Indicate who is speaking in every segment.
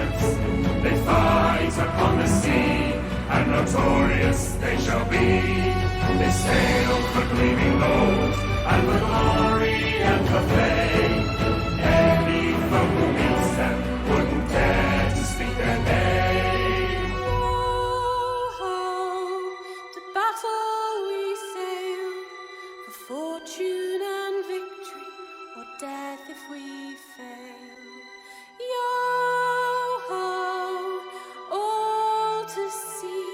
Speaker 1: dance. They fight upon the sea, and notorious they shall be. They sail for gleaming gold, and the glory and the fame. Any foe who meets them wouldn't dare to speak their name.
Speaker 2: Ho, to battle we sail, for fortune and victory, or death if we fail. Yo-ho, all to see,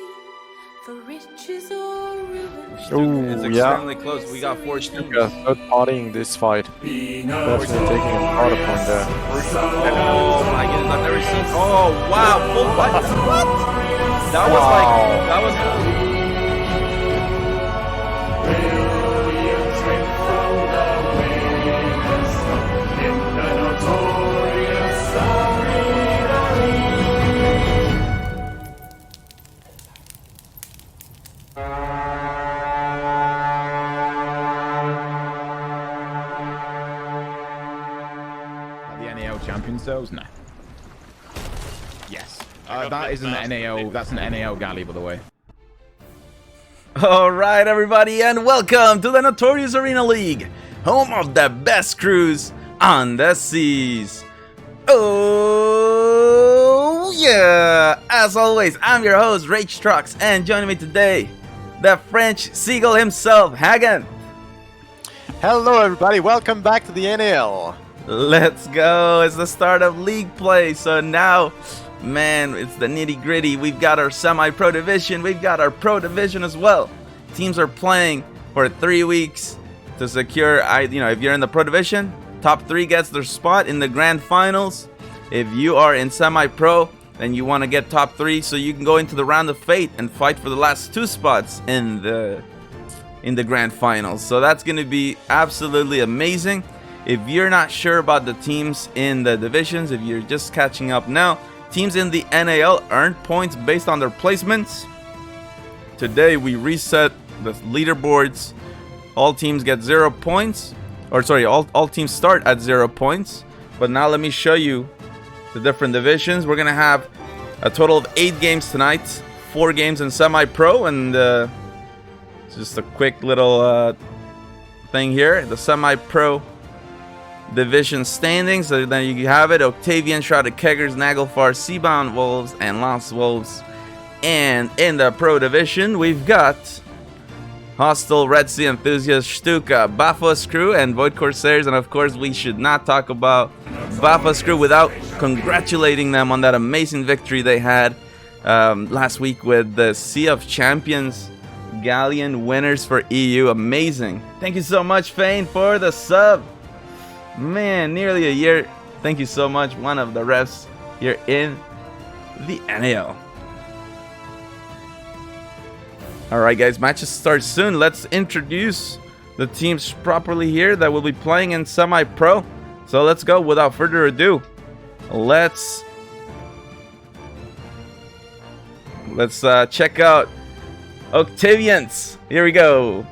Speaker 2: for riches or ruin.
Speaker 3: Ooh,
Speaker 4: It's
Speaker 3: yeah.
Speaker 4: extremely close. We got 4 teams.
Speaker 3: Stuka third partying this fight. Definitely taking a harder point there.
Speaker 4: Oh my goodness, I've never seen. Oh wow, full fight. What? That was like, that was.
Speaker 1: William drink from the winners in the notorious
Speaker 5: The NAL champions those? No. Yes. That is an NAL. That's an NAL galley, by the way.
Speaker 4: All right, everybody, and welcome to the Notorious Arena League, home of the best crews on the seas. Oh yeah! As always, I'm your host, Rage Trucks, and joining me today, the French seagull himself, Hagen.
Speaker 3: Hello everybody, welcome back to the NAL.
Speaker 4: Let's go. It's the start of league play. So now, man, it's the nitty gritty. We've got our semi-pro division. We've got our pro division as well. Teams are playing for 3 weeks to secure, if you're in the pro division, top 3 gets their spot in the grand finals. If you are in semi-pro, then you want to get top 3 so you can go into the round of fate and fight for the last 2 spots in the grand finals. So that's going to be absolutely amazing. If you're not sure about the teams in the divisions, if you're just catching up now, teams in the NAL earn points based on their placements. Today we reset the leaderboards. All teams get 0 points. All teams start at 0 points. But now let me show you the different divisions. We're going to have a total of 8 games tonight. 4 games in semi-pro, and just a quick little thing here. The semi-pro division standings. So then you have it: Octavian, Shrouded Keggers, Nagelfar, Seabound Wolves, and Lost Wolves. And in the pro division, we've got Hostile, Red Sea Enthusiast, Stuka, Bafos Crew, and Void Corsairs. And of course, we should not talk about Bafos Crew without congratulating them on that amazing victory they had last week with the Sea of Champions Galleon winners for EU. Amazing. Thank you so much, Fane, for the sub. Man, nearly a year. Thank you so much. One of the refs here in the NAL. Alright guys, matches start soon. Let's introduce the teams properly here that will be playing in semi-pro. So let's go without further ado. Let's check out Octavians. Here we go.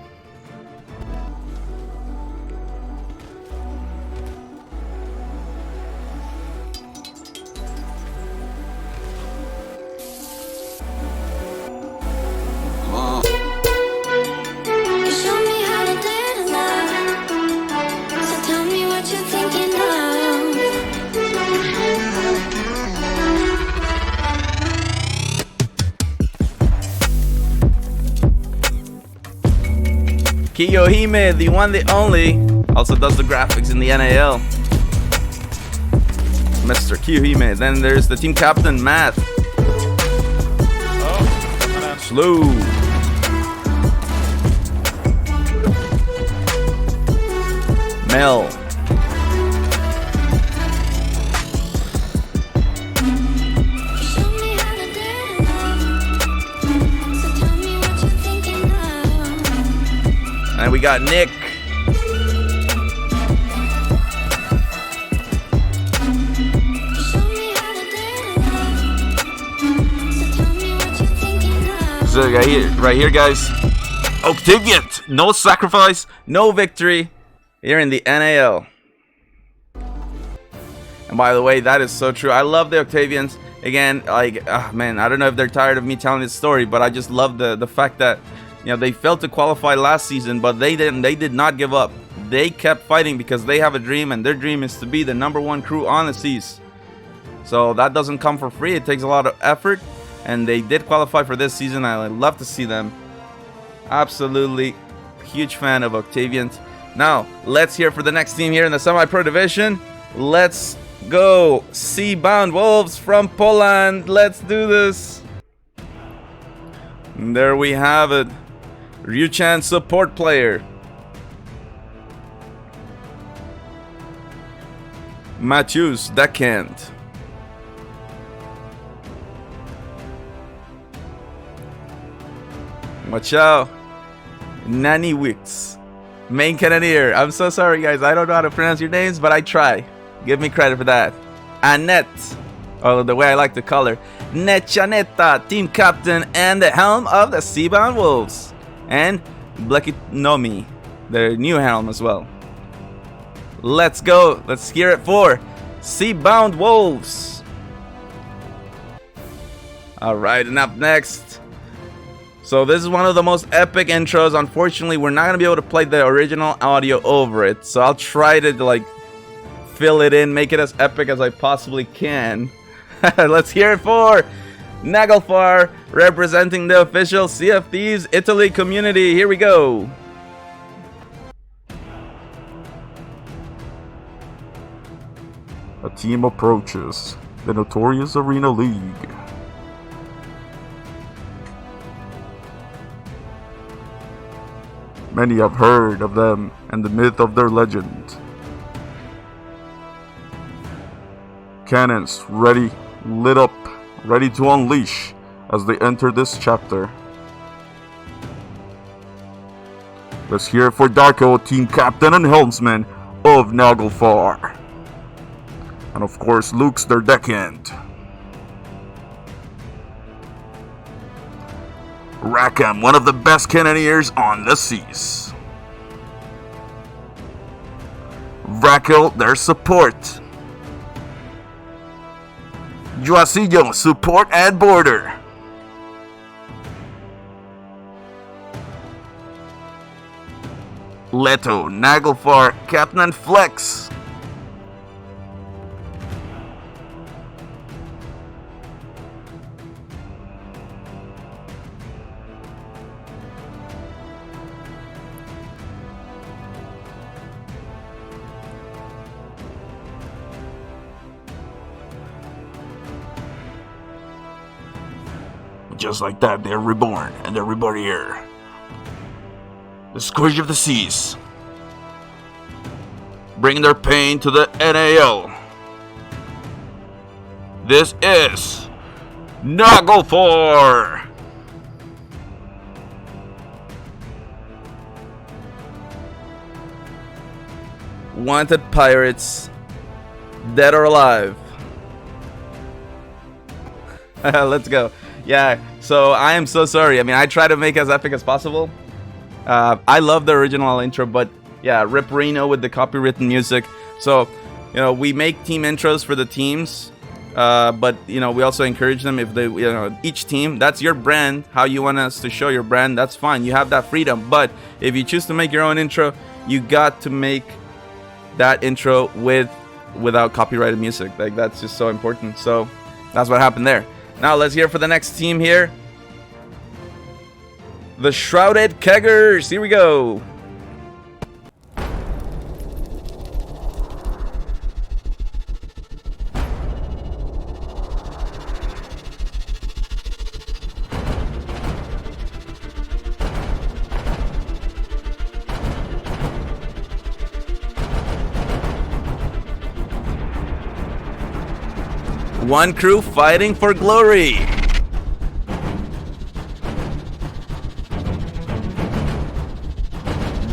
Speaker 4: Kiyohime, the one, the only, also does the graphics in the NAL. Mr. Kiyohime. Then there's the team captain, Matt. Slow. Mel. And we got Nick. So right here, guys. Octavian, no sacrifice, no victory here in the NAL. And by the way, that is so true. I love the Octavians. Again, like, man, I don't know if they're tired of me telling this story, but I just love the fact that, you know, they failed to qualify last season, but they did not give up. They kept fighting because they have a dream, and their dream is to be the #1 crew on the seas. So that doesn't come for free. It takes a lot of effort, and they did qualify for this season. I love to see them. Absolutely huge fan of Octavians. Now, let's hear for the next team here in the Semi-Pro Division. Let's go. Sea-Bound Wolves from Poland. Let's do this. And there we have it. Ryuchan support player. Matthews deckhand. Machao Naniwicz, main cannoneer. I'm so sorry, guys. I don't know how to pronounce your names, but I try. Give me credit for that. Annette, or the way I like to call her, Nechaneta, team captain and the helm of the Sea-Bound Wolves. And Blekinomi, their new helm as well. Let's go. Let's hear it for Sea-Bound Wolves. Alright, and up next. So this is one of the most epic intros. Unfortunately, we're not going to be able to play the original audio over it. So I'll try to like fill it in, make it as epic as I possibly can. Let's hear it for Naglfar, representing the official Sea of Thieves Italy community. Here we go.
Speaker 6: A team approaches the notorious Arena League. Many have heard of them and the myth of their legend. Cannons ready, lit up, ready to unleash as they enter this chapter. Let's hear it for Darko, team captain and helmsman of Naglfar. And of course, Luke's their deckhand. Rackham, one of the best cannoneers on the seas. Vrakel, their support. Joasillo, support and border. Leto, Naglfar, captain and flex. Just like that, they're reborn, and they're reborn here. The scourge of the seas, bringing their pain to the NAL. This is Naglfar.
Speaker 4: Wanted pirates, dead or alive. Let's go. Yeah, so I am so sorry. I mean, I try to make it as epic as possible. I love the original intro, but yeah, Rip Reno with the copywritten music. So, you know, we make team intros for the teams, but, you know, we also encourage them if they, you know, each team, that's your brand, how you want us to show your brand, that's fine. You have that freedom. But if you choose to make your own intro, you got to make that intro without copyrighted music. Like, that's just so important. So that's what happened there. Now let's hear for the next team here. The Shrouded Keggers. Here we go. One crew fighting for glory.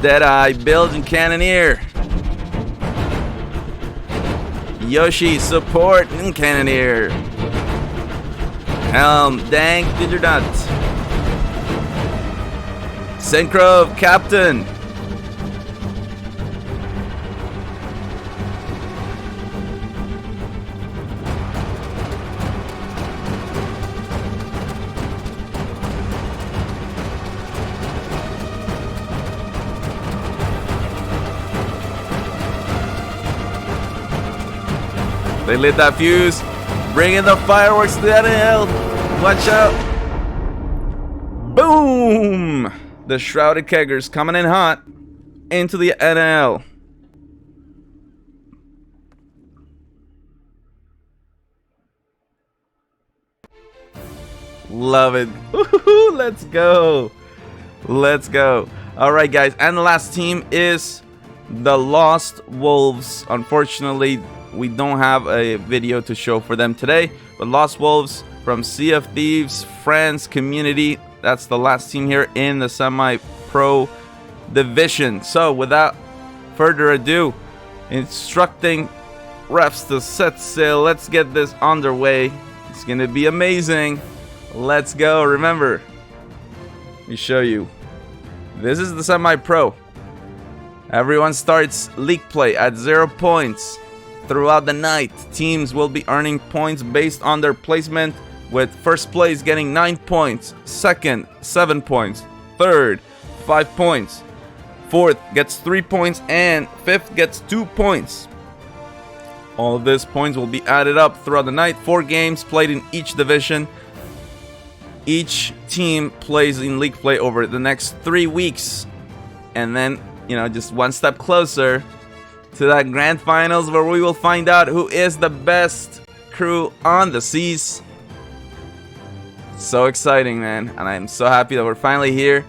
Speaker 4: Deadeye, Belgian Cannoneer. Yoshi, support and Cannoneer. Helm, Dank, Digerdot. Synchro, Captain. They lit that fuse. Bringing the fireworks to the NAL. Watch out. Boom! The Shrouded Keggers coming in hot into the NAL. Love it. Woo-hoo-hoo, let's go. Let's go. All right, guys. And the last team is the Lost Wolves. Unfortunately, we don't have a video to show for them today. But Lost Wolves from Sea of Thieves, France community. That's the last team here in the semi-pro division. So without further ado, instructing refs to set sail. Let's get this underway. It's going to be amazing. Let's go. Remember, let me show you. This is the semi-pro. Everyone starts league play at 0 points. Throughout the night, teams will be earning points based on their placement, with first place getting 9 points, second 7 points, third 5 points, fourth gets 3 points, and fifth gets 2 points. All of these points will be added up throughout the night. 4 games played in each division. Each team plays in league play over the next 3 weeks, and then, you know, just one step closer to that grand finals, where we will find out who is the best crew on the seas. So exciting, man, and I'm so happy that we're finally here.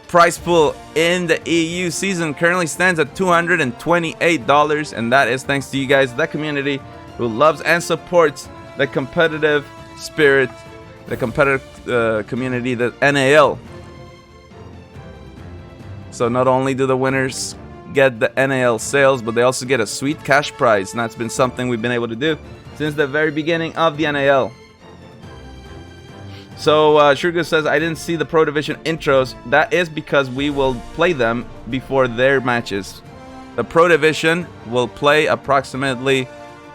Speaker 4: Prize pool in the EU season currently stands at $228, and that is thanks to you guys, the community, who loves and supports the competitive spirit, the competitive community, the NAL. So not only do the winners get the NAL sales, but they also get a sweet cash prize, and that's been something we've been able to do since the very beginning of the NAL. So Shurgo says, I didn't see the Pro Division intros. That is because we will play them before their matches. The Pro Division will play approximately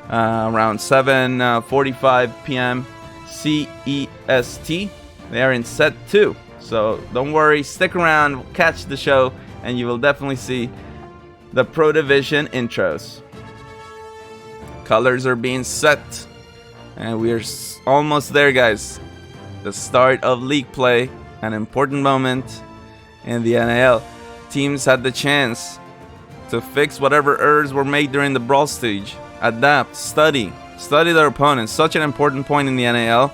Speaker 4: around 7:45 p.m. CEST. They are in set 2. So don't worry, stick around, catch the show, and you will definitely see the Pro Division intros. Colors are being set, and we are almost there, guys. The start of league play, an important moment in the NAL. Teams had the chance to fix whatever errors were made during the brawl stage. Adapt, study their opponents. Such an important point in the NAL.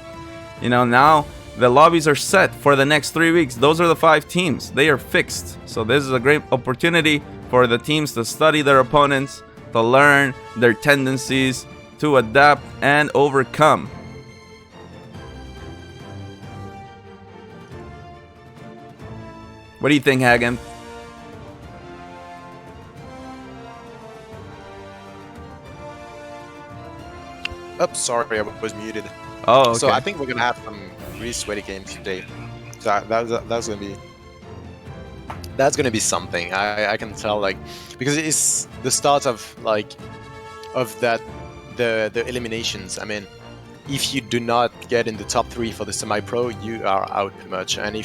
Speaker 4: You know, now the lobbies are set for the next 3 weeks. Those are the 5 teams. They are fixed. So this is a great opportunity for the teams to study their opponents, to learn their tendencies, to adapt and overcome. What do you think, Hagen?
Speaker 7: Oh, sorry, I was muted.
Speaker 4: Oh, okay.
Speaker 7: So I think we're gonna have some really sweaty games today. So that's gonna be something. I can tell, like, because it's the start of the eliminations. I mean, if you do not get in the top 3 for the semi-pro, you are out pretty much. And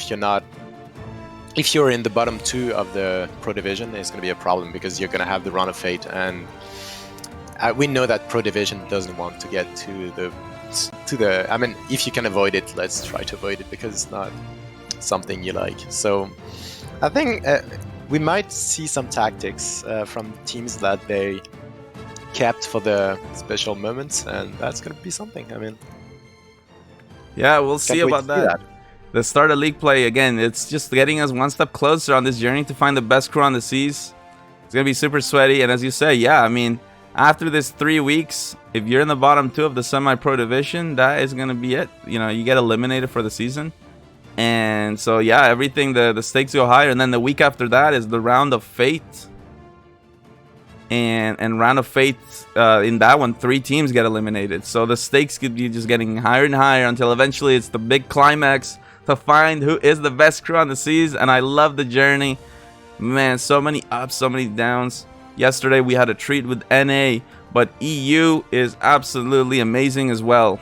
Speaker 7: if you're in the bottom 2 of the Pro Division, it's going to be a problem, because you're going to have the Run of Fate, and we know that Pro Division doesn't want to get to the. I mean, if you can avoid it, let's try to avoid it, because it's not something you like. So I think we might see some tactics from teams that they kept for the special moments, and that's going to be something. I mean,
Speaker 4: yeah, we'll see about that. The start of league play, again, it's just getting us one step closer on this journey to find the best crew on the seas. It's going to be super sweaty, and as you say, yeah, I mean, after this 3 weeks, if you're in the bottom 2 of the semi-pro division, that is going to be it. You know, you get eliminated for the season. And so, yeah, everything, the stakes go higher, and then the week after that is the Round of Fate. And Round of Fate, in that one, 3 teams get eliminated. So the stakes could be just getting higher and higher until eventually it's the big climax to find who is the best crew on the seas. And I love the journey, man. So many ups, so many downs. Yesterday we had a treat with NA, but EU is absolutely amazing as well,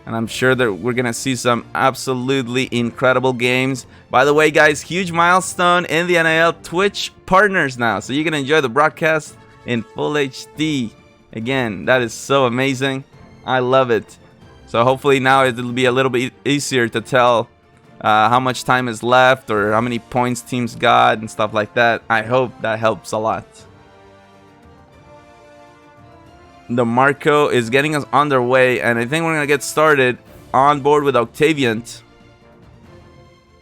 Speaker 4: and I'm sure that we're gonna see some absolutely incredible games. By the way, guys, huge milestone in the NAL, Twitch partners now, so you can enjoy the broadcast in full HD. Again, that is so amazing. I love it. So hopefully now it'll be a little bit easier to tell how much time is left or how many points teams got and stuff like that. I hope that helps a lot. The Marco is getting us underway, and I think we're going to get started on board with Octavian.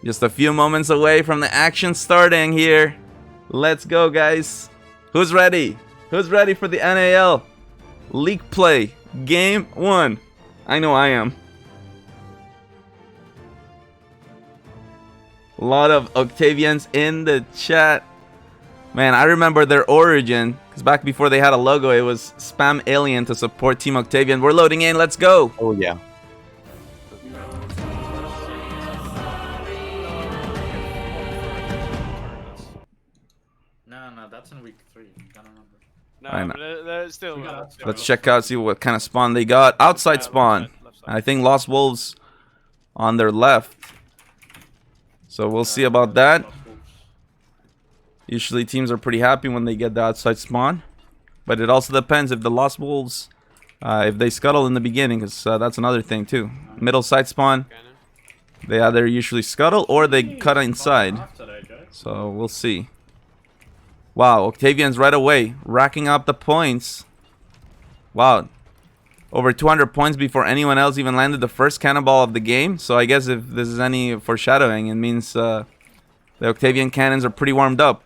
Speaker 4: Just a few moments away from the action starting here. Let's go, guys. Who's ready? Who's ready for the NAL League Play Game 1? I know I am. A lot of Octavians in the chat. Man, I remember their origin, because back before they had a logo, it was Spam Alien to support Team Octavian. We're loading in, let's go!
Speaker 7: Oh yeah.
Speaker 8: No, that's in week 3. I don't remember.
Speaker 9: No,
Speaker 4: I know.
Speaker 9: but they're still.
Speaker 4: Let's check out, see what kind of spawn they got. Outside spawn.
Speaker 9: Left side.
Speaker 4: I think Lost Wolves on their left. So we'll see about that. Usually teams are pretty happy when they get the outside spawn. But it also depends if the Lost Wolves, if they scuttle in the beginning, because that's another thing too. Middle side spawn, they either usually scuttle or they cut inside. So we'll see. Wow, Octavian's right away, racking up the points. Wow. Over 200 points before anyone else even landed the first cannonball of the game. So I guess if this is any foreshadowing, it means the Octavian cannons are pretty warmed up.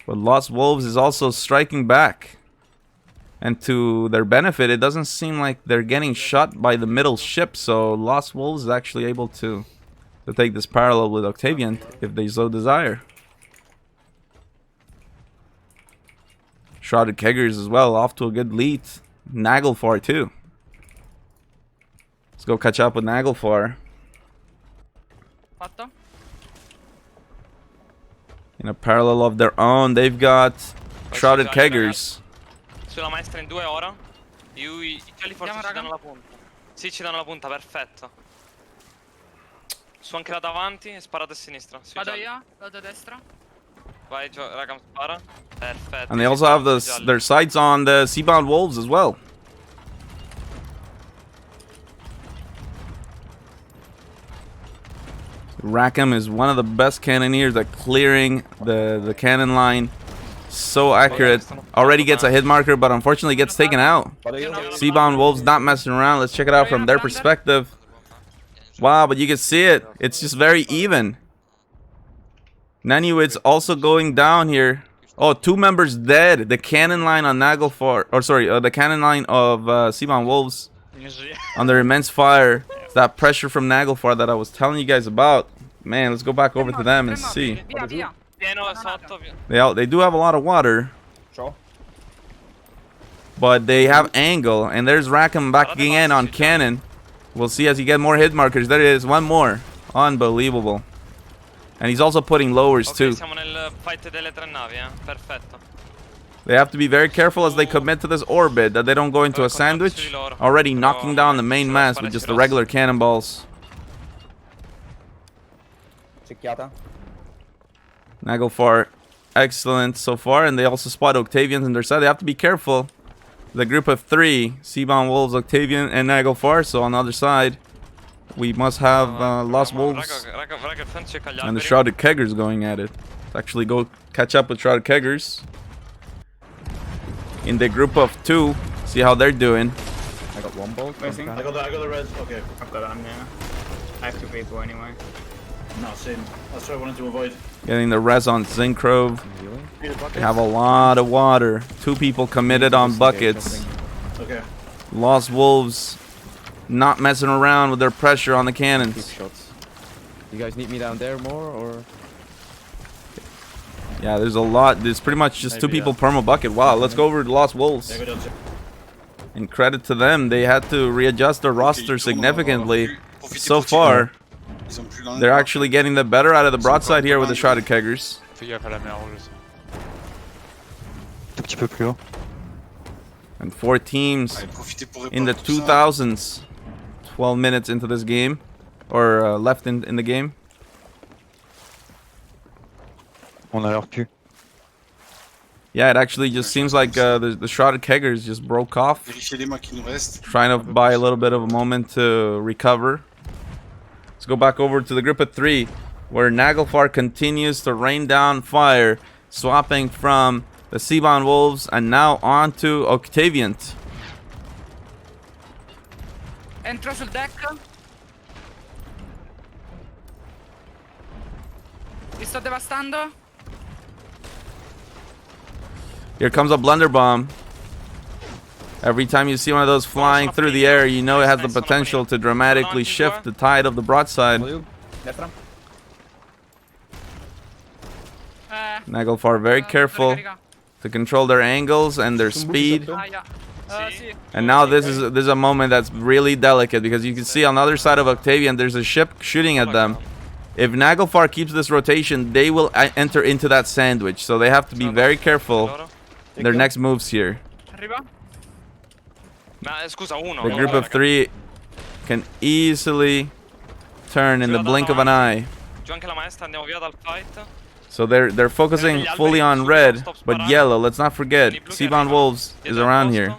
Speaker 4: But Lost Wolves is also striking back. And to their benefit, it doesn't seem like they're getting shot by the middle ship. So Lost Wolves is actually able to take this parallel with Octavian if they so desire. Shrouded Keggers as well, off to a good lead. Naglfar too. Let's go catch up with Naglfar.
Speaker 10: Fatto?
Speaker 4: In a parallel of their own, they've got Shrouded Keggers.
Speaker 10: Sulla maestra in 2 ora. I quelli forse ci danno la punta. Sì, ci danno la punta, perfetto. Su anche là davanti e sparate a sinistra. Vado io, vado a destra. Vai, raga, spara. Perfetto.
Speaker 4: And they also have their sights on the Seabound Wolves as well. Rackham is one of the best cannoneers at clearing the cannon line. So accurate. Already gets a hit marker, but unfortunately gets taken out. Seabound Wolves not messing around. Let's check it out from their perspective. Wow, but you can see it. It's just very even. Nanuit's also going down here. Oh, 2 members dead. The cannon line on Naglfar, or sorry, the cannon line of Seabound Wolves under immense fire. It's that pressure from Naglfar that I was telling you guys about. Man, let's go back over to them and see. They do have a lot of water, but they have angle, and there's Rackham backing in on cannon. We'll see as he get more hit markers. There it is, one more. Unbelievable. And he's also putting lowers too. They have to be very careful as they commit to this orbit that they don't go into a sandwich. Already knocking down the main mast with just the regular cannonballs. Naglfar, excellent so far, and they also spot Octavians on their side. They have to be careful. The group of 3, Seabound Wolves, Octavian, and Naglfar. So on the other side, we must have Lost Wolves and the Shrouded Keggers going at it. Let's actually go catch up with Shrouded Keggers in the group of 2. See how they're doing.
Speaker 5: I got 1 bolt.
Speaker 8: I got the res. Okay. I've got it, yeah. I have 2 people anyway. No, same. That's what I wanted to avoid.
Speaker 4: Getting the res on Zinkrove. They have a lot of water. 2 people committed on buckets.
Speaker 8: Okay.
Speaker 4: Lost Wolves not messing around with their pressure on the cannons.
Speaker 3: You guys need me down there more, or?
Speaker 4: Yeah, there's a lot. There's pretty much just 2 people per bucket. Wow, let's go over to Lost Wolves. And credit to them, they had to readjust their roster significantly. So far, they're actually getting the better out of the broadside here with the Shrouded Keggers. And 4 teams in the 2000s. 12 minutes into this game, or left in the game.
Speaker 3: On a leur pu.
Speaker 4: Yeah, it actually just seems like the shrouded keggers just broke off. Trying to buy a little bit of a moment to recover. Let's go back over to the group of 3, where Naglfar continues to rain down fire, swapping from the Seabound Wolves and now on to Octaviant.
Speaker 9: Entro sul deck. Li sto devastando.
Speaker 4: Here comes a Blunder Bomb. Every time you see one of those flying through the air, you know it has the potential to dramatically shift the tide of the broadside. Naglfar very careful to control their angles and their speed. And now this is a moment that's really delicate, because you can see on the other side of Octavian there's a ship shooting at them. If Naglfar keeps this rotation, they will enter into that sandwich, so they have to be very careful their next moves here. The group of 3 can easily turn in the blink of an eye. So they're focusing fully on red, but yellow, let's not forget, Seabound Wolves is around here.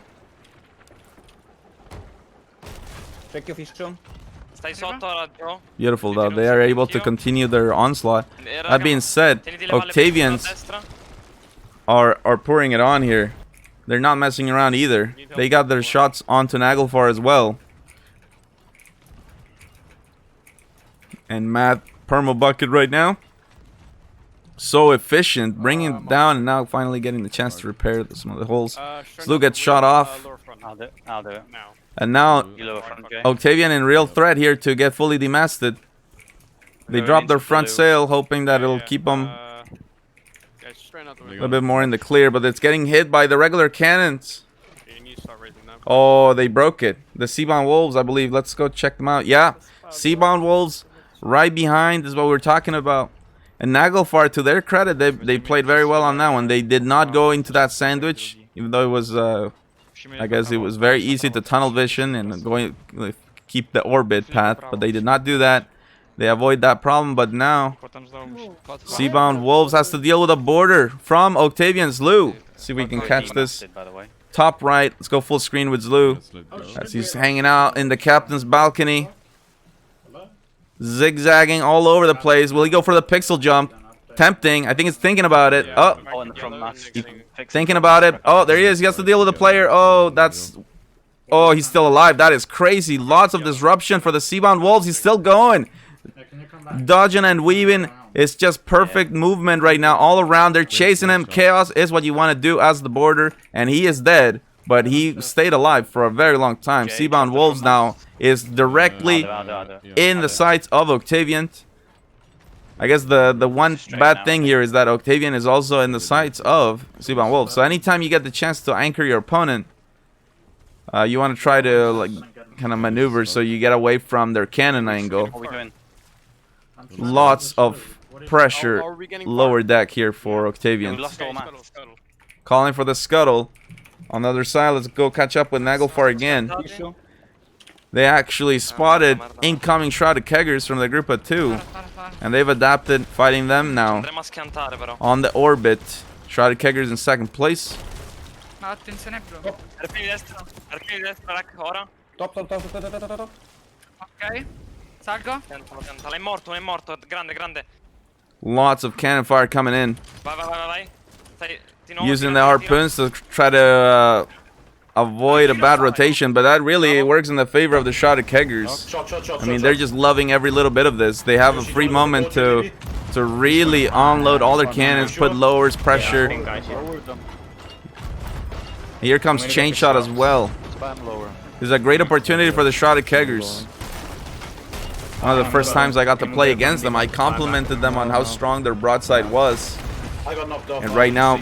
Speaker 4: Beautiful though, they are able to continue their onslaught. That being said, Octavians are pouring it on here. They're not messing around either. They got their shots onto Naglfar as well. And Matt perma bucket right now. So efficient, bringing it down and now finally getting the chance to repair some of the holes. Slew gets shot off.
Speaker 10: I'll do it now.
Speaker 4: And now Octavian in real threat here to get fully demasted. They drop their front sail, hoping that it'll keep them a little bit more in the clear, but it's getting hit by the regular cannons. Oh, they broke it. The Seabound Wolves, I believe. Let's go check them out. Yeah, Seabound Wolves right behind is what we're talking about. And Naglfar, to their credit, they played very well on that one. They did not go into that sandwich, even though it was, I guess it was very easy to tunnel vision and keep the orbit path, but they did not do that. They avoid that problem, but now Seabound Wolves has to deal with a border from Octavian Zlu. See if we can catch this. Top right, let's go full screen with Zlu as he's hanging out in the captain's balcony. Zigzagging all over the place. Will he go for the pixel jump? Tempting. I think it's thinking about it. Oh, thinking about it. Oh, there he is. He has to deal with the player. Oh, that's... Oh, he's still alive. That is crazy. Lots of disruption for the Seabound Wolves. He's still going. Dodging and weaving is just perfect movement right now all around. They're chasing him. Chaos is what you want to do as the border, and he is dead, but he stayed alive for a very long time. Seabound Wolves now is directly in the sights of Octavian. I guess the one bad thing here is that Octavian is also in the sights of Seabound Wolves. So anytime you get the chance to anchor your opponent, you want to try to kind of maneuver so you get away from their cannon angle. Lots of pressure lower deck here for Octavian. Calling for the scuttle. On the other side, let's go catch up with Naglfar again. They actually spotted incoming shrouded keggers from the group of 2. And they've adapted, fighting them now. On the orbit. Shrouded keggers in second place.
Speaker 9: Ok, salgo.
Speaker 10: È morto, grande.
Speaker 4: Lots of cannon fire coming in.
Speaker 10: Vai.
Speaker 4: Using the harpoons to try to avoid a bad rotation, but that really works in the favor of the shrouded keggers. I mean, they're just loving every little bit of this. They have a free moment to really unload all their cannons, put lowers, pressure. Here comes chain shot as well. This is a great opportunity for the shrouded keggers. One of the first times I got to play against them, I complimented them on how strong their broadside was. And right now,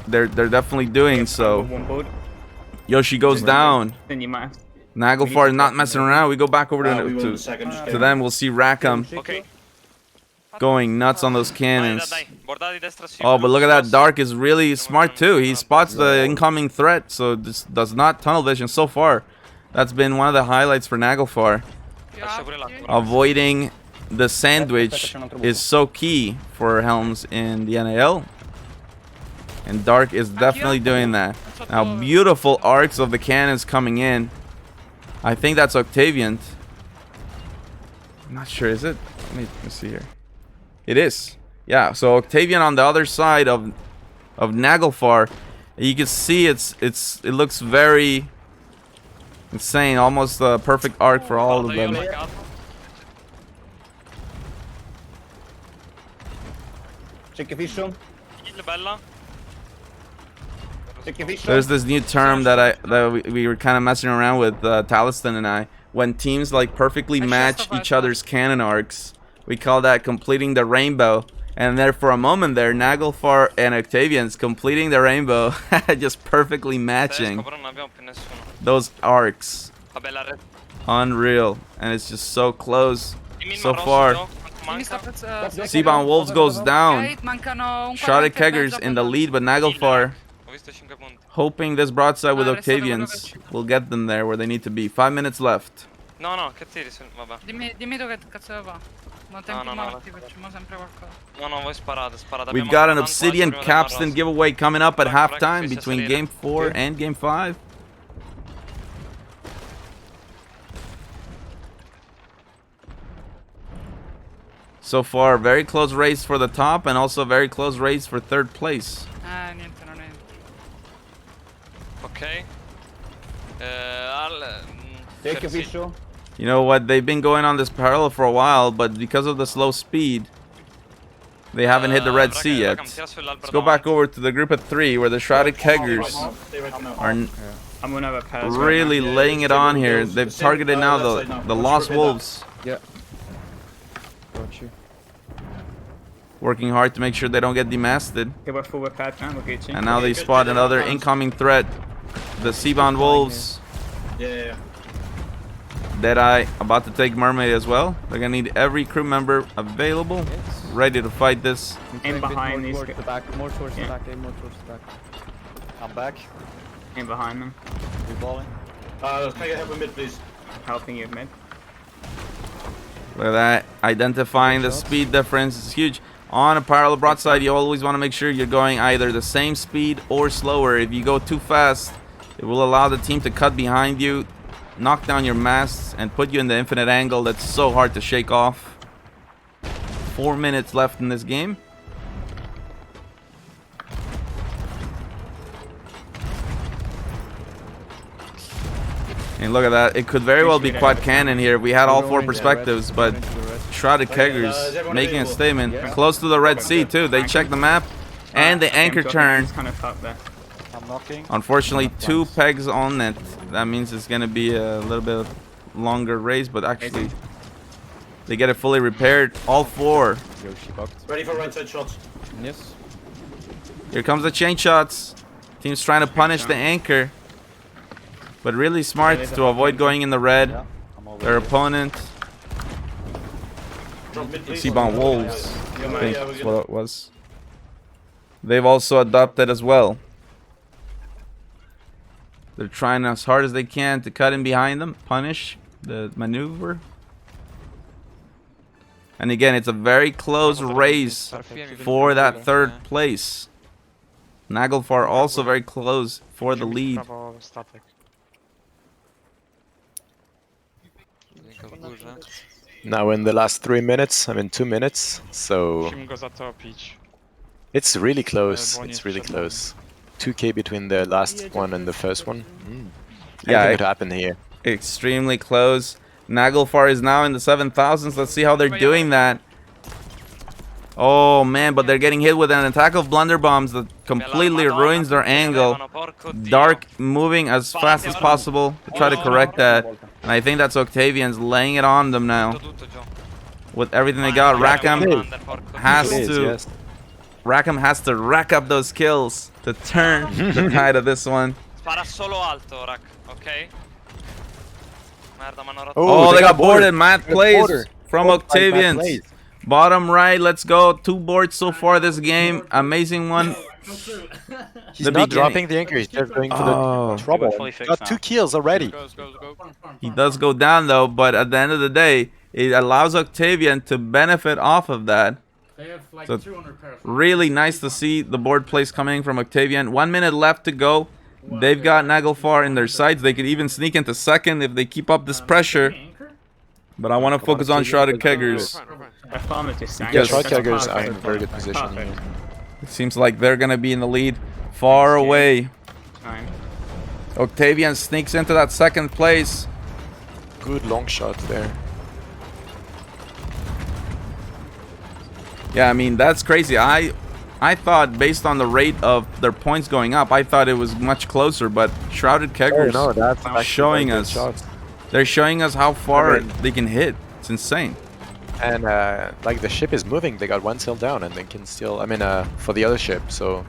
Speaker 4: they're definitely doing so. Yoshi goes down. Naglfar is not messing around. We go back over to them. We'll see Rackham going nuts on those cannons. Oh, but look at that. Dark is really smart too. He spots the incoming threat, so this does not tunnel vision so far. That's been one of the highlights for Naglfar. Avoiding the sandwich is so key for Helms in the NAL. And Dark is definitely doing that. Now, beautiful arcs of the cannons coming in. I think that's Octavian. I'm not sure, is it? Let me see here. It is. Yeah, so Octavian on the other side of Naglfar. You can see it looks very insane, almost a perfect arc for all of them. There's this new term that we were kind of messing around with, Talistan and I. When teams like perfectly match each other's cannon arcs, we call that completing the rainbow. And there for a moment there, Naglfar and Octavian's completing the rainbow, just perfectly matching those arcs. Unreal, and it's just so close so far. Seabound Wolves goes down. Shrouded Keggers in the lead, but Naglfar hoping this broadside with Octavians will get them there where they need to be. 5 minutes left.
Speaker 10: No, che tiri? Vabbè.
Speaker 9: Dimmi tu che cazzo devo fare. Non tempi morti, facciamo sempre qualcosa.
Speaker 10: No, voi sparate.
Speaker 4: We've got an Obsidian Capstan giveaway coming up at halftime between Game 4 and Game 5. So far, very close race for the top and also very close race for third place.
Speaker 9: Niente, non è.
Speaker 10: Ok.
Speaker 8: Take official.
Speaker 4: You know what? They've been going on this parallel for a while, but because of the slow speed, they haven't hit the Red Sea yet. Let's go back over to the group of 3 where the Shrouded Keggers are really laying it on here. They've targeted now the Lost Wolves.
Speaker 3: Yeah. Got you.
Speaker 4: Working hard to make sure they don't get demasted.
Speaker 8: And
Speaker 4: And now they spot another incoming threat. The Seabound Wolves.
Speaker 8: Yeah.
Speaker 4: Deadeye about to take Mermaid as well. They're gonna need every crew member available, ready to fight this.
Speaker 8: Aim behind these.
Speaker 3: More towards the back, more towards the back, aim more towards the back.
Speaker 11: I'm back.
Speaker 8: Aim behind them.
Speaker 11: Reballing.
Speaker 8: Can I get help with mid, please? Helping you mid.
Speaker 4: Look at that. Identifying the speed difference is huge. On a parallel broadside, you always want to make sure you're going either the same speed or slower. If you go too fast, it will allow the team to cut behind you, knock down your masts, and put you in the infinite angle that's so hard to shake off. 4 minutes left in this game. And look at that. It could very well be quad cannon here. We had all 4 perspectives, but Shrouded Keggers making a statement. Close to the Red Sea too. They check the map and the anchor turn.
Speaker 11: I'm knocking.
Speaker 4: Unfortunately, 2 pegs on it. That means it's going to be a little bit longer race, but actually they get it fully repaired. All 4.
Speaker 8: Ready for right side shots.
Speaker 3: Yes.
Speaker 4: Here comes the chain shots. Team's trying to punish the anchor, but really smart to avoid going in the red. Their opponent, Seabound Wolves, I think that's what it was. They've also adopted as well. They're trying as hard as they can to cut in behind them, punish the maneuver. And again, it's a very close race for that 3rd place. Naglfar also very close for the lead.
Speaker 7: Now in the last 3 minutes, 2 minutes, so it's really close. It's really close. 2k between the last one and the first one.
Speaker 4: Yeah,
Speaker 7: Anything could happen here.
Speaker 4: Extremely close. Naglfar is now in the 7,000s. Let's see how they're doing that. Oh man, but they're getting hit with an attack of blunderbombs that completely ruins their angle. Dark moving as fast as possible to try to correct that. And I think that's Octavian's laying it on them now. With everything they got, Rackham has to rack up those kills to turn the tide of this one.
Speaker 10: Spara solo alto, Rack, okay?
Speaker 4: Oh, they got boarded. Matt plays from Octavians. Bottom right, let's go. 2 boards so far this game. Amazing one.
Speaker 7: He's not dropping the anchor, he's just going for the trouble. Got 2 kills already.
Speaker 4: He does go down though, but at the end of the day, it allows Octavian to benefit off of that
Speaker 8: They have like
Speaker 4: So
Speaker 8: 200 pairs.
Speaker 4: really nice to see the board plays coming from Octavian. 1 minute left to go. They've got Naglfar in their sights. They could even sneak into second if they keep up this pressure. But I want to focus on Shrouded Keggers.
Speaker 7: Yeah, Shrouded Keggers are in a very good position here.
Speaker 4: It seems like they're going to be in the lead far away. Octavian sneaks into that second place.
Speaker 7: Good long shot there.
Speaker 4: Yeah, I mean, that's crazy. I thought, based on the rate of their points going up, I thought it was much closer, but Shrouded Keggers
Speaker 7: that's
Speaker 4: showing us. They're showing us how far they can hit. It's insane.
Speaker 7: And like the ship is moving, they got one sail down and they can still, I mean, for the other ship, so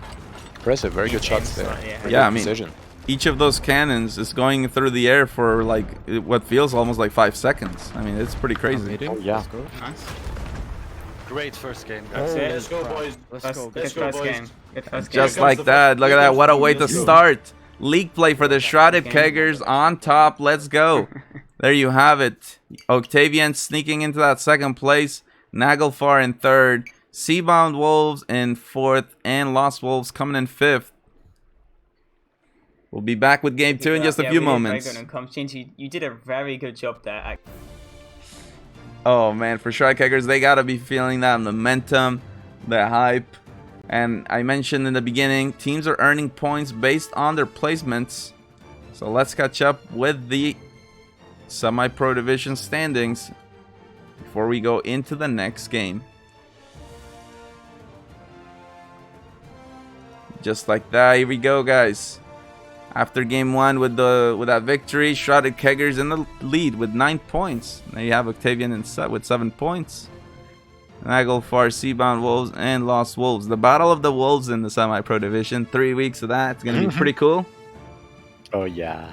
Speaker 7: impressive, very good shots there.
Speaker 4: Yeah, I mean, each of those cannons is going through the air for like what feels almost like 5 seconds. I mean, it's pretty crazy.
Speaker 7: Oh, yeah.
Speaker 11: Nice.
Speaker 8: Great first game, guys. Let's go, boys. Let's go, boys.
Speaker 4: Just like that. Look at that. What a way to start. League play for the Shrouded Keggers on top. Let's go. There you have it. Octavian sneaking into that second place. Naglfar in third. Seabound Wolves in fourth. And Lost Wolves coming in fifth. We'll be back with game 2 in just a few moments.
Speaker 12: You did a very good job there.
Speaker 4: Oh man, for Shrouded Keggers, they gotta be feeling that momentum, the hype. And I mentioned in the beginning, teams are earning points based on their placements. So let's catch up with the semi-pro division standings before we go into the next game. Just like that, here we go, guys. After game 1 with that victory, Shrouded Keggers in the lead with 9 points. Now you have Octavian in set with 7 points. Naglfar, Seabound Wolves, and Lost Wolves. The Battle of the Wolves in the semi-pro division. 3 weeks of that. It's going to be pretty cool.
Speaker 7: Oh, yeah.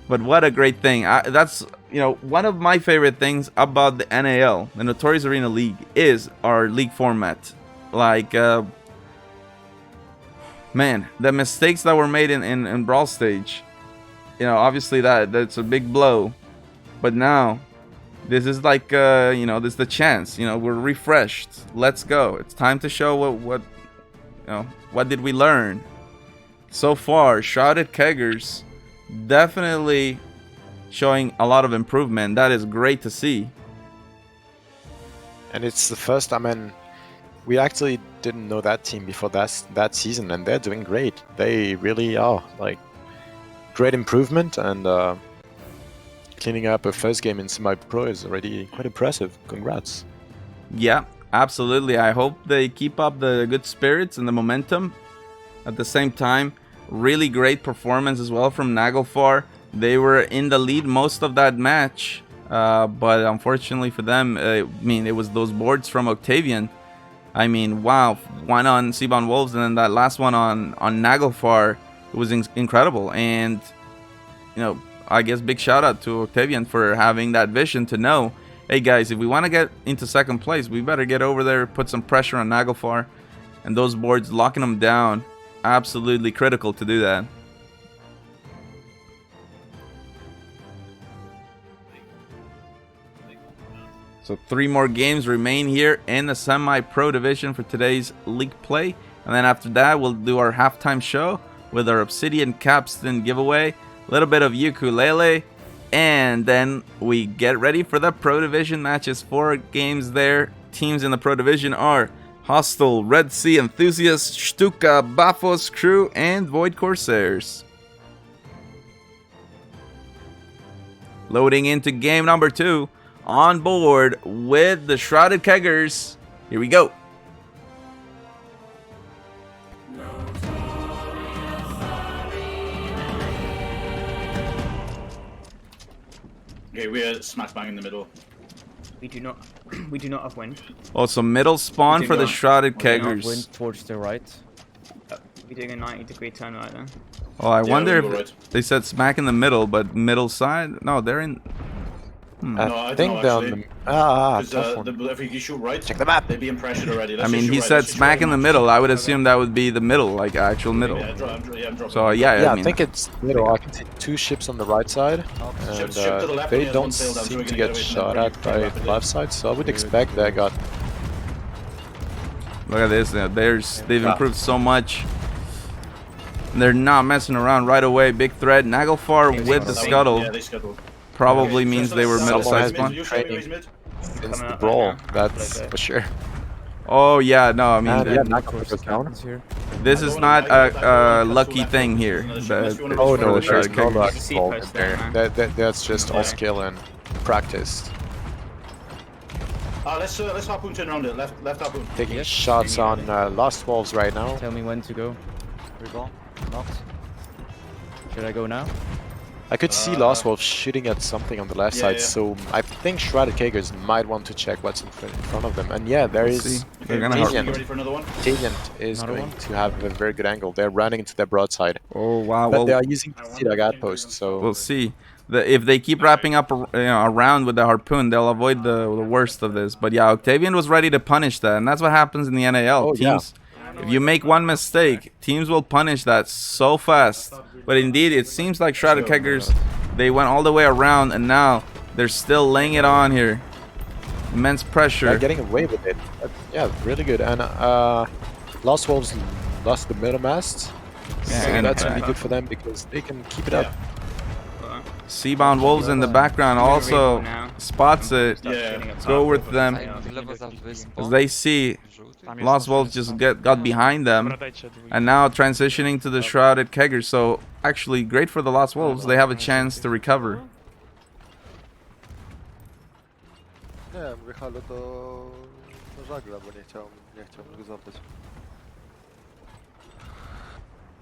Speaker 4: But what a great thing. That's, you know, one of my favorite things about the NAL, the Notorious Arena League, is our league format. Like, man, the mistakes that were made in Brawl Stage, you know, obviously that's a big blow. But now, this is like, you know, this is the chance. You know, we're refreshed. Let's go. It's time to show what you know, what did we learn? So far, Shrouded Keggers definitely showing a lot of improvement. That is great to see.
Speaker 7: And it's the first, I mean, we actually didn't know that team before that season, and they're doing great. They really are, like, great improvement, and cleaning up a first game in semi-pro is already quite impressive. Congrats.
Speaker 4: Yeah, absolutely. I hope they keep up the good spirits and the momentum. At the same time, really great performance as well from Naglfar. They were in the lead most of that match, but unfortunately for them, I mean, it was those boards from Octavian. I mean, wow, one on Seabound Wolves and then that last one on Naglfar was incredible. And, you know, I guess big shout out to Octavian for having that vision to know, hey guys, if we want to get into second place, we better get over there, put some pressure on Naglfar. And those boards, locking them down, absolutely critical to do that. So 3 more games remain here in the semi-pro division for today's league play. And then after that, we'll do our halftime show with our Obsidian Capstan giveaway, a little bit of ukulele, and then we get ready for the pro division matches. 4 games there. Teams in the pro division are Hostile, Red Sea Enthusiasts, Stuka, Bafos Crew, and Void Corsairs. Loading into game number 2. On board with the Shrouded Keggers. Here we go.
Speaker 8: Okay, we are smack bang in the middle.
Speaker 12: We do not have wind.
Speaker 4: Also, middle spawn for the Shrouded Keggers.
Speaker 11: Wind towards the right.
Speaker 12: We're doing a 90-degree turn right there.
Speaker 4: Oh, I wonder if they said smack in the middle, but middle side? No, they're in.
Speaker 7: I think they're on the... tough one.
Speaker 8: If you shoot right,
Speaker 7: Check the map.
Speaker 8: they'd be in pressure already.
Speaker 4: I mean, he said smack in the middle. I would assume that would be the middle, like actual middle. So yeah,
Speaker 7: Yeah,
Speaker 4: I
Speaker 7: I
Speaker 4: mean,
Speaker 7: think it's middle. I can see 2 ships on the right side, and they don't seem to get shot at by the left side, so I would expect they got...
Speaker 4: look at this. They've improved so much. They're not messing around right away. Big threat. Naglfar with the scuttle.
Speaker 8: Yeah, they scuttled.
Speaker 4: Probably means they were middle
Speaker 7: Someone
Speaker 4: size
Speaker 7: has
Speaker 4: spawn.
Speaker 7: been training since the brawl, that's for sure.
Speaker 4: Oh yeah, no, I mean,
Speaker 7: And yeah, Naglfar goes down.
Speaker 4: this is not a lucky thing here.
Speaker 7: Oh no,
Speaker 4: for the
Speaker 7: there's no
Speaker 4: Shard
Speaker 7: luck
Speaker 12: Kickers.
Speaker 7: involved there. That's just all skill and practice.
Speaker 8: Let's harpoon turn around it. Left harpoon.
Speaker 7: Taking shots on Lost Wolves right now.
Speaker 11: Tell me when to go. Reball. Knocked. Should I go now?
Speaker 7: I could see Lost Wolves shooting at something on the left side, so I think Shrouded Kagers might want to check what's in front of them. And yeah, there is...
Speaker 4: They're gonna
Speaker 7: Taliant.
Speaker 8: Ready for another one?
Speaker 7: Taliant is going to have a very good angle. They're running into their broadside.
Speaker 4: Oh wow.
Speaker 7: But
Speaker 4: Well,
Speaker 7: they are using the outpost, so...
Speaker 4: we'll see. If they keep wrapping up around with the harpoon, they'll avoid the worst of this. But yeah, Octavian was ready to punish that, and that's what happens in the NAL.
Speaker 7: Oh,
Speaker 4: Teams, if you make one mistake, teams will punish that so fast. But indeed, it seems like Shrouded Keggers, they went all the way around, and now they're still laying it on here. Immense pressure.
Speaker 7: They're getting away with it. Yeah, really good. And Lost Wolves lost the middle mast.
Speaker 4: Yeah,
Speaker 7: so
Speaker 4: and
Speaker 7: that's really good for them because they can keep it up.
Speaker 4: Seabound Wolves in the background also spots it. Let's go with them. As they see Lost Wolves just got behind them, and now transitioning to the Shrouded Keggers. So actually great for the Lost Wolves. They have a chance to recover.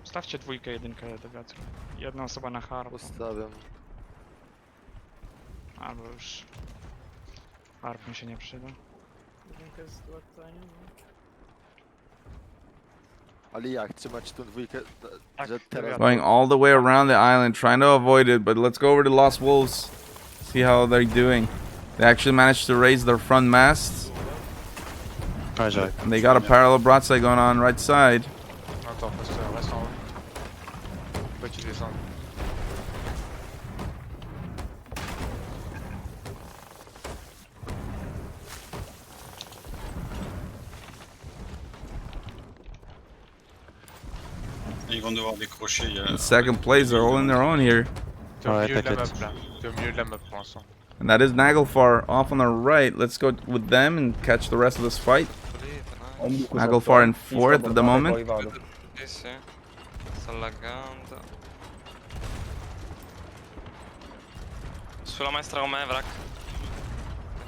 Speaker 13: Stawcie dwójkę, jedynkę dewiacką. Jedna osoba na harp.
Speaker 11: Postawiam.
Speaker 13: Albo już... Harp mi się nie przyda.
Speaker 11: Ale jak trzymać tą dwójkę, że teraz...
Speaker 4: Going all the way around the island, trying to avoid it. But let's go over to Lost Wolves. See how they're doing. They actually managed to raise their front masts. And they got a parallel broadside going on right side. In second place, they're all in their own here. And that is Naglfar off on the right. Let's go with them and catch the rest of this fight. Naglfar in fourth at the moment.
Speaker 10: Sulla maestra con me, Vrak.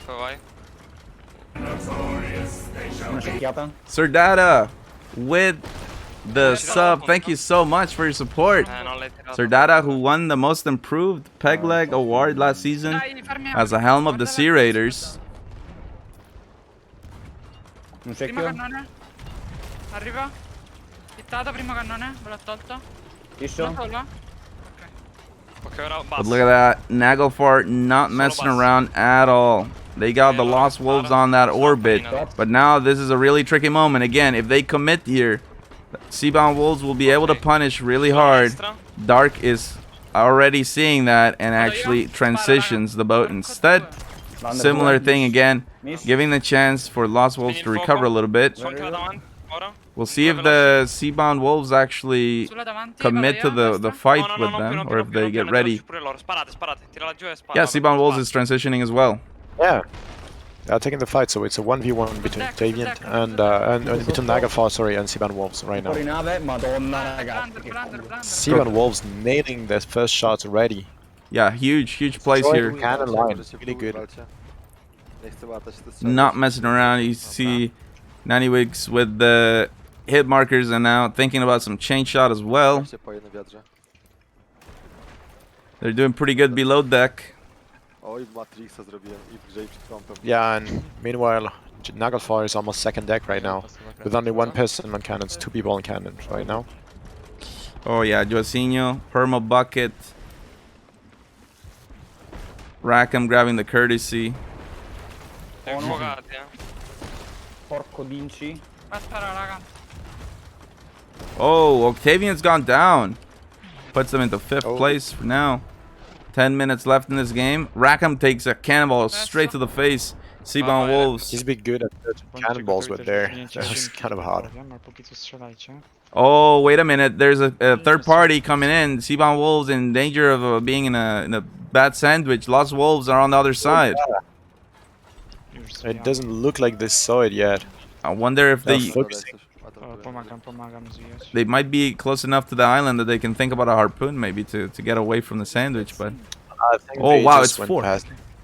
Speaker 10: Poi vai.
Speaker 4: Sir Dada with the sub. Thank you so much for your support. Sir Dada, who won the most improved peg leg award last season as a helm of the Sea Raiders.
Speaker 9: Primo cannone. Arriva. Hittata, primo cannone. Ve l'ho tolto.
Speaker 4: But look at that. Naglfar not messing around at all. They got the Lost Wolves on that orbit. But now this is a really tricky moment. Again, if they commit here, Seabound Wolves will be able to punish really hard. Dark is already seeing that and actually transitions the boat instead. Similar thing again, giving the chance for Lost Wolves to recover a little bit. We'll see if the Seabound Wolves actually commit to the fight with them, or if they get ready. Yeah, Seabound Wolves is transitioning as well.
Speaker 7: Yeah, they're taking the fight, so it's a 1v1 between Octavian and between Naglfar, sorry, and Seabound Wolves right now. Seabound Wolves nailing their first shots already.
Speaker 4: Yeah, huge plays here.
Speaker 7: Cannon line, really good.
Speaker 4: Not messing around. You see Nannywigs with the hit markers and now thinking about some chain shot as well. They're doing pretty good below deck.
Speaker 7: Yeah, and meanwhile, Naglfar is almost second deck right now, with only one person on cannons, 2 people on cannons right now.
Speaker 4: Oh yeah, Joacinho, Perma Bucket, Rackham grabbing the courtesy.
Speaker 10: Siamo infuocati,
Speaker 12: Porco Dinci.
Speaker 9: Aspetta, raga.
Speaker 4: Oh, Octavian's gone down. Puts them into 5th place for now. 10 minutes left in this game. Rackham takes a cannonball straight to the face. Seabound Wolves.
Speaker 7: He's been good at cannonballs with there. That was kind of hard.
Speaker 4: Oh, wait a minute. There's a third party coming in. Seabound Wolves in danger of being in a bad sandwich. Lost Wolves are on the other side.
Speaker 7: It doesn't look like they saw it yet.
Speaker 4: I wonder if they might be close enough to the island that they can think about a harpoon maybe to get away from the sandwich. But oh wow, it's 4.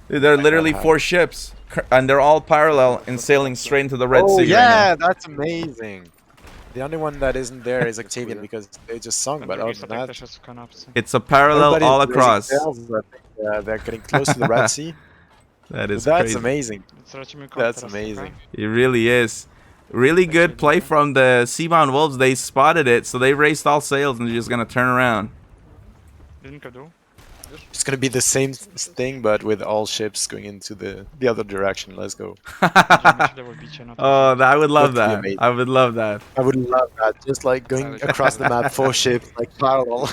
Speaker 4: There are literally 4 ships, and they're all parallel and sailing straight into the Red Sea.
Speaker 7: Yeah,
Speaker 4: right now.
Speaker 7: that's amazing. The only one that isn't there is Octavian because they just sung, but other than that,
Speaker 4: It's a parallel
Speaker 7: everybody's
Speaker 4: all
Speaker 7: raising
Speaker 4: across.
Speaker 7: sails, I think, they're getting close to the Red Sea.
Speaker 4: That's
Speaker 7: crazy.
Speaker 4: amazing.
Speaker 7: That's amazing.
Speaker 4: It really is. Really good play from the Seabound Wolves. They spotted it, so they raced all sails and they're just gonna turn around.
Speaker 7: It's gonna be the same thing, but with all ships going into the other direction. Let's go.
Speaker 4: Oh, I would love that. I would love that.
Speaker 7: I would love that. Just like going across the map, 4 ships like parallel.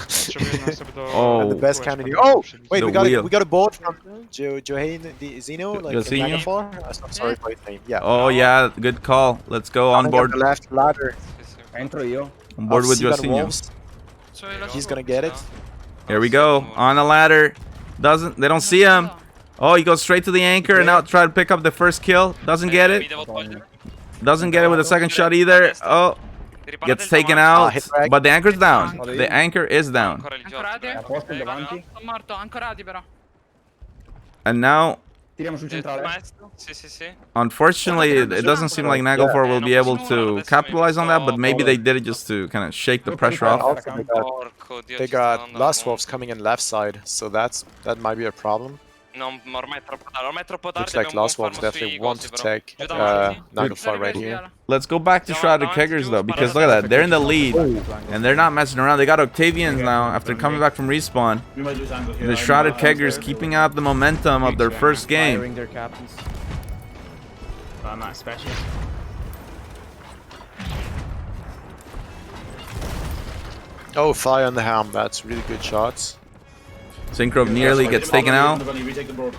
Speaker 4: Oh,
Speaker 7: and the best candidate. Oh, wait,
Speaker 4: The
Speaker 7: we got
Speaker 4: wheel.
Speaker 7: we got a board from Johann Zeno, like
Speaker 4: Josino?
Speaker 7: Nagafar. I'm sorry for his name. Yeah.
Speaker 4: Oh yeah, good call. Let's go on board.
Speaker 7: The left ladder.
Speaker 12: Entro io.
Speaker 4: On board with
Speaker 7: Seabound
Speaker 4: Josino.
Speaker 7: Wolves. He's gonna get it.
Speaker 4: Here we go. On the ladder. They don't see him. Oh, he goes straight to the anchor and now try to pick up the first kill. Doesn't get it. Doesn't get it with a second shot either. Oh, gets taken out. But the anchor's down. The anchor is down.
Speaker 9: Ancorati? Sono morto, ancorati però.
Speaker 4: And now,
Speaker 12: Tiriamo sul centrale.
Speaker 10: Sì.
Speaker 4: unfortunately, it doesn't seem like Naglfar will be able to capitalize on that, but maybe they did it just to kind of shake the pressure off.
Speaker 7: Also, they got Lost Wolves coming in left side, so that might be a problem.
Speaker 10: No, ma ormai è troppo tardi.
Speaker 7: Looks like Lost Wolves definitely want to take Naglfar right here.
Speaker 4: Let's go back to Shrouded Keggers though, because look at that. They're in the lead, and they're not messing around. They got Octavians now after coming back from respawn. The Shrouded Keggers keeping out the momentum of their first game.
Speaker 12: Their captains. I'm not special.
Speaker 7: Oh, fire on the helm. That's really good shots.
Speaker 4: Synchro nearly gets taken out,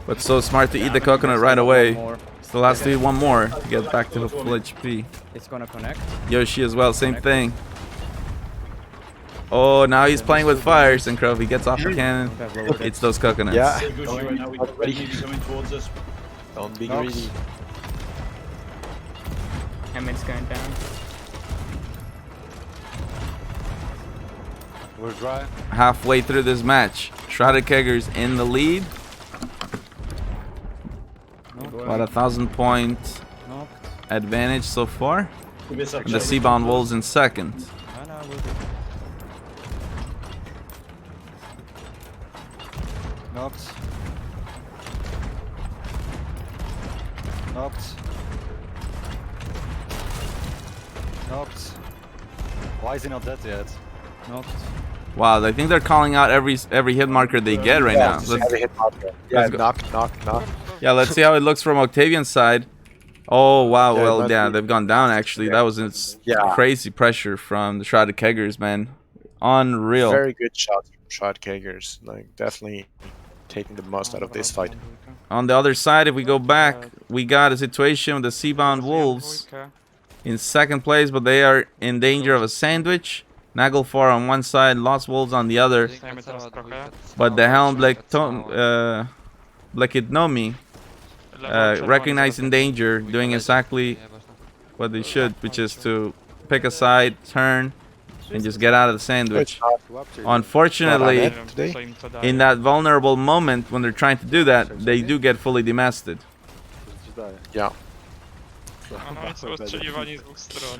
Speaker 4: but so smart to eat the coconut right away. Still has to eat one more to get back to full HP.
Speaker 12: It's gonna connect.
Speaker 4: Yoshi as well, same thing. Oh, now he's playing with fire, Synchro. He gets off the cannon. It's those coconuts.
Speaker 7: Yeah.
Speaker 8: Towards us.
Speaker 7: Don't be greedy.
Speaker 12: Hammond's going down.
Speaker 11: We're dry.
Speaker 4: Halfway through this match, Shrouded Keggers in the lead. About 1,000-point advantage so far. And the Seabound Wolves in second.
Speaker 11: Knocked. Knocked. Knocked. Why is he not dead yet? Knocked.
Speaker 4: Wow, I think they're calling out every hit marker they get right now.
Speaker 7: Yeah, knock.
Speaker 4: Yeah, let's see how it looks from Octavian's side. Oh wow, well yeah, they've gone down actually. That was crazy pressure from the Shrouded Keggers, man. Unreal.
Speaker 7: Very good shots from Shrouded Keggers. Like definitely taking the most out of this fight.
Speaker 4: On the other side, if we go back, we got a situation with the Seabound Wolves in second place, but they are in danger of a sandwich. Naglfar on one side, Lost Wolves on the other. But the Helm Blekidnomi recognizing danger, doing exactly what they should, which is to pick a side, turn, and just get out of the sandwich. Unfortunately, in that vulnerable moment when they're trying to do that, they do get fully demasted.
Speaker 7: Yeah.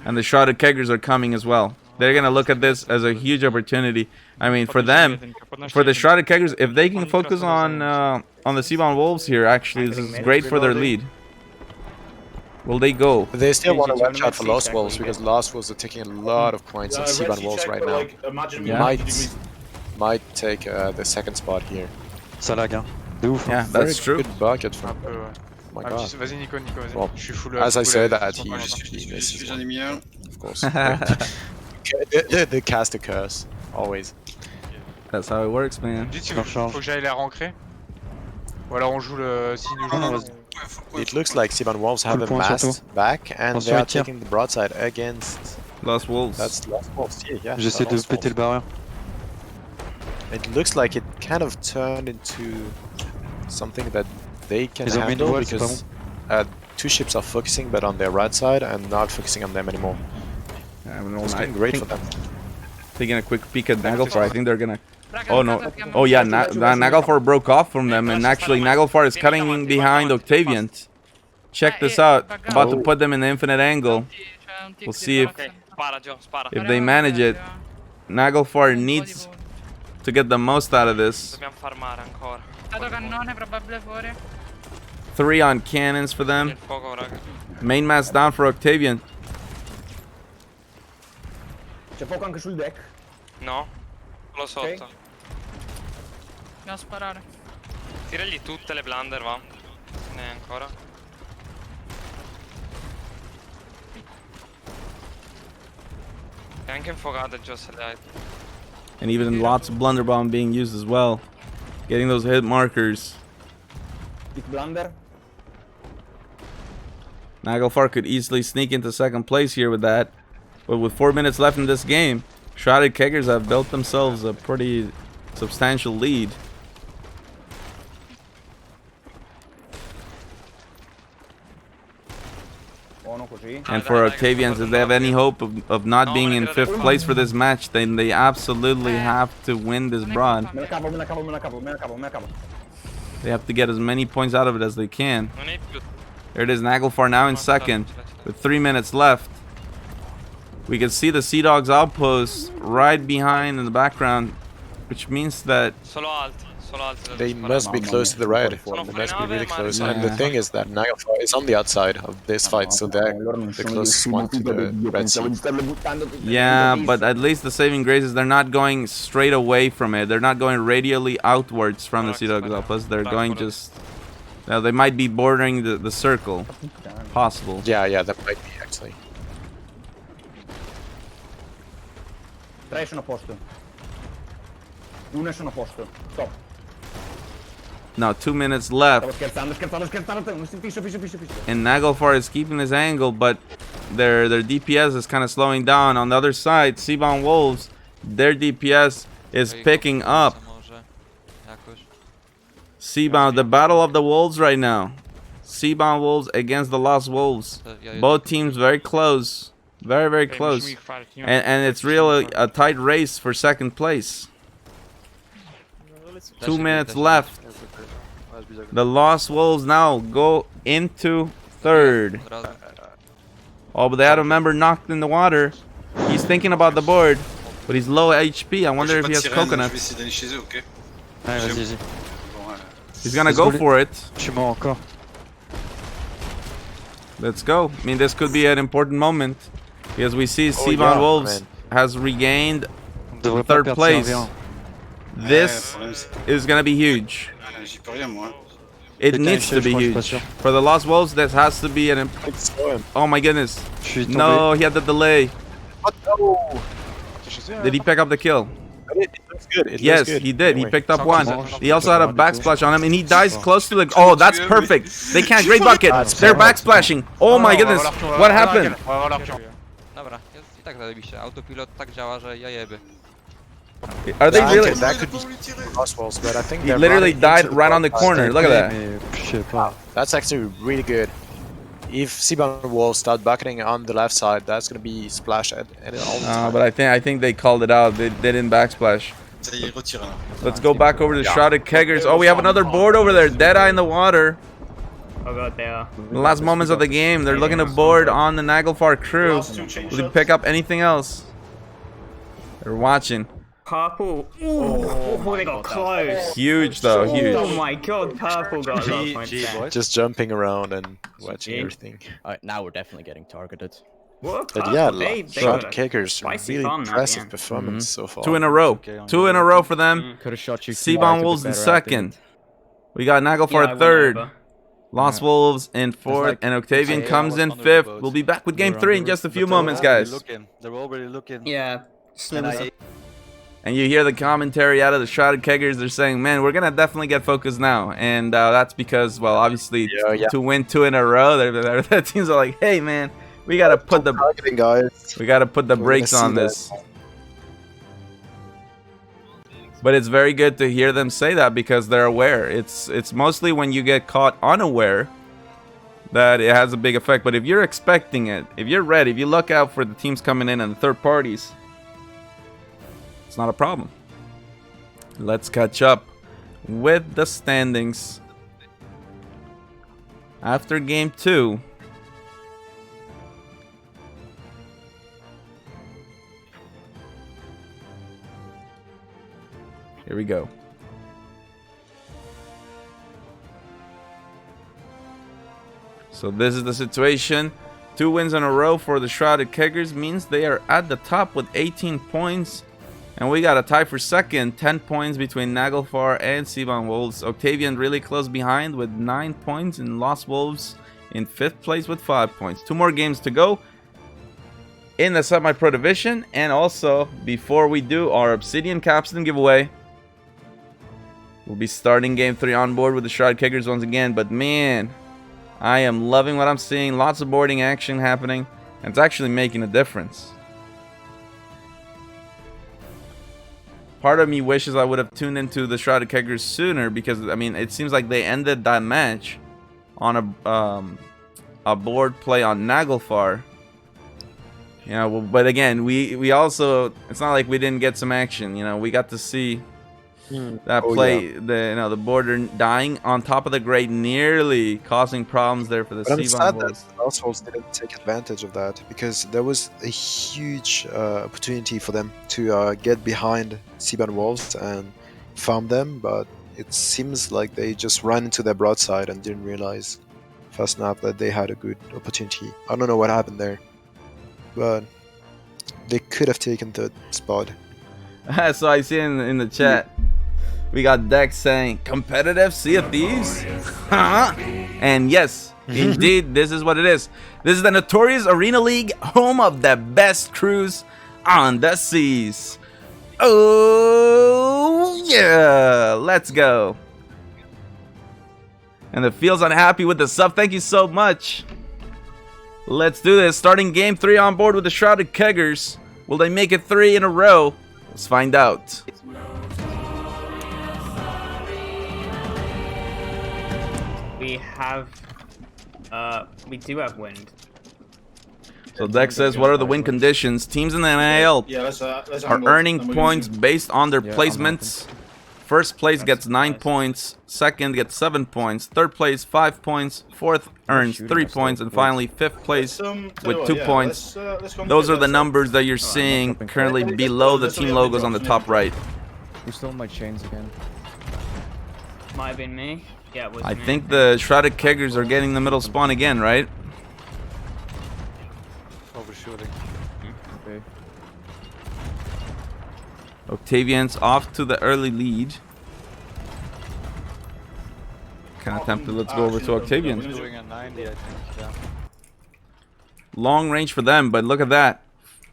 Speaker 4: And the Shrouded Keggers are coming as well. They're gonna look at this as a huge opportunity. I mean, for them, for the Shrouded Keggers, if they can focus on the Seabound Wolves here, actually, this is great for their lead. Will they go?
Speaker 7: But they still want to watch out for Lost Wolves because Lost Wolves are taking a lot of points on Seabound Wolves right now. Might take the second spot here.
Speaker 11: Salag, hein.
Speaker 4: Yeah, that's true.
Speaker 7: Good bucket from
Speaker 13: Un peu, ouais.
Speaker 7: Oh my
Speaker 13: Un
Speaker 7: god.
Speaker 13: petit... Vas-y Nico, vas-y.
Speaker 7: Well,
Speaker 13: Je suis full.
Speaker 7: as I
Speaker 13: full,
Speaker 7: say
Speaker 13: je
Speaker 7: that,
Speaker 13: suis
Speaker 7: he misses
Speaker 14: J'en ai
Speaker 7: one,
Speaker 14: mis un.
Speaker 7: of course. the cast a curse, always.
Speaker 4: That's how it works, man.
Speaker 13: Dites si faut que j'aille la rancrer. Ou alors on joue le... Si nous jouons...
Speaker 7: It looks like Sivan Wolves have a mast back and they are taking the broadside against
Speaker 4: Lost Wolves.
Speaker 7: That's Lost Wolves, yeah.
Speaker 11: J'essaie de péter le barrière.
Speaker 7: It looks like it kind of turned into something that they can
Speaker 11: Ils ont mis une
Speaker 7: handle
Speaker 11: voile, c'est pas
Speaker 7: because two ships are focusing but on their right side and not focusing on them anymore. It's been great for them.
Speaker 4: Taking a quick peek at Naglfar, I think they're gonna... Oh no. Oh yeah, Naglfar broke off from them, and actually Naglfar is cutting behind Octavian. Check this out. About to put them in the infinite angle. We'll see if they manage it. Naglfar needs to get the most out of this.
Speaker 10: Dobbiamo farmare ancora.
Speaker 9: Cannone probabile fuori.
Speaker 4: 3 on cannons for them. Main mass down for Octavian.
Speaker 12: C'è fuoco anche sul deck?
Speaker 10: No, solo sotto.
Speaker 9: Dobbiamo sparare.
Speaker 10: Tiragli tutte le blunder, va. Ne hai ancora. E anche infocate già se le hai.
Speaker 4: And even lots of blunderbomb being used as well. Getting those hit markers.
Speaker 12: Big blunder.
Speaker 4: Naglfar could easily sneak into second place here with that. But with 4 minutes left in this game, Shrouded Keggers have built themselves a pretty substantial lead. And for Octavians, if they have any hope of not being in 5th place for this match, then they absolutely have to win this broad. They have to get as many points out of it as they can. There it is, Naglfar now in 2nd with 3 minutes left. We can see the Sea Dogs outpost right behind in the background, which means that
Speaker 7: they must be close to the right. They must be really close. And the thing is that Naglfar is on the outside of this fight, so they're the closest one to the Red Sea.
Speaker 4: Yeah, but at least the saving grace is they're not going straight away from it. They're not going radially outwards from the Sea Dogs outpost. They're going just... Now they might be bordering the circle. Possible.
Speaker 7: Yeah, that might be actually.
Speaker 12: 3 sono a posto. 1 sono a posto. Stop.
Speaker 4: Now 2 minutes left. And Naglfar is keeping his angle, but their DPS is kind of slowing down. On the other side, Seabound Wolves, their DPS is picking up. Seabound, the battle of the wolves right now. Seabound Wolves against the Lost Wolves. Both teams very close. Very close. And it's really a tight race for 2nd place. 2 minutes left. The Lost Wolves now go into 3rd. Oh, but they had a member knocked in the water. He's thinking about the board, but he's low HP. I wonder if he has coconuts. He's gonna go for it. Let's go. I mean, this could be an important moment. Because we see Seabound Wolves has regained 3rd place. This is gonna be huge. It needs to be huge. For the Lost Wolves, this has to be an... Oh my goodness. No, he had the delay. Did he pick up the kill? Yes, he did. He picked up 1. He also had a backsplash on him, and he dies close to the... Oh, that's perfect. They can't. Great bucket. They're backsplashing. Oh my goodness. What happened?
Speaker 15: Dobra, jest i tak zajebiście. Autopilot tak działa, że ja jeby.
Speaker 4: Are they really?
Speaker 7: That could be Oswald's, but I think
Speaker 4: he literally died right on the corner. Look at that.
Speaker 7: That's actually really good. If Seabound Wolves start bucketing on the left side, that's gonna be splash at all the time.
Speaker 4: But I think they called it out. They didn't backsplash. Let's go back over to Shrouded Keggers. Oh, we have another board over there. Deadeye in the water.
Speaker 12: Oh god, they are.
Speaker 4: The last moments of the game, they're looking to board on the Naglfar crew. Will they pick up anything else? They're watching.
Speaker 12: Purple. Oh, they got close.
Speaker 4: Huge though, huge.
Speaker 12: Oh my god, purple got lost.
Speaker 7: Just jumping around and watching everything.
Speaker 11: Alright, now we're definitely getting targeted.
Speaker 12: What?
Speaker 7: But yeah, Shrouded Keggers, really impressive performance so far.
Speaker 4: 2 in a row. 2 in a row for them. Seabound Wolves in 2nd. We got Naglfar third. Lost
Speaker 5: Yeah.
Speaker 4: Wolves in fourth,
Speaker 11: like-
Speaker 4: and Octavian
Speaker 11: Yeah,
Speaker 4: comes
Speaker 11: I
Speaker 4: in
Speaker 11: was on the
Speaker 4: fifth.
Speaker 11: rowboat.
Speaker 4: We'll be back with game
Speaker 5: We're on
Speaker 4: 3
Speaker 5: the
Speaker 4: in just a
Speaker 11: But
Speaker 4: few
Speaker 11: they were
Speaker 4: moments,
Speaker 11: already
Speaker 4: guys.
Speaker 11: Looking. They were already looking.
Speaker 12: Yeah.
Speaker 11: And I,
Speaker 4: And you hear the commentary out of the Shrouded Keggers. They're saying, man, we're going to definitely get focused now. And that's because, well, obviously, to win 2 in a row, the teams are like, hey, man, we got to put the
Speaker 7: guys.
Speaker 4: we got to put the
Speaker 7: We're
Speaker 4: brakes
Speaker 7: gonna
Speaker 4: on
Speaker 7: see
Speaker 4: this. But it's very good to hear them say that because they're aware. It's mostly when you get caught unaware that it has a big effect. But if you're expecting it, if you're ready, if you look out for the teams coming in and the third parties, it's not a problem. Let's catch up with the standings after game 2. Here we go. So this is the situation. 2 wins in a row for the Shrouded Keggers means they are at the top with 18 points. And we got a tie for second. 10 points between Naglfar and Sivan Wolves. Octavian really close behind with 9 points. And Lost Wolves in 5th place with 5 points. 2 more games to go in the semi-pro division. And also, before we do our Obsidian Capstan giveaway, we'll be starting game 3 on board with the Shrouded Keggers once again. But man, I am loving what I'm seeing. Lots of boarding action happening. And it's actually making a difference. Part of me wishes I would have tuned into the Shrouded Keggers sooner because, I mean, it seems like they ended that match on a board play on Naglfar. You know, well, but again, we also, it's not like we didn't get some action. You know, we got to see that play, the border dying on top of the grate, nearly causing problems there for the
Speaker 7: But I'm
Speaker 4: Sivan
Speaker 7: sad
Speaker 4: Wolves.
Speaker 7: that Lost Wolves didn't take advantage of that because there was a huge opportunity for them to get behind Sivan Wolves and farm them, but it seems like they just ran into their broadside and didn't realize fast enough that they had a good opportunity. I don't know what happened there, but they could have taken the spot.
Speaker 4: So I see in the chat, we got Dex saying, competitive Sea of Thieves? And yes, indeed, this is what it is. This is the notorious Arena League, home of the best crews on the seas. Oh, yeah. Let's go. And the field's unhappy with the sub. Thank you so much. Let's do this. Starting game 3 on board with the Shrouded Keggers. Will they make it 3 in a row? Let's find out.
Speaker 12: We do have wind.
Speaker 4: So Dex says, what are the win conditions? Teams in the NAL are earning points based on their placements. First place gets 9 points, second gets 7 points, third place 5 points, fourth earns 3 points, and finally fifth place with 2 points. Those are the numbers that you're seeing currently below the team logos on the top right.
Speaker 5: Who stole my chains again?
Speaker 12: Might have been me. Yeah, it was
Speaker 4: I
Speaker 12: me.
Speaker 4: think the Shrouded Keggers are getting the middle spawn again, right?
Speaker 13: Overshooting.
Speaker 5: Okay.
Speaker 4: Octavian's off to the early lead. Kind of tempted. Let's go over to Octavian.
Speaker 11: doing a 90, I think. Yeah.
Speaker 4: Long range for them, but look at that.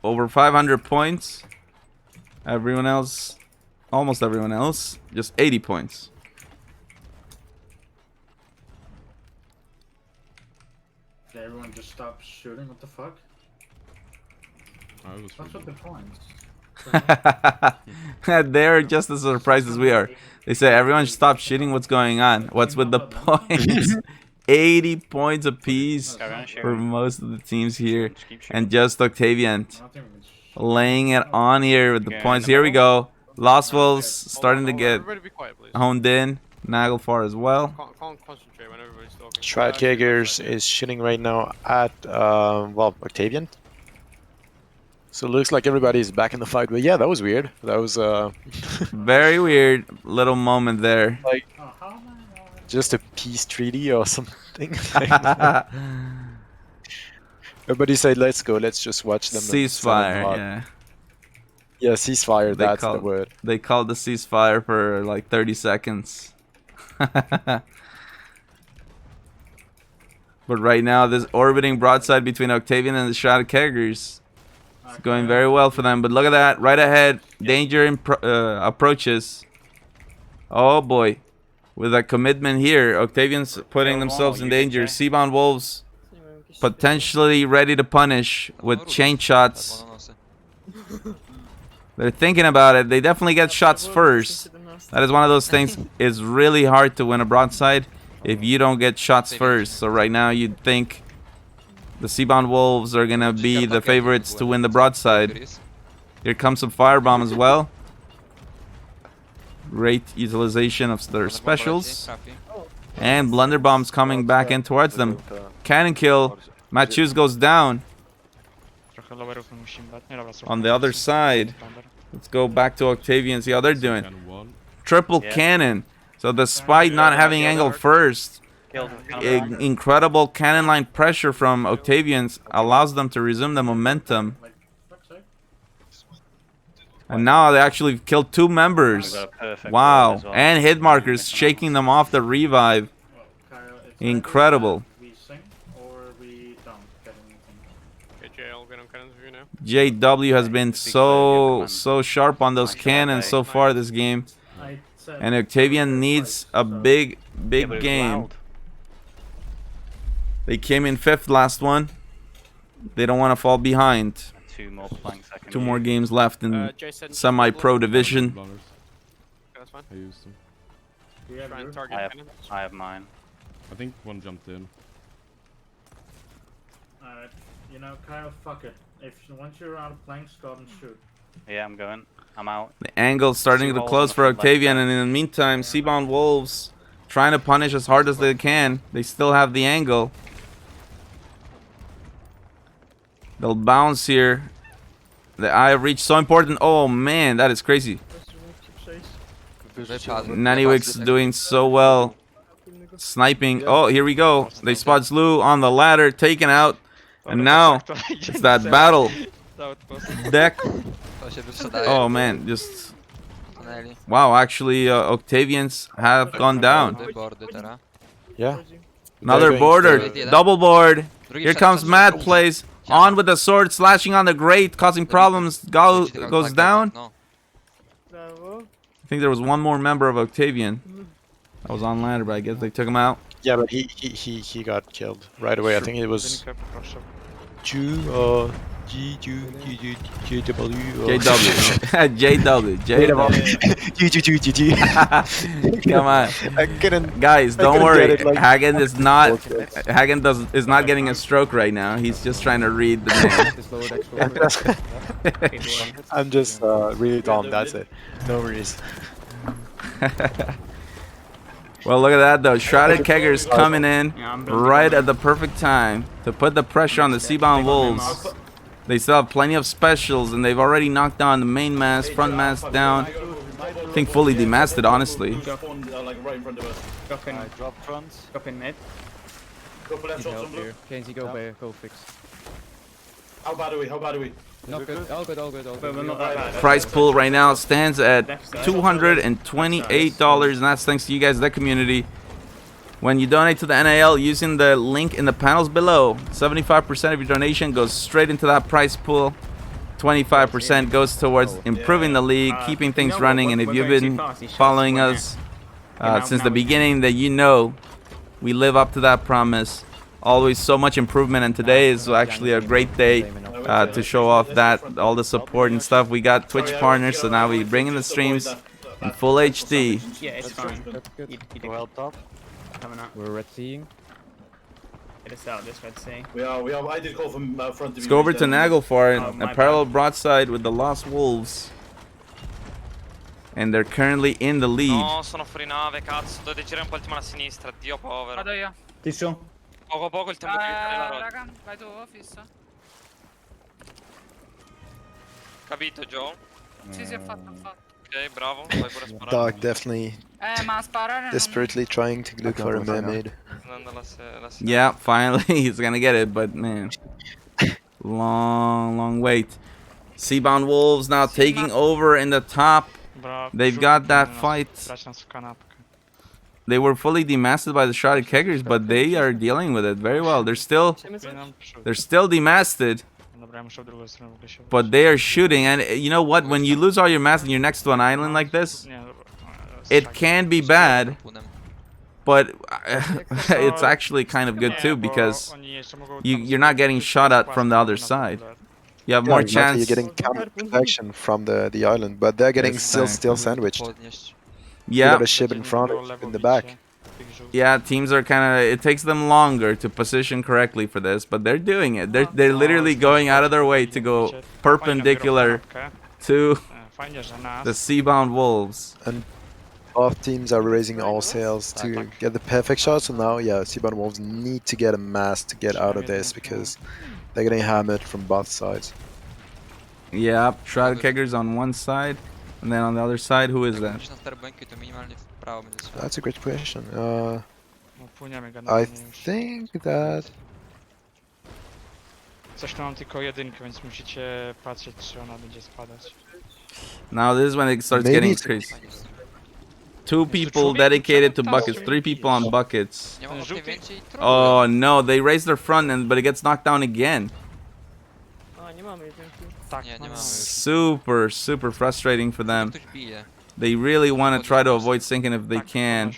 Speaker 4: Over 500 points. Everyone else, almost everyone else, just 80 points.
Speaker 8: Did everyone just stop shooting? What the fuck? What's with the points?
Speaker 4: They're just as surprised as we are. They say everyone should stop shooting. What's going on? What's with the points? 80 points apiece for most of the teams here, and just Octavian laying it on here with the points. Here we go. Lost Wolves starting to get honed in. Naglfar as well.
Speaker 7: Shrouded Keggers is shooting right now at well, Octavian. So it looks like everybody's back in the fight. But yeah, that was weird. That was
Speaker 4: very weird little moment there.
Speaker 7: Like just a peace treaty or something. Everybody said, "Let's go. Let's just watch them."
Speaker 4: Ceasefire. Yeah.
Speaker 7: Yeah, ceasefire. That's the word.
Speaker 4: They called the ceasefire for like 30 seconds. But right now, this orbiting broadside between Octavian and the Shrouded Keggers is going very well for them. But look at that, right ahead, danger approaches. Oh boy, with a commitment here, Octavian's putting themselves in danger. Seabound Wolves potentially ready to punish with chain shots. They're thinking about it. They definitely get shots first. That is one of those things. It's really hard to win a broadside if you don't get shots first. So right now you'd think the Seabound Wolves are gonna be the favorites to win the broadside. Here comes some firebomb as well. Great utilization of their specials. And blunderbombs coming back in towards them. Cannon kill. Matthews goes down. On the other side, let's go back to Octavian and see how they're doing. Triple cannon. So despite not having angle first, incredible cannon line pressure from Octavians allows them to resume the momentum. And now they actually killed 2 members. Wow. And hit markers shaking them off the revive. Incredible. JW has been so sharp on those cannons so far this game. And Octavian needs a big game. They came in 5th last one. They don't want to fall behind. 2 more games left in semi-pro division.
Speaker 5: I used them.
Speaker 11: I have mine.
Speaker 5: I think one jumped in.
Speaker 8: Alright, you know, Kyle, fuck it. Once you're out of planks, go and shoot.
Speaker 11: Yeah, I'm going. I'm out.
Speaker 4: The angle's starting to close for Octavian, and in the meantime, Seabound Wolves trying to punish as hard as they can. They still have the angle. They'll bounce here. The Eye of Reach, so important. Oh man, that is crazy. Naniwix doing so well. Sniping. Oh, here we go. They spot Zlu on the ladder, taken out. And now, it's that battle. Deck. Oh man, just... Wow, actually, Octavians have gone down.
Speaker 3: Yeah.
Speaker 4: Another border. Double board. Here comes Mad Plays. On with the sword, slashing on the grate, causing problems. Goes down. I think there was one more member of Octavian that was on ladder, but I guess they took him out.
Speaker 7: Yeah, but he got killed right away. I think it was JW.
Speaker 4: Come on, guys, don't worry. Hagen is not. Hagen is not getting a stroke right now. He's just trying to read the name.
Speaker 7: I'm just really dumb. That's it. No worries.
Speaker 4: Well, look at that though. Shrouded Keggers coming in right at the perfect time to put the pressure on the Seabound Wolves. They still have plenty of specials, and they've already knocked down the main mast, front mast down. I think fully demasted, honestly.
Speaker 8: Drop in mid.
Speaker 12: Go for left shot from blue.
Speaker 5: Kenzie, go fix.
Speaker 12: How bad are we?
Speaker 5: Not good. All good.
Speaker 8: We're not that bad.
Speaker 4: Price pool right now stands at $228, and that's thanks to you guys, the community. When you donate to the NAL using the link in the panels below, 75% of your donation goes straight into that price pool. 25% goes towards improving the league, keeping things running, and if you've been following us since the beginning, that you know we live up to that promise. Always so much improvement, and today is actually a great day to show off that, all the support and stuff. We got Twitch partners, so now we bring in the streams in full HD.
Speaker 8: Yeah, it's fine.
Speaker 11: Go help top.
Speaker 8: Coming up.
Speaker 5: We're red seeing.
Speaker 8: Get us out this red sea.
Speaker 12: We are. I did call from front.
Speaker 4: Let's go over to Naglfar, a parallel broadside with the Lost Wolves. And they're currently in the lead.
Speaker 10: No, sono fuori nave, cazzo. Dovete girare un po' il timone a sinistra, Dio povero.
Speaker 9: Vado io.
Speaker 12: Tissio.
Speaker 10: Poco il tempo di fare la rotta.
Speaker 9: Raga, vai tu, fissa.
Speaker 10: Capito, Joe?
Speaker 9: Sì, ho fatto.
Speaker 10: Ok, bravo, vai pure a sparare.
Speaker 7: Dog definitely
Speaker 9: Ma sparare
Speaker 7: desperately trying to look for a mermaid.
Speaker 4: Yeah, finally he's gonna get it, but man, long wait. Seabound Wolves now taking over in the top. They've got that fight. They were fully demasted by the shrouded keggers, but they are dealing with it very well. They're still demasted, but they are shooting. And you know what? When you lose all your mast and you're next to an island like this, it can be bad. But it's actually kind of good too, because you're not getting shot at from the other side. You have more chance.
Speaker 7: You're getting counter protection from the island, but they're getting still sandwiched.
Speaker 4: Yeah.
Speaker 7: You got a ship in front, in the back.
Speaker 4: Yeah, teams are kind of. It takes them longer to position correctly for this, but they're doing it. They're literally going out of their way to go perpendicular to the seabound wolves.
Speaker 7: And both teams are raising all sails to get the perfect shot. So now, yeah, seabound wolves need to get a mast to get out of this because they're getting hammered from both sides.
Speaker 4: Yeah, shrouded keggers on one side, and then on the other side, who is that?
Speaker 7: That's a great question. I think that...
Speaker 4: Now this is when it starts getting crazy. 2 people dedicated to buckets, 3 people on buckets. Oh no, they raise their front end, but it gets knocked down again. Super frustrating for them. They really want to try to avoid sinking if they can.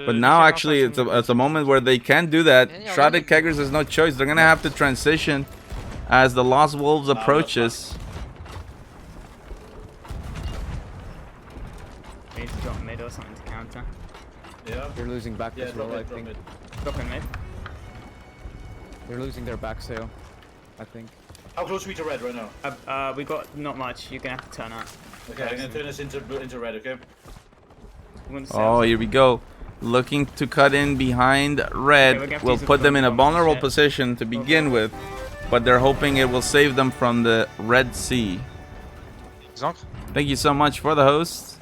Speaker 4: But now actually it's a moment where they can do that. Shrouded keggers has no choice. They're gonna have to transition as the Lost Wolves approaches.
Speaker 8: Need to drop mid or something to counter.
Speaker 12: Yeah. They're losing back as well, I think.
Speaker 8: Dropping mid.
Speaker 12: They're losing their back sail, I think.
Speaker 8: How close are we to red right now? We got not much. You're gonna have to turn up. Okay, I'm gonna turn this into red, okay?
Speaker 4: Oh, here we go. Looking to cut in behind red will put them in a vulnerable position to begin with, but they're hoping it will save them from the Red Sea. Thank you so much for the host.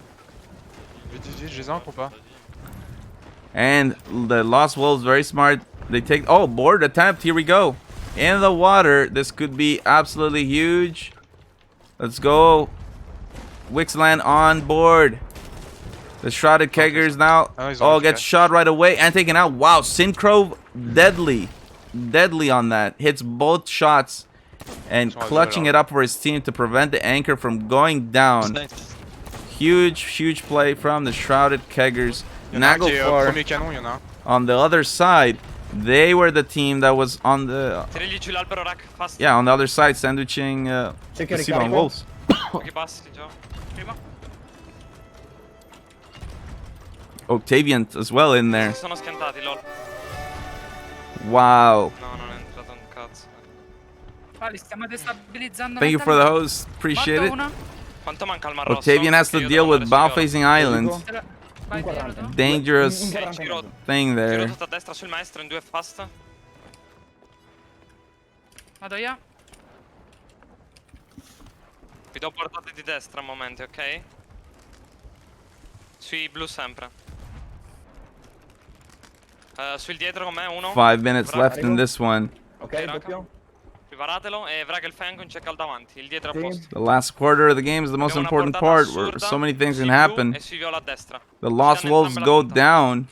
Speaker 4: And the Lost Wolves, very smart. They take... Oh, board attempt. Here we go. In the water. This could be absolutely huge. Let's go. Wixland on board. The shrouded keggers now. Oh, gets shot right away and taken out. Wow, Synchro deadly. Deadly on that. Hits both shots and clutching it up for his team to prevent the anchor from going down. Huge play from the shrouded keggers. Naglfar on the other side. They were the team that was on the on the other side sandwiching the Seabound Wolves. Octavian as well in there. Wow. Thank you for the host. Appreciate it. Octavian has to deal with bow facing island. Dangerous thing there.
Speaker 10: Vado io. Vi do portate di destra a momenti, ok? Sui blu sempre. Sul dietro con me, uno.
Speaker 4: 5 minutes left in this one.
Speaker 10: Ok, preparatelo e Vraga il Fancon cerca il davanti, il dietro a posto.
Speaker 4: The last quarter of the game is the most important part, where so many things can happen. The Lost Wolves go down.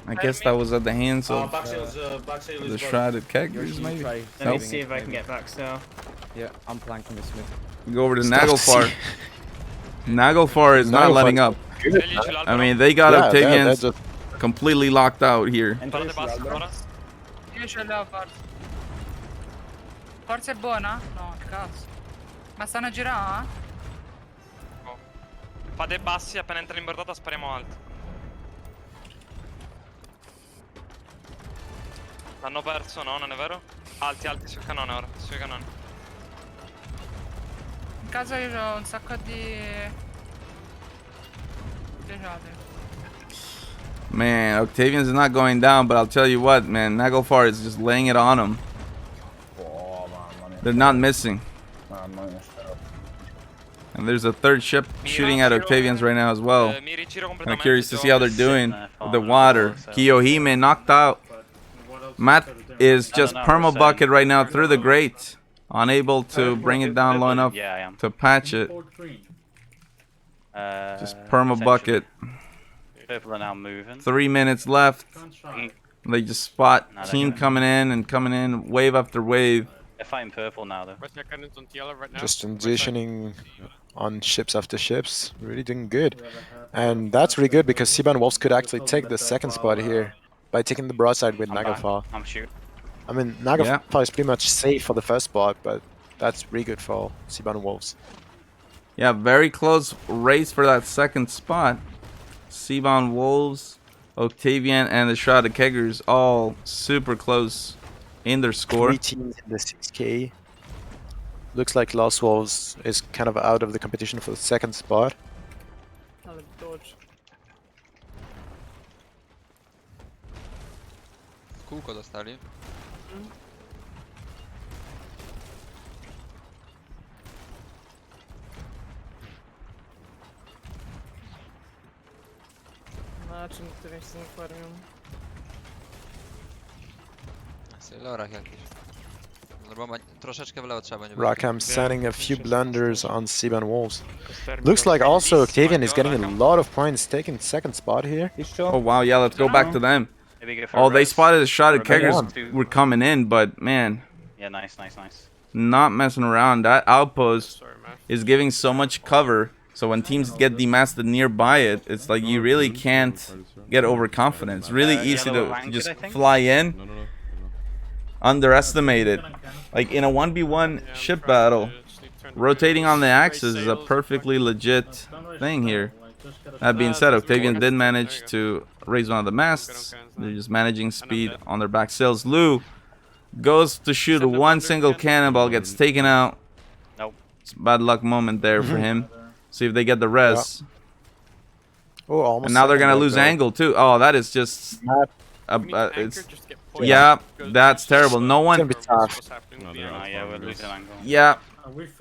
Speaker 4: I guess that was at the hands of the shrouded keggers, maybe.
Speaker 8: Let me see if I can get back so.
Speaker 12: Yeah, I'm planking this mid.
Speaker 4: Go over to Naglfar. Naglfar is not letting up. I mean, they got Octavians completely locked out here.
Speaker 9: Io ce l'ho, forza è buona? No, che cazzo. Ma stanno a girare?
Speaker 10: Fate bassi, appena entra l'imbordata spariamo alto. L'hanno perso, no? Non è vero? Alti sul canone ora, sui canoni.
Speaker 9: In caso io ho un sacco di...
Speaker 4: Man, Octavians is not going down, but I'll tell you what, man, Naglfar is just laying it on him. They're not missing. And there's a third ship shooting at Octavians right now as well. Kind of curious to see how they're doing with the water. Kiyohime knocked out. Matt is just perma bucket right now through the grate. Unable to bring it down low enough to patch it. Just perma bucket.
Speaker 11: Purple are now moving.
Speaker 4: 3 minutes left. They just spot
Speaker 11: No, they're
Speaker 4: team
Speaker 11: good.
Speaker 4: coming in, wave after wave.
Speaker 11: They're fighting purple now, though.
Speaker 7: Just transitioning on ships after ships, really doing good. And that's really good because Seabound Wolves could actually take the second spot here by taking the broadside with Naglfar.
Speaker 11: I'm shooting.
Speaker 7: I mean, Naglfar is pretty much safe for the first spot, but that's really good for Seabound Wolves.
Speaker 4: Yeah, very close race for that second spot. Seabound Wolves, Octavian, and the Shrouded Keggers all super close in their score.
Speaker 7: 3 teams in the 6K. Looks like Lost Wolves is kind of out of the competition for the second spot.
Speaker 15: Kółko dostali.
Speaker 9: Na czym ty wiesz z tym akwarium?
Speaker 15: Na sailorach jakiś. Albo troszeczkę w lewo trzeba będzie.
Speaker 7: Rackham setting a few blunders on Seabound Wolves. Looks like also Octavian is getting a lot of points, taking second spot here.
Speaker 4: Oh wow, yeah, let's go back to them. Oh, they spotted the Shrouded Keggers were coming in, but man.
Speaker 11: Yeah, nice.
Speaker 4: Not messing around. That outpost is giving so much cover. So when teams get demasted nearby it, it's like you really can't get overconfident. It's really easy to just fly in, underestimate it. Like in a 1v1 ship battle, rotating on the axis is a perfectly legit thing here. That being said, Octavian did manage to raise one of the masts. They're just managing speed on their back sails. Lou goes to shoot one single cannonball, gets taken out.
Speaker 11: Nope.
Speaker 4: It's a bad luck moment there for him. See if they get the res.
Speaker 7: Oh, almost.
Speaker 4: And now they're gonna lose angle too. Oh, that is just. It's. Yeah, that's terrible. No one.
Speaker 11: Yeah, we're losing angle.
Speaker 4: Yeah.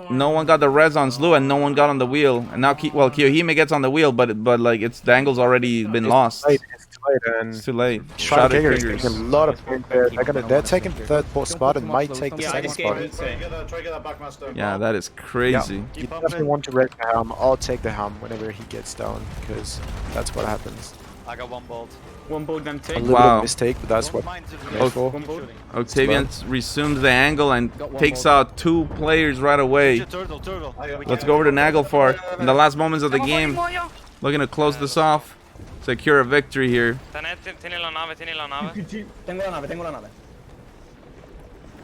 Speaker 4: No one got the res on Slew and no one got on the wheel. And now, well, Kiyohime gets on the wheel, but like it's the angle's already been lost. It's too late.
Speaker 7: Shrouded Keggers taking a lot of points there. They're taking third spot and might take the second spot.
Speaker 4: Yeah, that is crazy.
Speaker 7: Yeah, you definitely want to wreck the helm or take the helm whenever he gets down, because that's what happens.
Speaker 11: I got one bolt.
Speaker 8: One bolt, then take.
Speaker 7: A little bit of mistake, but that's what.
Speaker 4: Octavian resumes the angle and takes out 2 players right away. Let's go over to Naglfar in the last moments of the game. Looking to close this off. Secure a victory here.
Speaker 10: Tieni la nave.
Speaker 12: Tengo la nave.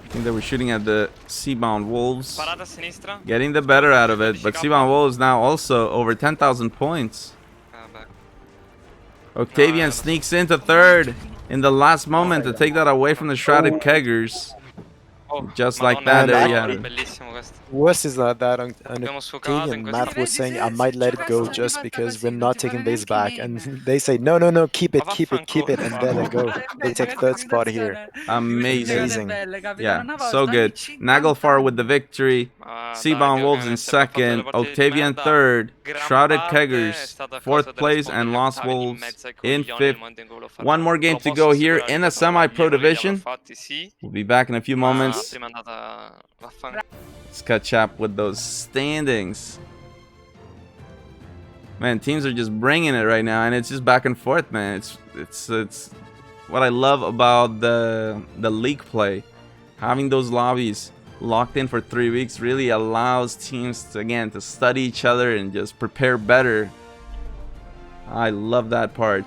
Speaker 4: I think they were shooting at the Seabound Wolves.
Speaker 10: Parata a sinistra.
Speaker 4: Getting the better out of it, but Seabound Wolves now also over 10,000 points. Octavian sneaks into third in the last moment to take that away from the Shrouded Keggers. Just like that, there you have it.
Speaker 7: Worst is that Octavian Matt was saying I might let it go just because we're not taking base back, and they say no, keep it, and then they go. They take third spot here.
Speaker 4: Amazing. Yeah, so good. Naglfar with the victory. Seabound Wolves in second. Octavian third. Shrouded Keggers fourth place, and Lost Wolves in fifth. One more game to go here in the semi-pro division. We'll be back in a few moments. Let's catch up with those standings. Man, teams are just bringing it right now, and it's just back and forth, man. It's what I love about the league play. Having those lobbies locked in for 3 weeks really allows teams to, again, to study each other and just prepare better. I love that part.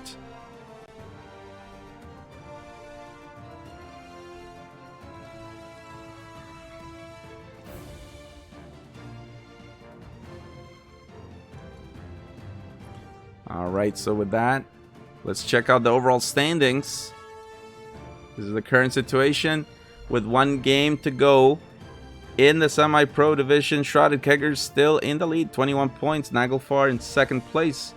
Speaker 4: Alright, so with that, let's check out the overall standings. This is the current situation with 1 game to go in the semi-pro division. Shrouded Keggers still in the lead, 21 points. Naglfar in second place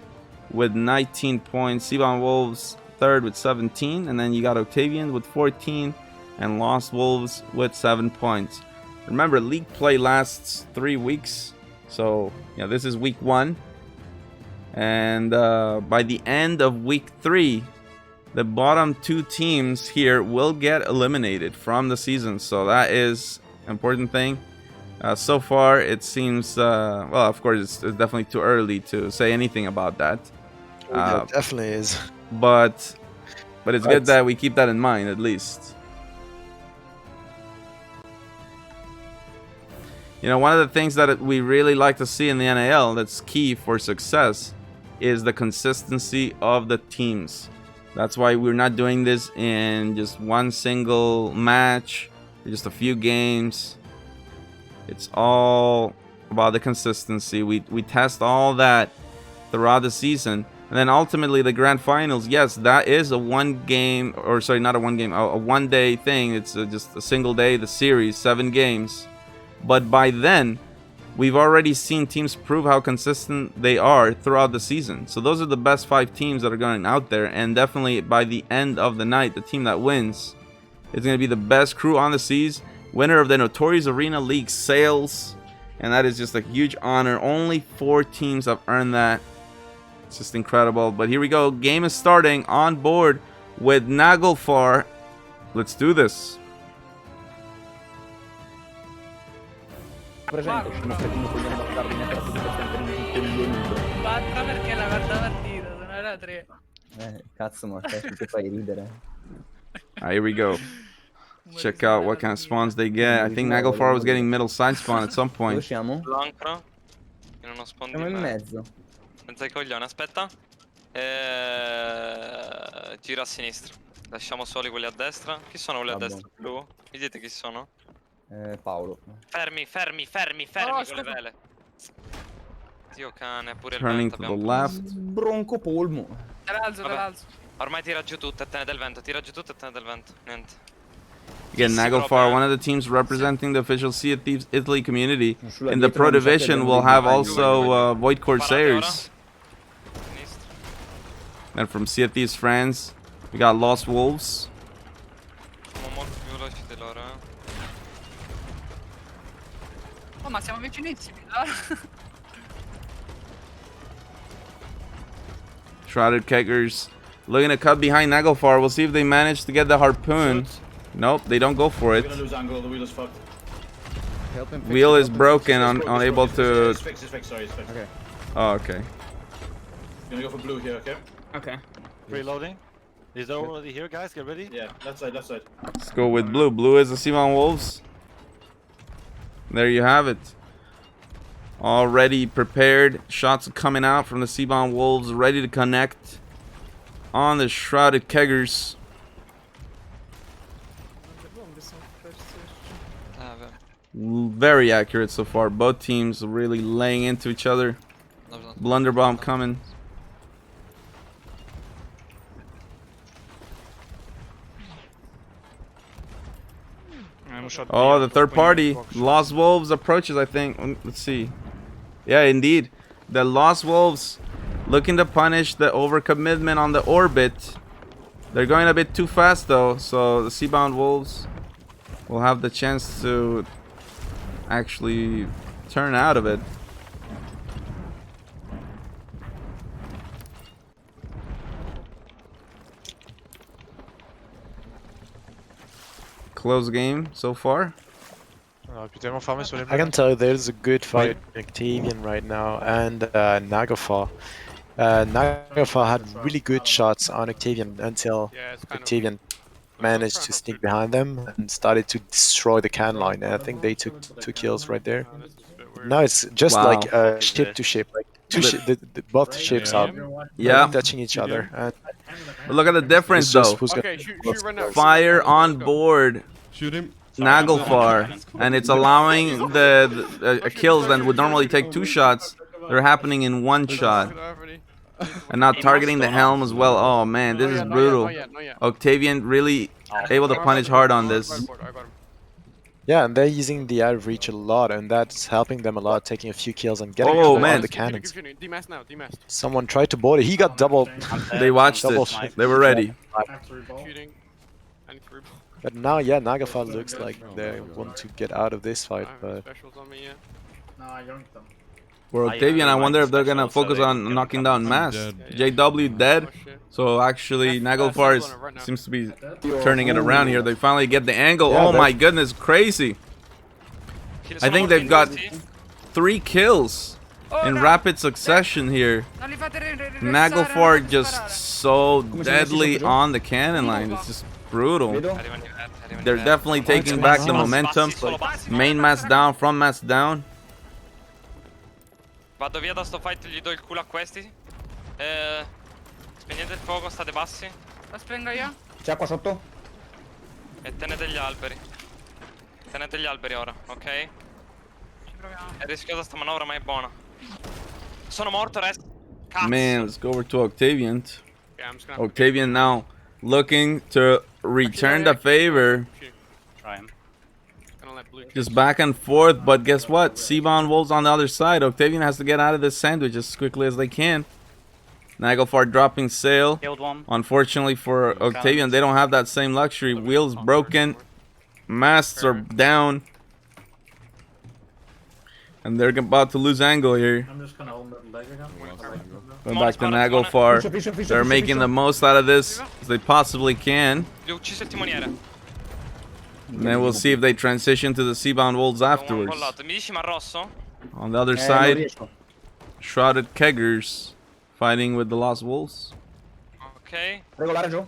Speaker 4: with 19 points. Seabound Wolves third with 17. And then you got Octavian with 14 and Lost Wolves with 7 points. Remember, league play lasts 3 weeks. So, yeah, this is week 1. And by the end of week 3, the bottom 2 teams here will get eliminated from the season. So that is an important thing. So far, it seems, well, of course, it's definitely too early to say anything about that.
Speaker 7: It definitely is.
Speaker 4: But it's good that we keep that in mind at least. You know, one of the things that we really like to see in the NAL that's key for success is the consistency of the teams. That's why we're not doing this in just one single match, or just a few games. It's all about the consistency. We test all that throughout the season. And then ultimately the grand finals, yes, that is a one day thing. It's just a single day, the series, 7 games. But by then, we've already seen teams prove how consistent they are throughout the season. So those are the best 5 teams that are going out there. And definitely by the end of the night, the team that wins is going to be the best crew on the seas, winner of the Notorious Arena League sales. And that is just a huge honor. Only 4 teams have earned that. It's just incredible. But here we go. Game is starting on board with Naglfar. Let's do this.
Speaker 12: Presente, sono cretino coglione bastardi, ne tratto di sempre un coglionito.
Speaker 9: Basta perché la quarta partita, se no era 3.
Speaker 12: Cazzo, ma te ti fai ridere.
Speaker 4: Alright, here we go. Check out what kind of spawns they get. I think Naglfar was getting middle side spawn at some point.
Speaker 12: Dove siamo?
Speaker 10: L'ancro. In uno spawn
Speaker 12: Siamo in mezzo.
Speaker 10: Mezzo ai coglione, aspetta. Gira a sinistra. Lasciamo soli quelli a destra. Chi sono quelli a destra? Blu? Mi dite chi sono?
Speaker 12: Paolo.
Speaker 10: Fermi con le vele. Dio cane, pure il
Speaker 4: Turning
Speaker 10: vento
Speaker 4: to the
Speaker 10: abbiamo
Speaker 4: left.
Speaker 12: Bronco polmo.
Speaker 9: Te l'alzo.
Speaker 10: Ormai tira giù tutto e te ne del vento, niente.
Speaker 4: Again, Naglfar, one of the teams representing the official Sea of Thieves Italy community. In the Pro Division, we'll have also Void Corsairs. And from Sea of Thieves France, we got Lost Wolves.
Speaker 9: Oh, ma siamo vicinissimi.
Speaker 4: Shrouded Keggers looking to cut behind Naglfar. We'll see if they manage to get the harpoon. Nope, they don't go for it.
Speaker 8: We're gonna lose angle, the wheel is fucked.
Speaker 4: Wheel is broken, unable to...
Speaker 8: It's fixed, sorry, it's fixed. Okay.
Speaker 4: Oh, okay.
Speaker 8: Gonna go for blue here, okay?
Speaker 11: Okay. Reloading. Is that already here, guys? Get ready.
Speaker 8: Yeah, left side.
Speaker 4: Let's go with blue. Blue is the Simon Wolves. There you have it. Already prepared. Shots coming out from the Seabound Wolves, ready to connect on the Shrouded Keggers. Very accurate so far. Both teams really laying into each other. Blunderbomb coming. Oh, the third party. Lost Wolves approaches, I think. Let's see. Yeah, indeed. The Lost Wolves looking to punish the overcommitment on the orbit. They're going a bit too fast, though. So the Seabound Wolves will have the chance to actually turn out of it. Close game so far.
Speaker 13: I
Speaker 7: can tell you there's a good fight in Octavian right now and Naglfar. Naglfar had really good shots on Octavian until Octavian managed to sneak behind them and started to destroy the can line. And I think they took 2 kills right there. Now it's just like ship to ship. Like both ships are touching each other. And
Speaker 4: but look at the difference, though. Fire on board.
Speaker 5: Shoot him.
Speaker 4: Naglfar, and it's allowing the kills that would normally take 2 shots. They're happening in 1 shot, and not targeting the helm as well. Oh man, this is brutal. Octavian really able to punish hard on this.
Speaker 7: Yeah, and they're using the out of reach a lot, and that's helping them a lot, taking a few kills and getting on the cannons. Someone tried to board it. He got double.
Speaker 4: They watched it. They were ready.
Speaker 7: But now, yeah, Naglfar looks like they want to get out of this fight, but...
Speaker 4: For Octavian, I wonder if they're gonna focus on knocking down Mass. JW dead, so actually Naglfar seems to be turning it around here. They finally get the angle. Oh my goodness, crazy! I think they've got 3 kills in rapid succession here.
Speaker 9: Non li fate
Speaker 4: Naglfar just so deadly on the cannon line. It's just brutal. They're definitely taking back the momentum. Main mass down, front mass down.
Speaker 10: Vado via da sto fight, gli do il culo a questi. Spegnete il fuoco, state bassi.
Speaker 9: La spengo io?
Speaker 12: C'è qua sotto?
Speaker 10: E tenete gli alberi. Tenete gli alberi ora, ok?
Speaker 9: Ci proviamo.
Speaker 10: È rischiosa sta manovra, ma è buona. Sono morto, rest. Cazzo.
Speaker 4: Man, let's go over to Octavian.
Speaker 10: Yeah, I'm just gonna...
Speaker 4: Octavian now looking to return the favor.
Speaker 8: Try him.
Speaker 4: Just back and forth, but guess what? Seabound Wolves on the other side. Octavian has to get out of this sandwich as quickly as they can. Naglfar dropping sail.
Speaker 8: Killed one.
Speaker 4: Unfortunately for Octavian, they don't have that same luxury. Wheels broken. Masts are down. And they're about to lose angle here.
Speaker 8: I'm just gonna hold the leg again.
Speaker 4: Going back to Naglfar. They're making the most out of this as they possibly can.
Speaker 10: Gli ho ucciso il timoniere.
Speaker 4: And then we'll see if they transition to the Seabound Wolves afterwards.
Speaker 10: Mi dici Marrosso?
Speaker 4: On the other side, Shrouded Keggers fighting with the Lost Wolves.
Speaker 10: Ok.
Speaker 12: Regolare giù.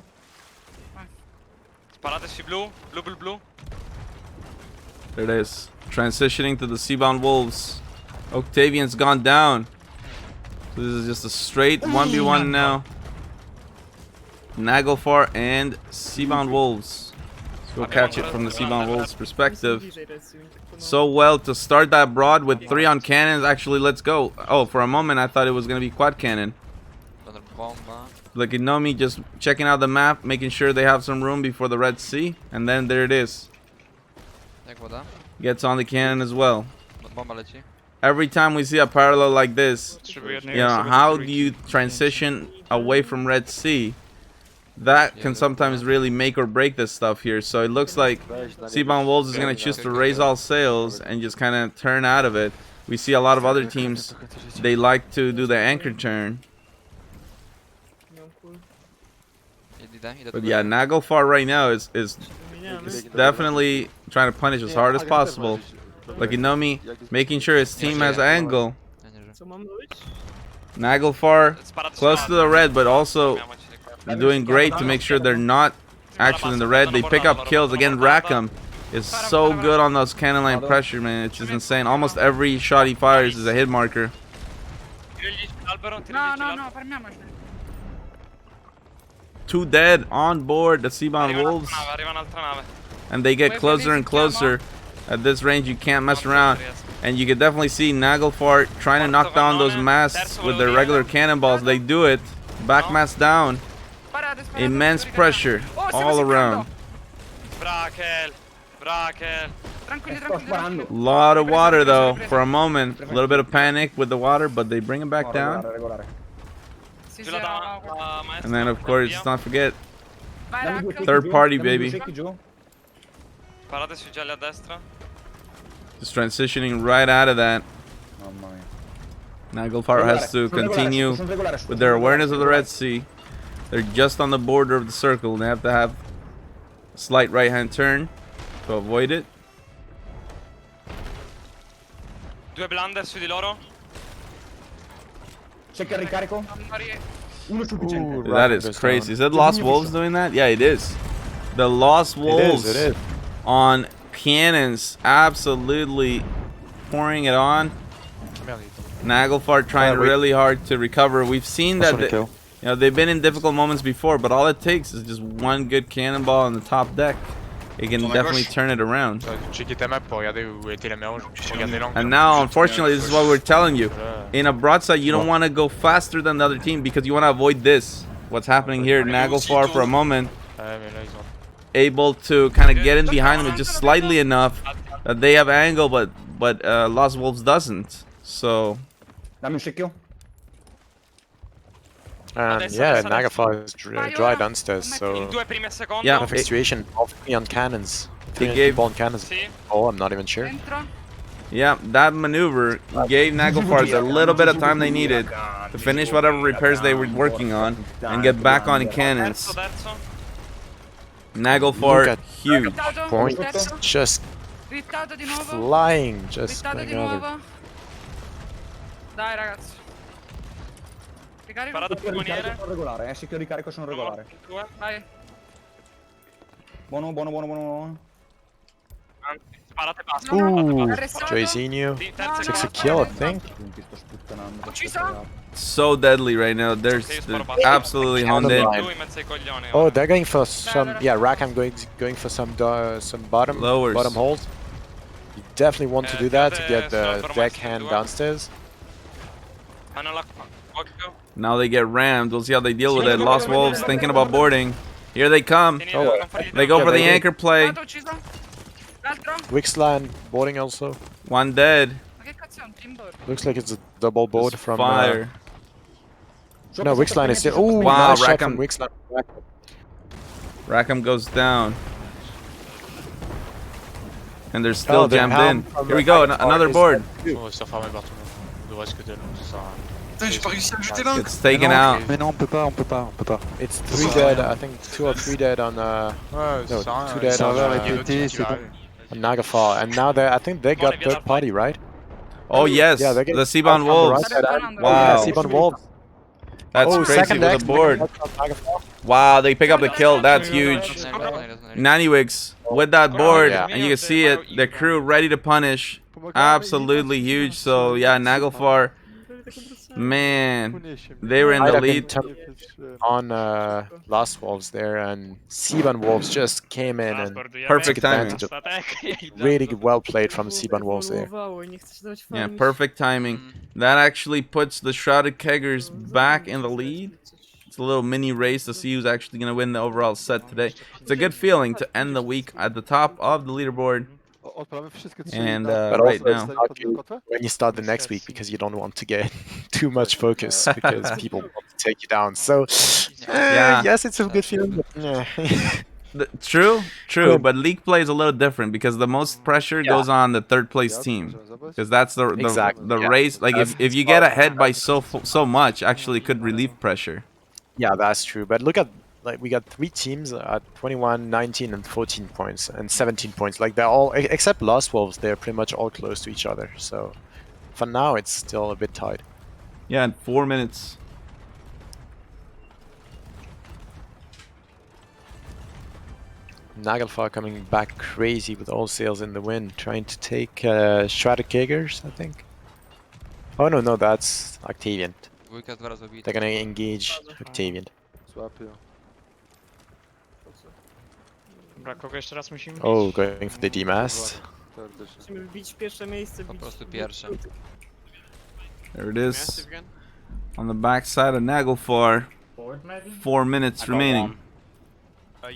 Speaker 10: Sparate sui blu. Blu.
Speaker 4: There it is. Transitioning to the Seabound Wolves. Octavian's gone down. So this is just a straight 1v1 now. Naglfar and Seabound Wolves. So we'll catch it from the Seabound Wolves perspective. So well to start that broad with 3 on cannons. Actually, let's go. Oh, for a moment I thought it was going to be quad cannon. Like Inomi just checking out the map, making sure they have some room before the Red Sea. And then there it is. Gets on the cannon as well. Every time we see a parallel like this, you know, how do you transition away from Red Sea? That can sometimes really make or break this stuff here. So it looks like Seabound Wolves is going to choose to raise all sails and just kind of turn out of it. We see a lot of other teams, they like to do the anchor turn. But yeah, Naglfar right now is definitely trying to punish as hard as possible. Like Inomi making sure his team has angle. Naglfar close to the red, but also doing great to make sure they're not actually in the red. They pick up kills. Again, Rackham is so good on those cannon line pressure, man. It's just insane. Almost every shot he fires is a hit marker.
Speaker 9: No, fermiamoci.
Speaker 4: 2 dead on board the Seabound Wolves. And they get closer and closer. At this range, you can't mess around. And you can definitely see Naglfar trying to knock down those masts with their regular cannonballs. They do it. Back mast down. Immense pressure all around. A lot of water though for a moment. A little bit of panic with the water, but they bring it back down. And then of course, let's not forget, third party, baby. Just transitioning right out of that. Naglfar has to continue with their awareness of the Red Sea. They're just on the border of the circle. They have to have a slight right hand turn to avoid it.
Speaker 10: Due blander su di loro.
Speaker 12: C'è che ricarico?
Speaker 4: Dude, that is crazy. Is that Lost Wolves doing that? Yeah, it is. The Lost Wolves
Speaker 3: it is.
Speaker 4: on cannons, absolutely pouring it on. Naglfar trying really hard to recover. We've seen that you know, they've been in difficult moments before, but all it takes is just one good cannonball on the top deck. It can definitely turn it around. And now, unfortunately, this is what we're telling you. In a broadside, you don't want to go faster than the other team because you want to avoid this. What's happening here? Naglfar for a moment able to kind of get in behind them just slightly enough that they have angle, but Lost Wolves doesn't. So.
Speaker 7: And yeah, Naglfar is dry downstairs, so
Speaker 4: yeah,
Speaker 7: perfect situation. All 3 on cannons.
Speaker 4: He gave
Speaker 7: on cannons. Oh, I'm not even sure.
Speaker 4: Yeah, that maneuver gave Naglfar the little bit of time they needed to finish whatever repairs they were working on and get back on cannons. Naglfar, huge.
Speaker 7: Points just flying, just going over.
Speaker 9: Dai ragazzi. Ricarico.
Speaker 10: Parata timoniere.
Speaker 12: Sono regolare, se che ricarico sono regolare.
Speaker 9: Vai.
Speaker 12: Buono, buono, buono, buono.
Speaker 10: Sparate basta.
Speaker 7: Joyzinho. Takes a kill, I think.
Speaker 9: Ucciso.
Speaker 4: So deadly right now. They're absolutely honed in.
Speaker 7: Oh, they're going for some. Yeah, Rackham going for some bottom
Speaker 4: Lowers.
Speaker 7: hold. You definitely want to do that to get the deckhand downstairs.
Speaker 4: Now they get rammed. We'll see how they deal with it. Lost Wolves thinking about boarding. Here they come. They go for the anchor play.
Speaker 7: Wixland boarding also.
Speaker 4: One dead.
Speaker 7: Looks like it's a double board
Speaker 4: Just
Speaker 7: from
Speaker 4: fire.
Speaker 7: No, Wixline is still. Oh,
Speaker 4: wow,
Speaker 7: nice shot
Speaker 4: Rackham.
Speaker 7: from Wixline.
Speaker 4: Rackham goes down. And they're still jammed in. Here we go, another board. It's taken out.
Speaker 11: Mais non, on peut pas, on peut pas, on peut pas.
Speaker 7: It's 3 dead, I think 2 or 3 dead on no, 2 dead on Nagafar, and now I think they got third party, right?
Speaker 4: Oh yes,
Speaker 7: yeah,
Speaker 4: the Seabound Wolves. Wow.
Speaker 7: Yeah, Seabound Wolves.
Speaker 4: That's crazy with the board. Wow, they pick up the kill. That's huge. Naniwix with that board, and you can see it. The crew ready to punish. Absolutely huge. So yeah, Naglfar. Man, they were in the lead
Speaker 7: on Lost Wolves there, and Seabound Wolves just came in and
Speaker 4: perfect
Speaker 7: took
Speaker 4: timing.
Speaker 7: advantage of really well played from Seabound Wolves there.
Speaker 4: Yeah, perfect timing. That actually puts the Shrouded Keggers back in the lead. It's a little mini race to see who's actually going to win the overall set today. It's a good feeling to end the week at the top of the leaderboard. And
Speaker 7: but
Speaker 4: right
Speaker 7: also
Speaker 4: now,
Speaker 7: it's not good when you start the next week, because you don't want to get too much focus because people want to take you down. So
Speaker 4: yeah,
Speaker 7: yes, it's a good feeling. But,
Speaker 4: true, but league play is a little different because the most pressure goes on the third place team, because that's the race. Like if you get ahead by so much, actually could relieve pressure.
Speaker 7: Yeah, that's true. But look at, like, we got 3 teams at 21, 19, and 14 points, and 17 points. Like, they're all, except Lost Wolves, they're pretty much all close to each other. So for now, it's still a bit tight.
Speaker 4: Yeah, in 4 minutes.
Speaker 7: Naglfar coming back crazy with all sails in the wind, trying to take Shrouded Keggers, I think. Oh no, that's Octavian. They're gonna engage Octavian.
Speaker 10: Kogo jeszcze raz musimy
Speaker 7: Oh, going for the demast.
Speaker 14: Musimy wbić pierwsze miejsce.
Speaker 15: Po prostu pierwsze.
Speaker 4: There it is. On the backside of Naglfar. 4 minutes remaining.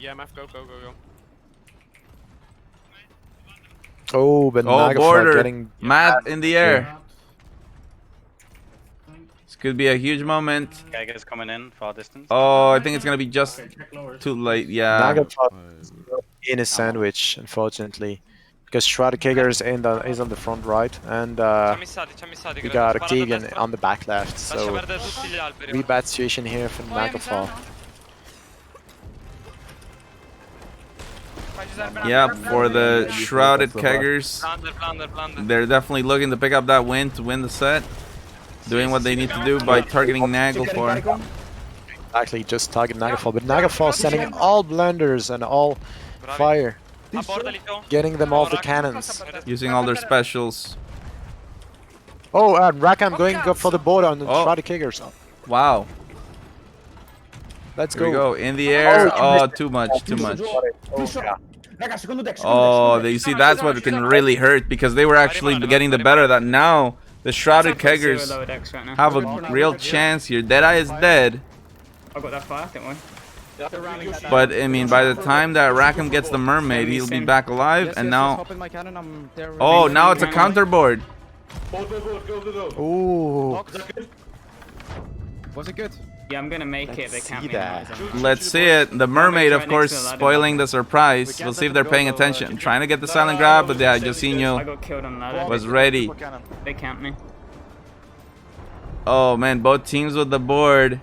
Speaker 10: Yeah, MF, go.
Speaker 7: Oh, but
Speaker 4: Oh,
Speaker 7: Naglfar
Speaker 4: border.
Speaker 7: getting
Speaker 4: Matt in the air. This could be a huge moment.
Speaker 8: Keggers coming in far distance.
Speaker 4: Oh, I think it's gonna be just too late. Yeah.
Speaker 7: Naglfar in a sandwich, unfortunately, because Shrouded Kegger is on the front right, and we got Octavian on the back left. So really bad situation here for Naglfar.
Speaker 4: Yeah, for the Shrouded Keggers, they're definitely looking to pick up that win to win the set. Doing what they need to do by targeting Naglfar.
Speaker 7: Actually, just target Naglfar, but Naglfar sending all blunders and all fire, getting them off the cannons,
Speaker 4: using all their specials.
Speaker 7: Oh, and Rackham going for the board on the Shrouded Keggers.
Speaker 4: Wow.
Speaker 7: Let's
Speaker 4: Here we
Speaker 7: go.
Speaker 4: go in the air. Oh, too much. Oh, you see, that's what can really hurt, because they were actually getting the better of that. Now the Shrouded Keggers have a real chance here. Deadeye is dead.
Speaker 8: I got that far, don't worry.
Speaker 4: But I mean, by the time that Rackham gets the mermaid, he'll be back alive. And now, oh, now it's a counterboard.
Speaker 7: Ooh.
Speaker 11: Was it good?
Speaker 8: Yeah, I'm gonna make it. They can't be amazing.
Speaker 4: Let's see it. The mermaid, of course, spoiling the surprise. We'll see if they're paying attention. Trying to get the silent grab, but yeah,
Speaker 8: I
Speaker 4: Josinho
Speaker 8: got killed on ladder.
Speaker 4: was ready.
Speaker 8: They can't me.
Speaker 4: Oh man, both teams with the board.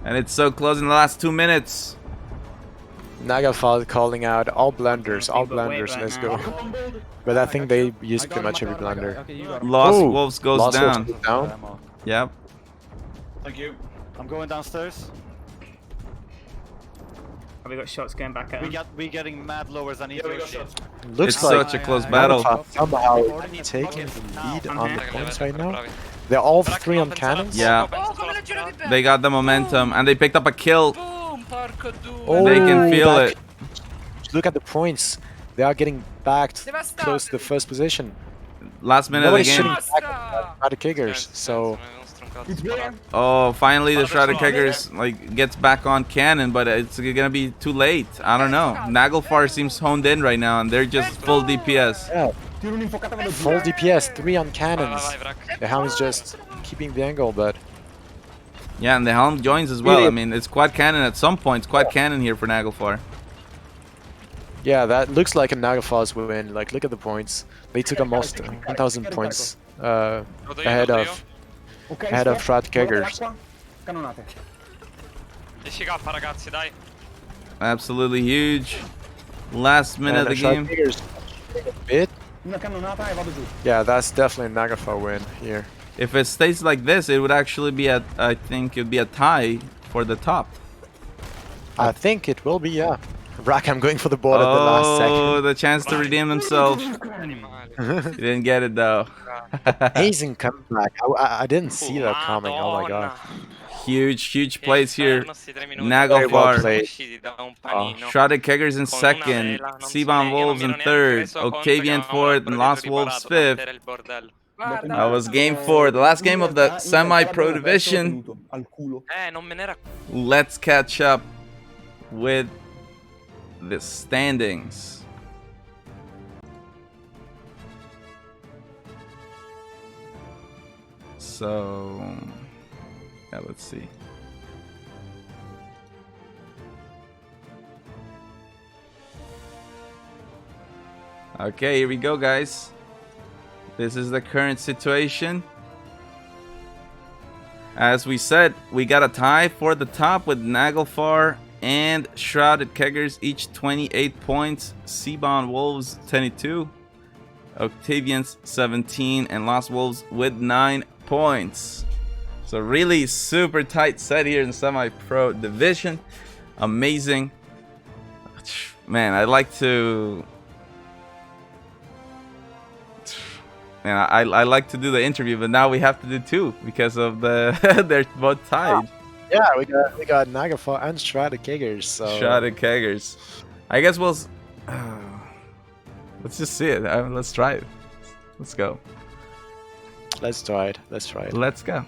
Speaker 4: And it's so close in the last 2 minutes.
Speaker 7: Naglfar calling out all blunders, let's go. But I think they use pretty much every blunder.
Speaker 11: Okay, you got
Speaker 4: Lost
Speaker 7: Ooh,
Speaker 4: Wolves goes
Speaker 7: Lost Wolves
Speaker 4: down.
Speaker 7: goes down.
Speaker 11: ammo.
Speaker 4: Yep.
Speaker 8: Thank you.
Speaker 11: I'm going downstairs.
Speaker 14: Have we got shots going back at him?
Speaker 11: We getting mad lowers. I need
Speaker 8: Yeah, we
Speaker 11: your
Speaker 8: got
Speaker 11: shit.
Speaker 8: shots.
Speaker 7: Looks
Speaker 4: It's
Speaker 7: like
Speaker 4: such a close
Speaker 11: I-
Speaker 4: battle.
Speaker 7: somehow
Speaker 11: I need
Speaker 7: taking
Speaker 11: buckets
Speaker 7: the
Speaker 11: now.
Speaker 7: lead
Speaker 14: I'm
Speaker 7: on
Speaker 14: here.
Speaker 7: points right now. They're all three on cannons.
Speaker 4: Yeah.
Speaker 9: Oh, come le giro di pe.
Speaker 4: They got the momentum and they picked up a kill.
Speaker 9: Boom, porco due.
Speaker 7: Oh,
Speaker 4: They can feel
Speaker 7: that-
Speaker 4: it.
Speaker 7: Look at the points. They are getting back
Speaker 9: Devastate.
Speaker 7: close to the first position.
Speaker 4: Last minute of the
Speaker 7: Nobody's
Speaker 4: game.
Speaker 7: shooting back at the kickers, so
Speaker 4: Oh, finally the Shrouded Keggers like gets back on cannon, but it's gonna be too late. I don't know. Naglfar seems honed in right now, and they're just full DPS.
Speaker 7: yeah, full DPS, 3 on cannons. The Helm is just keeping the angle, but
Speaker 4: Yeah, and the Helm joins as well. I mean, it's quad cannon at some point. It's quad cannon here for Naglfar.
Speaker 7: yeah, that looks like a Naglfar's win. Like, look at the points. They took almost 1,000 points ahead of Shrouded Keggers.
Speaker 12: Cannonate.
Speaker 10: 10k ragazzi, dai.
Speaker 4: Absolutely huge. Last minute of the
Speaker 7: Shrouded
Speaker 4: game.
Speaker 7: Keggers a bit.
Speaker 12: Una cannonata e vado giù.
Speaker 7: Yeah, that's definitely a Naglfar win here.
Speaker 4: If it stays like this, it would actually be a, I think it would be a tie for the top.
Speaker 7: I think it will be, yeah. Rakam going for the board at the last second.
Speaker 4: Oh, the chance to redeem himself. He didn't get it though.
Speaker 7: Amazing comeback. I didn't see that coming. Oh my god.
Speaker 4: Huge plays here.
Speaker 7: Very well
Speaker 4: Naglfar.
Speaker 7: played.
Speaker 4: Shrouded Keggers in second. Seabound Wolves in third. Octavian fourth. And Lost Wolves fifth. That was game 4. The last game of the semi-pro division.
Speaker 10: Non me ne era.
Speaker 4: Let's catch up with the standings. So, yeah, let's see. Okay, here we go, guys. This is the current situation. As we said, we got a tie for the top with Naglfar and Shrouded Keggers, each 28 points. Seabound Wolves 22, Octavians 17, and Lost Wolves with 9 points. So really super tight set here in the semi-pro division. Amazing. Man, I'd like to... Man, I like to do the interview, but now we have to do 2 because of the they're both tied.
Speaker 7: Yeah, we got Naglfar and Shrouded Keggers. So
Speaker 4: Shrouded Keggers. I guess we'll. Let's just see it. Let's try it. Let's go.
Speaker 7: let's try it. Let's try it.
Speaker 4: Let's go.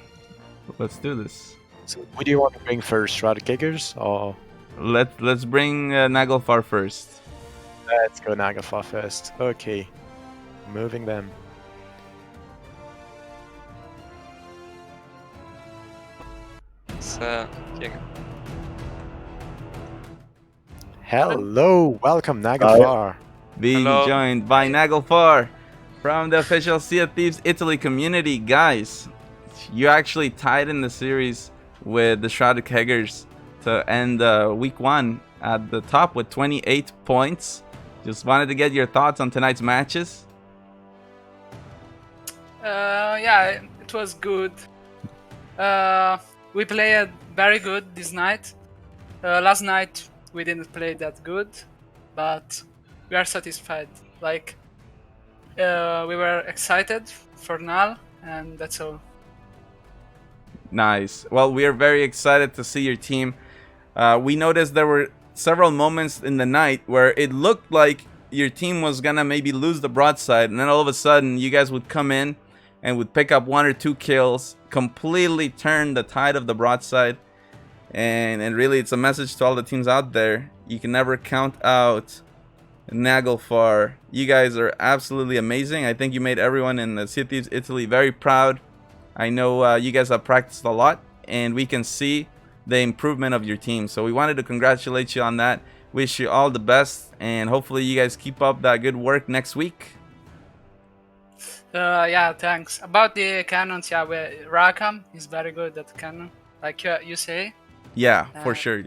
Speaker 4: Let's do this.
Speaker 7: So, who do you want to bring first, Shrouded Keggers or?
Speaker 4: Let's bring Naglfar first.
Speaker 7: Let's go Naglfar first. Okay, moving them. Hello, welcome Naglfar.
Speaker 4: Being joined by Naglfar from the official Sea of Thieves Italy community. Guys, you actually tied in the series with the Shrouded Keggers to end week 1 at the top with 28 points. Just wanted to get your thoughts on tonight's matches.
Speaker 9: Yeah, it was good. We played very good this night. Last night we didn't play that good, but we are satisfied. Like, we were excited for NAL, and that's all.
Speaker 4: Nice. Well, we are very excited to see your team. We noticed there were several moments in the night where it looked like your team was gonna maybe lose the broadside, and then all of a sudden you guys would come in and would pick up 1 or 2 kills, completely turn the tide of the broadside. And really, it's a message to all the teams out there. You can never count out Naglfar. You guys are absolutely amazing. I think you made everyone in the Sea of Thieves Italy very proud. I know you guys have practiced a lot, and we can see the improvement of your team. So we wanted to congratulate you on that. Wish you all the best, and hopefully you guys keep up that good work next week.
Speaker 9: Yeah, thanks. About the cannons, yeah, Rakam is very good at cannon, like you say.
Speaker 4: Yeah, for sure.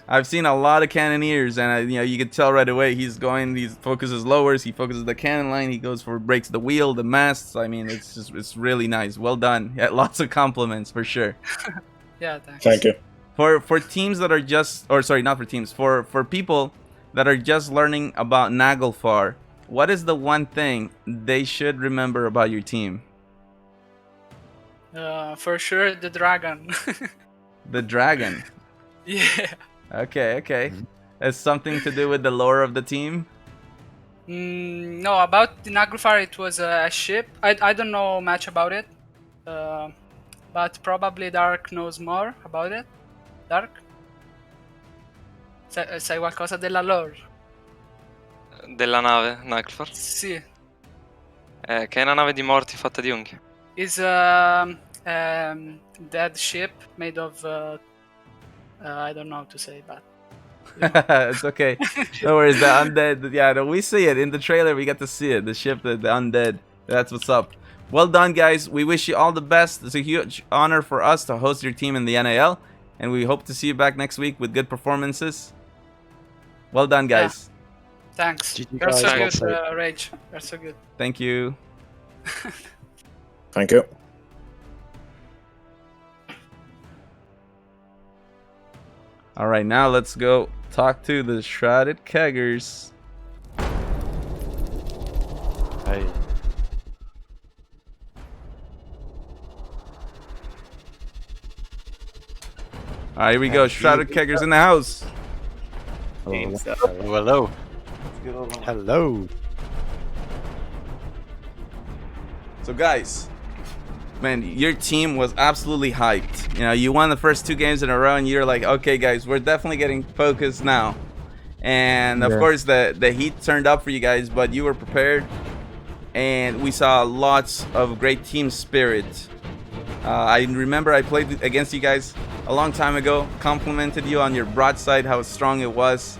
Speaker 4: I've seen a lot of cannoneers, and you know, you can tell right away he focuses lowers, he focuses the cannon line, he goes for breaks the wheel, the masts. I mean, it's really nice. Well done. Yeah, lots of compliments for sure.
Speaker 9: Yeah, thanks.
Speaker 8: Thank you.
Speaker 4: For teams that are just, or sorry, not for teams, for people that are just learning about Naglfar, what is the one thing they should remember about your team?
Speaker 9: For sure, the dragon.
Speaker 4: The dragon.
Speaker 9: Yeah.
Speaker 4: Okay. Has something to do with the lore of the team?
Speaker 9: No, about the Naglfar, it was a ship. I don't know much about it, but probably Dark knows more about it. Dark? Sai qualcosa della lore?
Speaker 10: Della nave, Naglfar?
Speaker 9: Sì.
Speaker 10: Che è una nave di morti fatta di unghie.
Speaker 9: It's a dead ship made of... I don't know how to say, but...
Speaker 4: It's okay. No worries. The undead. Yeah, no, we see it in the trailer. We get to see it. The ship, the undead. That's what's up. Well done, guys. We wish you all the best. It's a huge honor for us to host your team in the NAL, and we hope to see you back next week with good performances. Well done, guys.
Speaker 9: Yeah. Thanks.
Speaker 11: GG
Speaker 9: You're so
Speaker 11: guys,
Speaker 9: good, Rage. You're so good.
Speaker 4: Thank you.
Speaker 8: Thank you.
Speaker 4: All right, now let's go talk to the Shrouded Keggers.
Speaker 11: Hey.
Speaker 4: All right, here we go. Shrouded Keggers in the house.
Speaker 7: Hello. Hello.
Speaker 4: So, guys, man, your team was absolutely hyped. You know, you won the first 2 games in a row, and you're like, okay, guys, we're definitely getting focused now. And of course, the heat turned up for you guys, but you were prepared, and we saw lots of great team spirit. I remember I played against you guys a long time ago, complimented you on your broadside, how strong it was.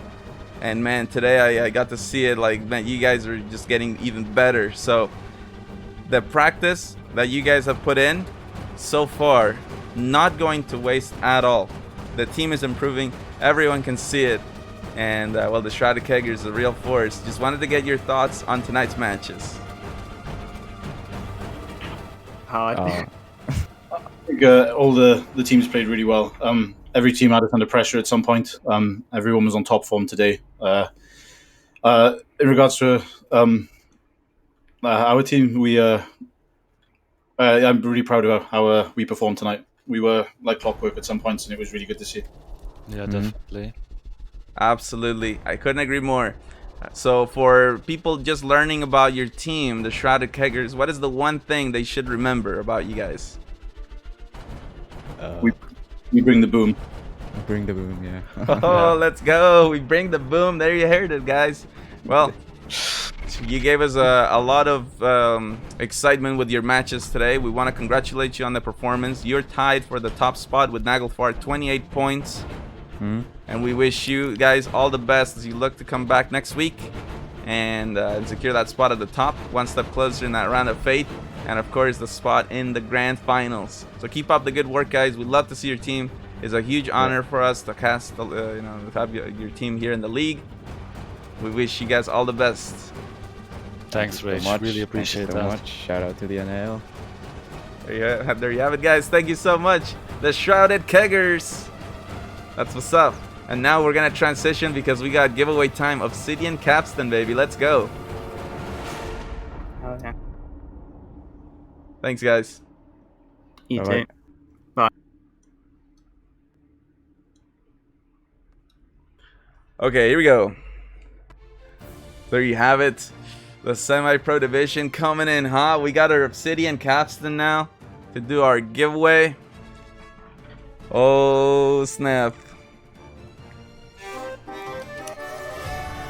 Speaker 4: And man, today I got to see it. Like, man, you guys are just getting even better. So the practice that you guys have put in so far, not going to waste at all. The team is improving. Everyone can see it. And well, the Shrouded Kegger is a real force. Just wanted to get your thoughts on tonight's matches.
Speaker 14: Hard.
Speaker 8: I think all the teams played really well. Every team had us under pressure at some point. Everyone was on top form today. In regards to our team, I'm really proud of how we performed tonight. We were like clockwork at some points, and it was really good to see.
Speaker 11: Yeah, definitely.
Speaker 4: Absolutely. I couldn't agree more. So for people just learning about your team, the Shrouded Keggers, what is the one thing they should remember about you guys?
Speaker 8: We bring the boom.
Speaker 11: Bring the boom, yeah.
Speaker 4: Oh, let's go. We bring the boom. There you heard it, guys. Well, you gave us a lot of excitement with your matches today. We want to congratulate you on the performance. You're tied for the top spot with Naglfar, 28 points. And we wish you guys all the best as you look to come back next week and secure that spot at the top, one step closer in that round of fate, and of course the spot in the grand finals. So keep up the good work, guys. We'd love to see your team. It's a huge honor for us to cast, to have your team here in the league. We wish you guys all the best.
Speaker 11: Thanks, Rage.
Speaker 3: So much.
Speaker 11: Really appreciate
Speaker 3: Thank you
Speaker 11: that.
Speaker 3: so much. Shout out to the NAL.
Speaker 4: There you have it, guys. Thank you so much. The Shrouded Keggers. That's what's up. And now we're gonna transition because we got giveaway time. Obsidian Capstan, baby. Let's go.
Speaker 14: Okay.
Speaker 4: Thanks, guys.
Speaker 14: You
Speaker 3: Bye-bye.
Speaker 14: too. Bye.
Speaker 4: Okay, here we go. There you have it. The semi-pro division coming in hot. We got our Obsidian Capstan now to do our giveaway. Oh, snap.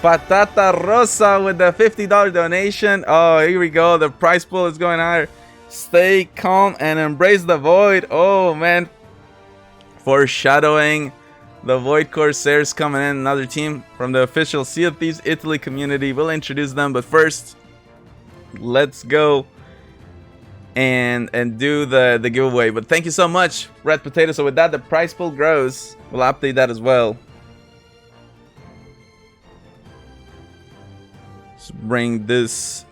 Speaker 4: Patata Rosa with the $50 donation. Oh, here we go. The prize pool is going higher. Stay calm and embrace the void. Oh, man. Foreshadowing. The Void Corsairs coming in. Another team from the official Sea of Thieves Italy community. We'll introduce them. But first, let's go and do the giveaway. But thank you so much, Red Potato. So with that, the prize pool grows. We'll update that as well. Let's bring this.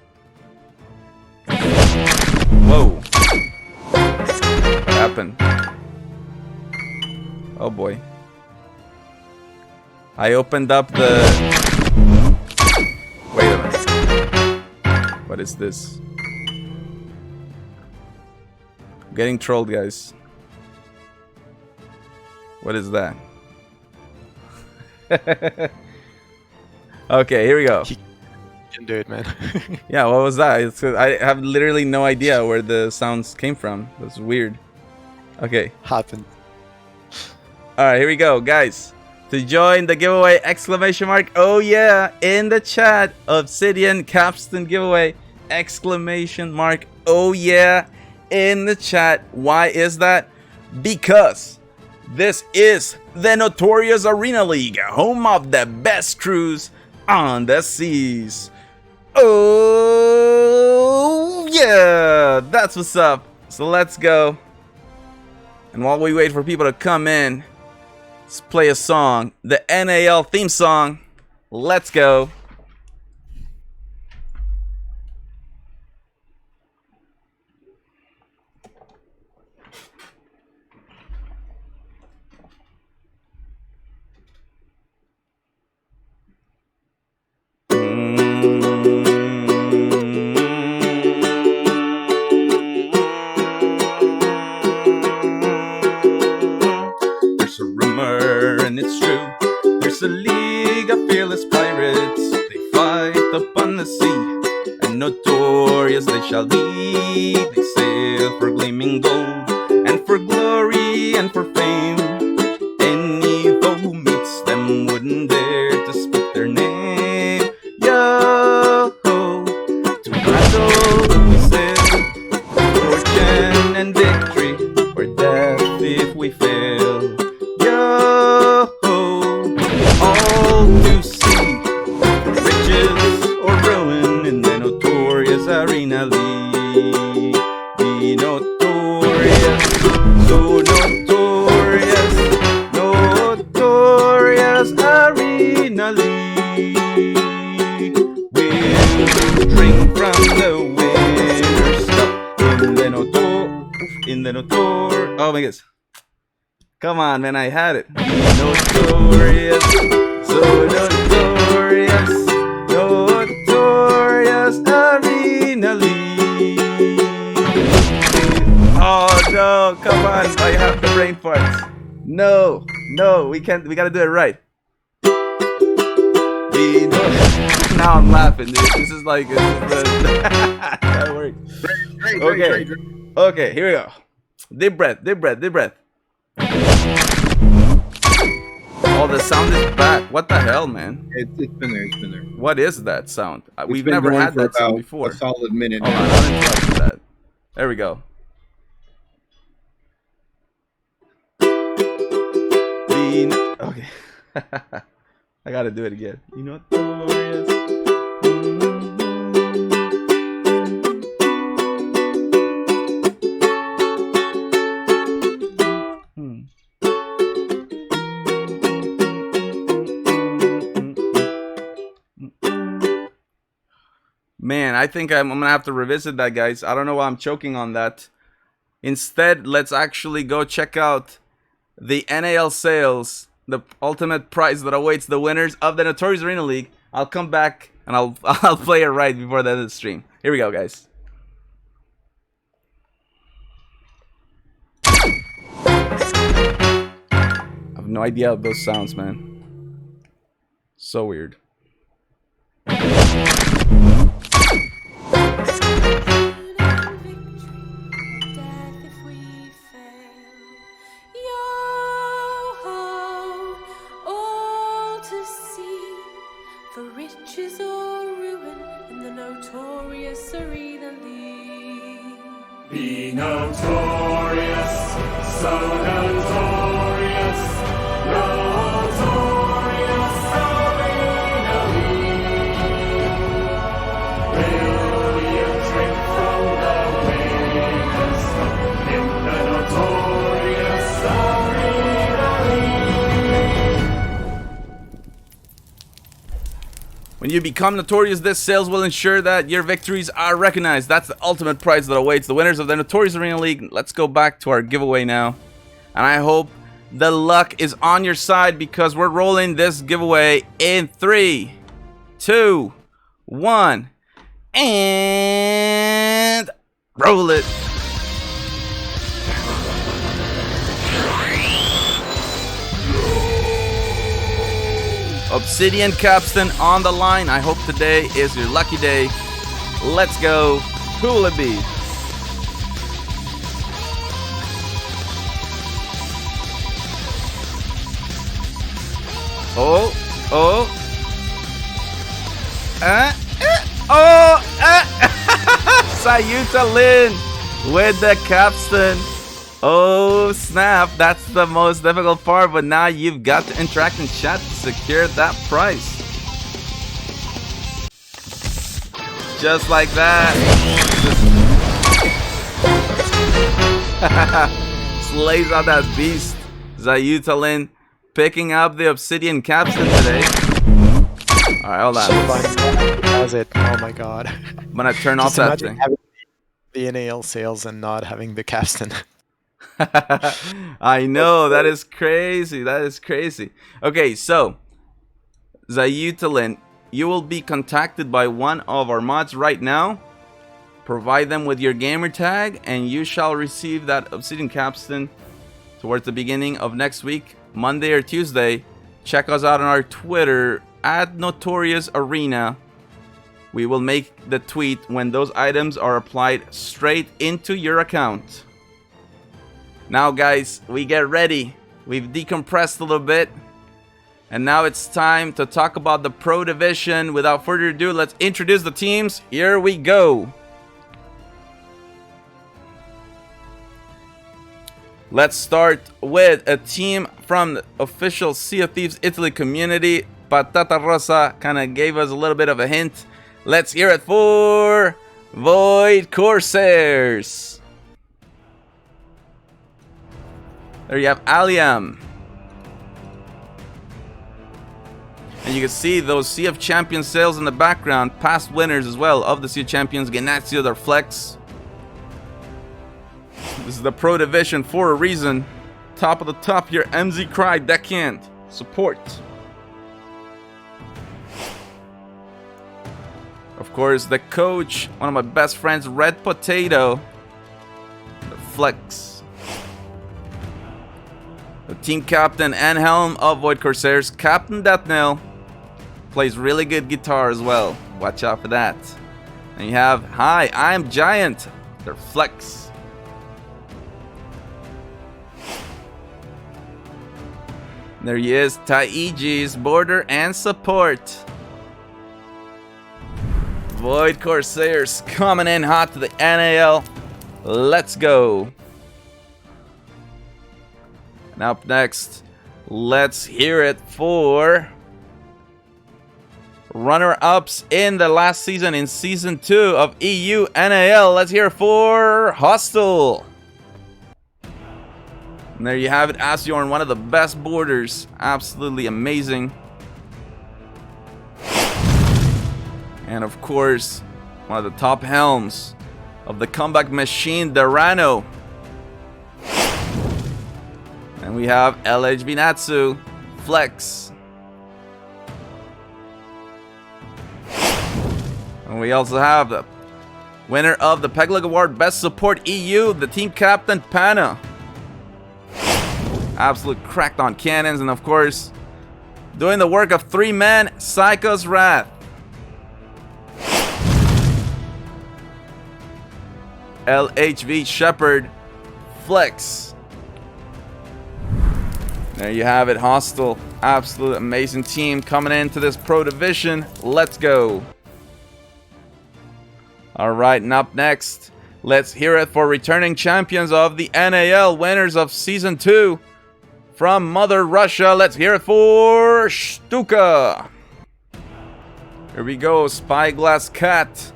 Speaker 4: Whoa. What happened? Oh boy. I opened up the... Wait a minute. What is this? I'm getting trolled, guys. What is that? Okay, here we go.
Speaker 7: You can do it, man.
Speaker 4: Yeah, what was that? I have literally no idea where the sounds came from. That's weird. Okay.
Speaker 7: Happened.
Speaker 4: Alright, here we go, guys. To join the giveaway, exclamation mark, oh yeah, in the chat, Obsidian Capstan giveaway, exclamation mark, oh yeah, in the chat. Why is that? Because this is the notorious Arena League, home of the best crews on the seas. Oh yeah, that's what's up. So let's go. And while we wait for people to come in, let's play a song, the NAL theme song. Let's go. There's a rumor and it's true. There's a league of fearless pirates. They fight upon the sea, and notorious they shall be. They sail for gleaming gold, and for glory and for fame. Any foe who meets them wouldn't dare to speak their name. Yo, to battle we sail, fortune and victory, or death if we fail. Yo, all to see, riches or ruin in the notorious Arena League. Be notorious, so notorious, notorious Arena League. We'll drink from the winner's cup in the notor. Oh my goodness. Come on, man, I had it. Be notorious, so notorious, notorious Arena League. Oh no, come on, I have the brain farts. No, no, we can't, we gotta do it right. Be now I'm laughing, dude. This is like, that works. Okay, okay, here we go. Deep breath, deep breath, deep breath. Oh, the sound is back. What the hell, man?
Speaker 16: It's been there. It's been there.
Speaker 4: What is that sound? We've
Speaker 16: been
Speaker 4: never
Speaker 16: going
Speaker 4: had
Speaker 16: for
Speaker 4: that sound
Speaker 16: about
Speaker 4: before.
Speaker 16: a solid minute
Speaker 4: Hold
Speaker 16: now.
Speaker 4: on, I'll interrupt that. There we go. Okay. I gotta do it again. You know, notorious. Man, I think I'm gonna have to revisit that, guys. I don't know why I'm choking on that. Instead, let's actually go check out the NAL sales, the ultimate prize that awaits the winners of the Notorious Arena League. I'll come back and I'll play it right before the end of the stream. Here we go, guys. I have no idea of those sounds, man. So weird.
Speaker 2: For riches or ruin in the notorious Arena League.
Speaker 1: Be notorious, so notorious, notorious Arena League. Will you drink from the winner's cup in the notorious Arena League?
Speaker 4: When you become notorious, this sales will ensure that your victories are recognized. That's the ultimate prize that awaits the winners of the Notorious Arena League. Let's go back to our giveaway now. And I hope the luck is on your side because we're rolling this giveaway in 3, 2, 1. And roll it. Obsidian Capstan on the line. I hope today is your lucky day. Let's go. Who will it be? Oh. Sayuta Lin with the capstan. Oh snap, that's the most difficult part, but now you've got to interact in chat to secure that prize. Just like that. Slays out that beast. Sayuta Lin picking up the Obsidian Capstan today. Alright, hold on.
Speaker 17: That's it. Oh my god.
Speaker 4: I'm gonna turn off that thing.
Speaker 17: The NAL sales and not having the capstan.
Speaker 4: I know, that is crazy. That is crazy. Okay, so Sayuta Lin, you will be contacted by one of our mods right now. Provide them with your gamer tag and you shall receive that Obsidian Capstan towards the beginning of next week, Monday or Tuesday. Check us out on our Twitter at Notorious Arena. We will make the tweet when those items are applied straight into your account. Now guys, we get ready. We've decompressed a little bit. And now it's time to talk about the Pro Division. Without further ado, let's introduce the teams. Here we go. Let's start with a team from the official Sea of Thieves Italy community. Patata Rosa kind of gave us a little bit of a hint. Let's hear it for Void Corsairs. There you have Aliam. And you can see those Sea of Champions sales in the background. Past winners as well of the Sea of Champions. Ganazio, their flex. This is the Pro Division for a reason. Top of the top here, MZ Cry, Deckhand. Support. Of course, the coach, one of my best friends, Red Potato. The flex. The team captain and helm of Void Corsairs, Captain Deathnell, plays really good guitar as well. Watch out for that. And you have, hi, I'm Giant. They're flex. There he is, Taiji's border and support. Void Corsairs coming in hot to the NAL. Let's go. And up next, let's hear it for runner-ups in the last season in Season 2 of EU NAL. Let's hear it for Hostel. And there you have it, Asyorn, one of the best boarders. Absolutely amazing. And of course, one of the top helms of the comeback machine, Durano. And we have LHB Natsu, flex. And we also have the winner of the Pegleg Award Best Support EU, the team captain, Pana. Absolute cracked on cannons. And of course, doing the work of 3 men, Psycho's Wrath. LHV Shepherd, flex. There you have it, Hostile. Absolute amazing team coming into this Pro Division. Let's go. Alright, and up next, let's hear it for returning champions of the NAL, winners of Season 2. From Mother Russia, let's hear it for Stuka. Here we go, Spyglass Cat.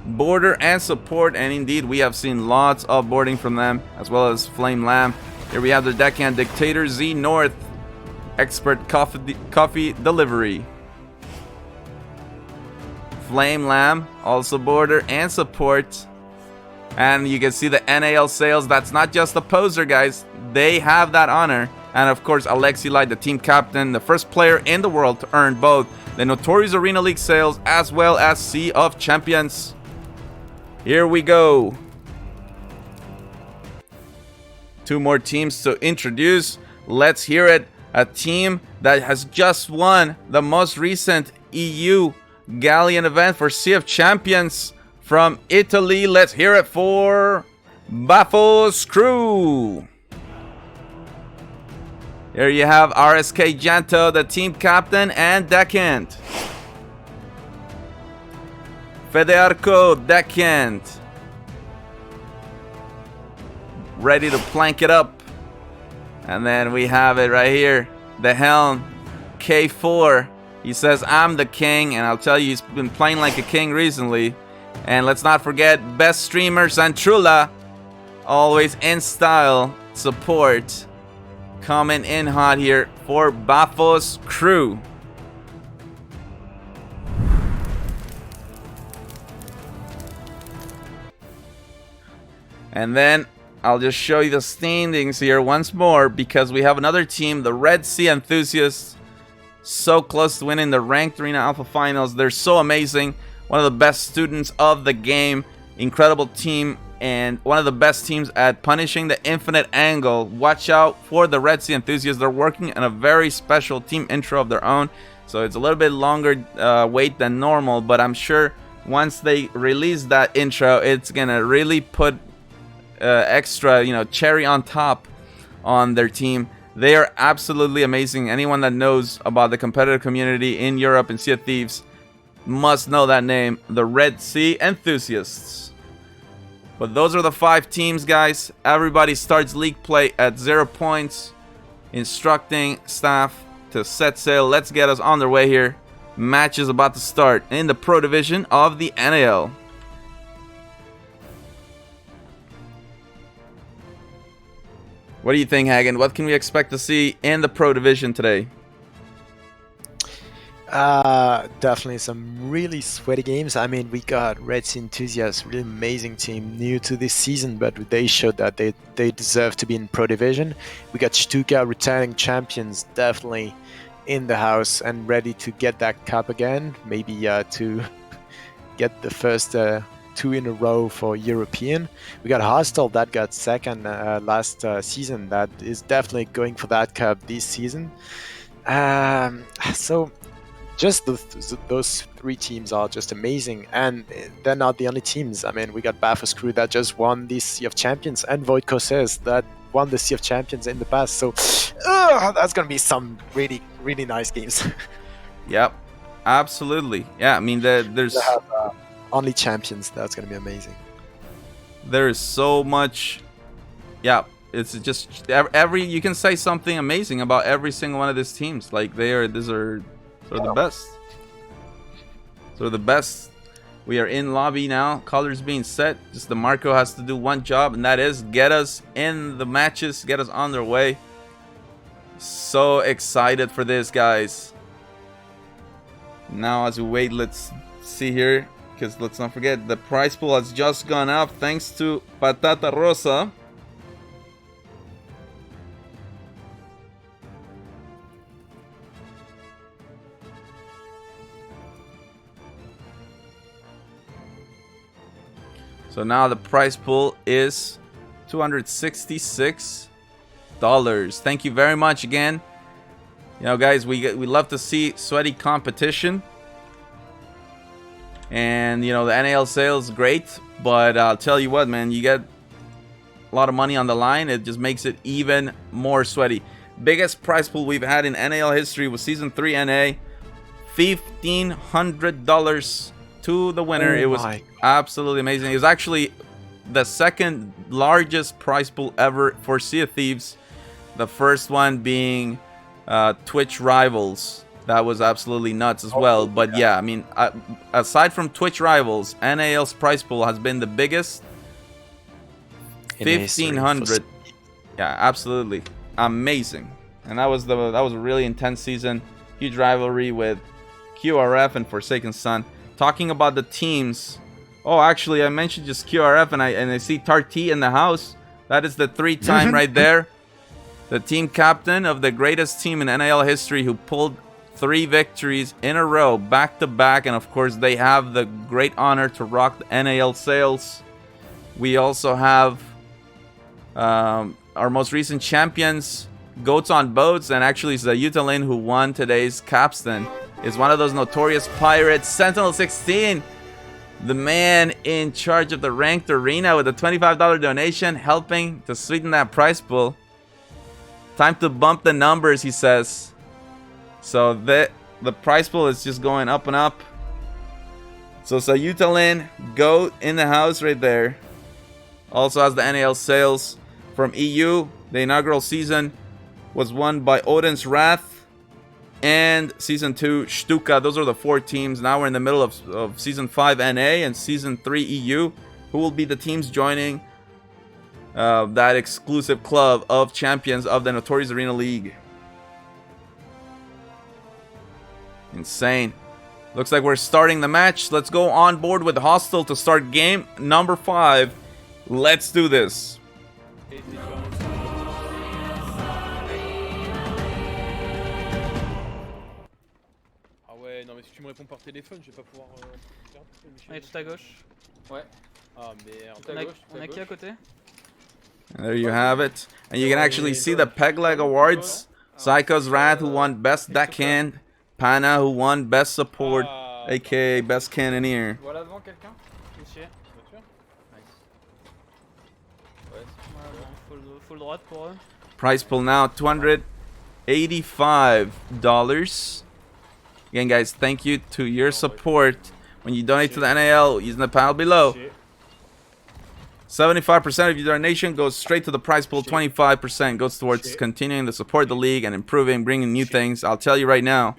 Speaker 4: Border and support, and indeed we have seen lots of boarding from them, as well as Flame Lamb. Here we have the Deckhand Dictator Z North, Expert Coffee Delivery. Flame Lamb, also border and support. And you can see the NAL sales. That's not just a poser, guys. They have that honor. And of course, Alexi Light, the team captain, the first player in the world to earn both the Notorious Arena League sales as well as Sea of Champions. Here we go. 2 more teams to introduce. Let's hear it. A team that has just won the most recent EU Galleon event for Sea of Champions from Italy. Let's hear it for Bafo's crew. Here you have RSK Janto, the team captain and deckhand. Federco, deckhand. Ready to plank it up. And then we have it right here. The helm, K4. He says, I'm the king. And I'll tell you, he's been playing like a king recently. And let's not forget, best streamer, Santrula. Always in style. Support. Coming in hot here for Bafo's crew. And then I'll just show you the standings here once more, because we have another team, the Red Sea Enthusiasts. So close to winning the Ranked Arena Alpha Finals. They're so amazing. One of the best students of the game. Incredible team. And one of the best teams at punishing the infinite angle. Watch out for the Red Sea Enthusiasts. They're working on a very special team intro of their own. So it's a little bit longer wait than normal. But I'm sure once they release that intro, it's going to really put extra, cherry on top on their team. They are absolutely amazing. Anyone that knows about the competitive community in Europe and Sea of Thieves must know that name, the Red Sea Enthusiasts. But those are the 5 teams, guys. Everybody starts league play at 0 points. Instructing staff to set sail. Let's get us on their way here. Match is about to start in the Pro Division of the NAL. What do you think, Hagen? What can we expect to see in the Pro Division today?
Speaker 17: Definitely some really sweaty games. I mean, we got Red Sea Enthusiasts, really amazing team, new to this season, but they showed that they deserve to be in Pro Division. We got Stuka, returning champions, definitely in the house and ready to get that cup again. Maybe to get the first 2 in a row for European. We got Hostile that got second last season. That is definitely going for that cup this season. So just those 3 teams are just amazing, and they're not the only teams. I mean, we got Bafo's crew that just won the Sea of Champions, and Void Corsairs that won the Sea of Champions in the past. So that's gonna be some really, really nice games.
Speaker 4: Yep, absolutely. Yeah, I mean, there's
Speaker 17: only champions. That's gonna be amazing.
Speaker 4: There is so much. Yeah, it's just every you can say something amazing about every single one of these teams. Like these are the best. So the best. We are in lobby now. Colors being set. Just the Marco has to do one job, and that is get us in the matches, get us on their way. So excited for this, guys. Now as we wait, let's see here, because let's not forget the prize pool has just gone up thanks to Patata Rosa. So now the prize pool is $266. Thank you very much again. You know, guys, we love to see sweaty competition. And, you know, the NAL sales great, but I'll tell you what, man, you get a lot of money on the line. It just makes it even more sweaty. Biggest prize pool we've had in NAL history was Season 3 NA. $1,500 to the winner. It was absolutely amazing. It was actually the second largest prize pool ever for Sea of Thieves. The first one being Twitch Rivals. That was absolutely nuts as well. But yeah, I mean, aside from Twitch Rivals, NAL's prize pool has been the biggest. 1,500. Yeah, absolutely amazing. And that was a really intense season. Huge rivalry with QRF and Forsaken Sun. talking about the teams. Oh, actually, I mentioned just QRF, and I see Tarty in the house. That is the 3-time right there. The team captain of the greatest team in NAL history, who pulled 3 victories in a row, back to back, and of course they have the great honor to rock the NAL sails. We also have our most recent champions, Goats on Boats, and actually it's the Utalin who won today's capstan. Is one of those notorious pirates, Sentinel 16, the man in charge of the ranked arena with a $25 donation, helping to sweeten that prize pool. Time to bump the numbers, he says. So the prize pool is just going up and up. So Sayutalin, Goat in the house right there. Also has the NAL sales from EU. The inaugural season was won by Odin's Wrath. And Season 2, Stuka. Those are the 4 teams. Now we're in the middle of Season 5 NA and Season 3 EU. Who will be the teams joining that exclusive club of champions of the Notorious Arena League? Insane. Looks like we're starting the match. Let's go on board with Hostile to start game number 5. Let's do this.
Speaker 3: Non mais si tu me réponds par téléphone, je vais pas pouvoir
Speaker 5: On est tout à gauche. Ouais.
Speaker 3: Ah merde.
Speaker 5: On est qui à côté?
Speaker 4: And there you have it. And you can actually see the Peg Leg Awards. Psycho's Wrath, who won Best Deckhand. Pana, who won Best Support, aka Best Cannoneer.
Speaker 5: Voilà devant quelqu'un? Ici. Ouais, full droite pour eux.
Speaker 4: Price pool now $285. Again, guys, thank you to your support when you donate to the NAL using the panel below. 75% of your donation goes straight to the prize pool. 25% goes towards continuing to support the league and improving, bringing new things. I'll tell you right now,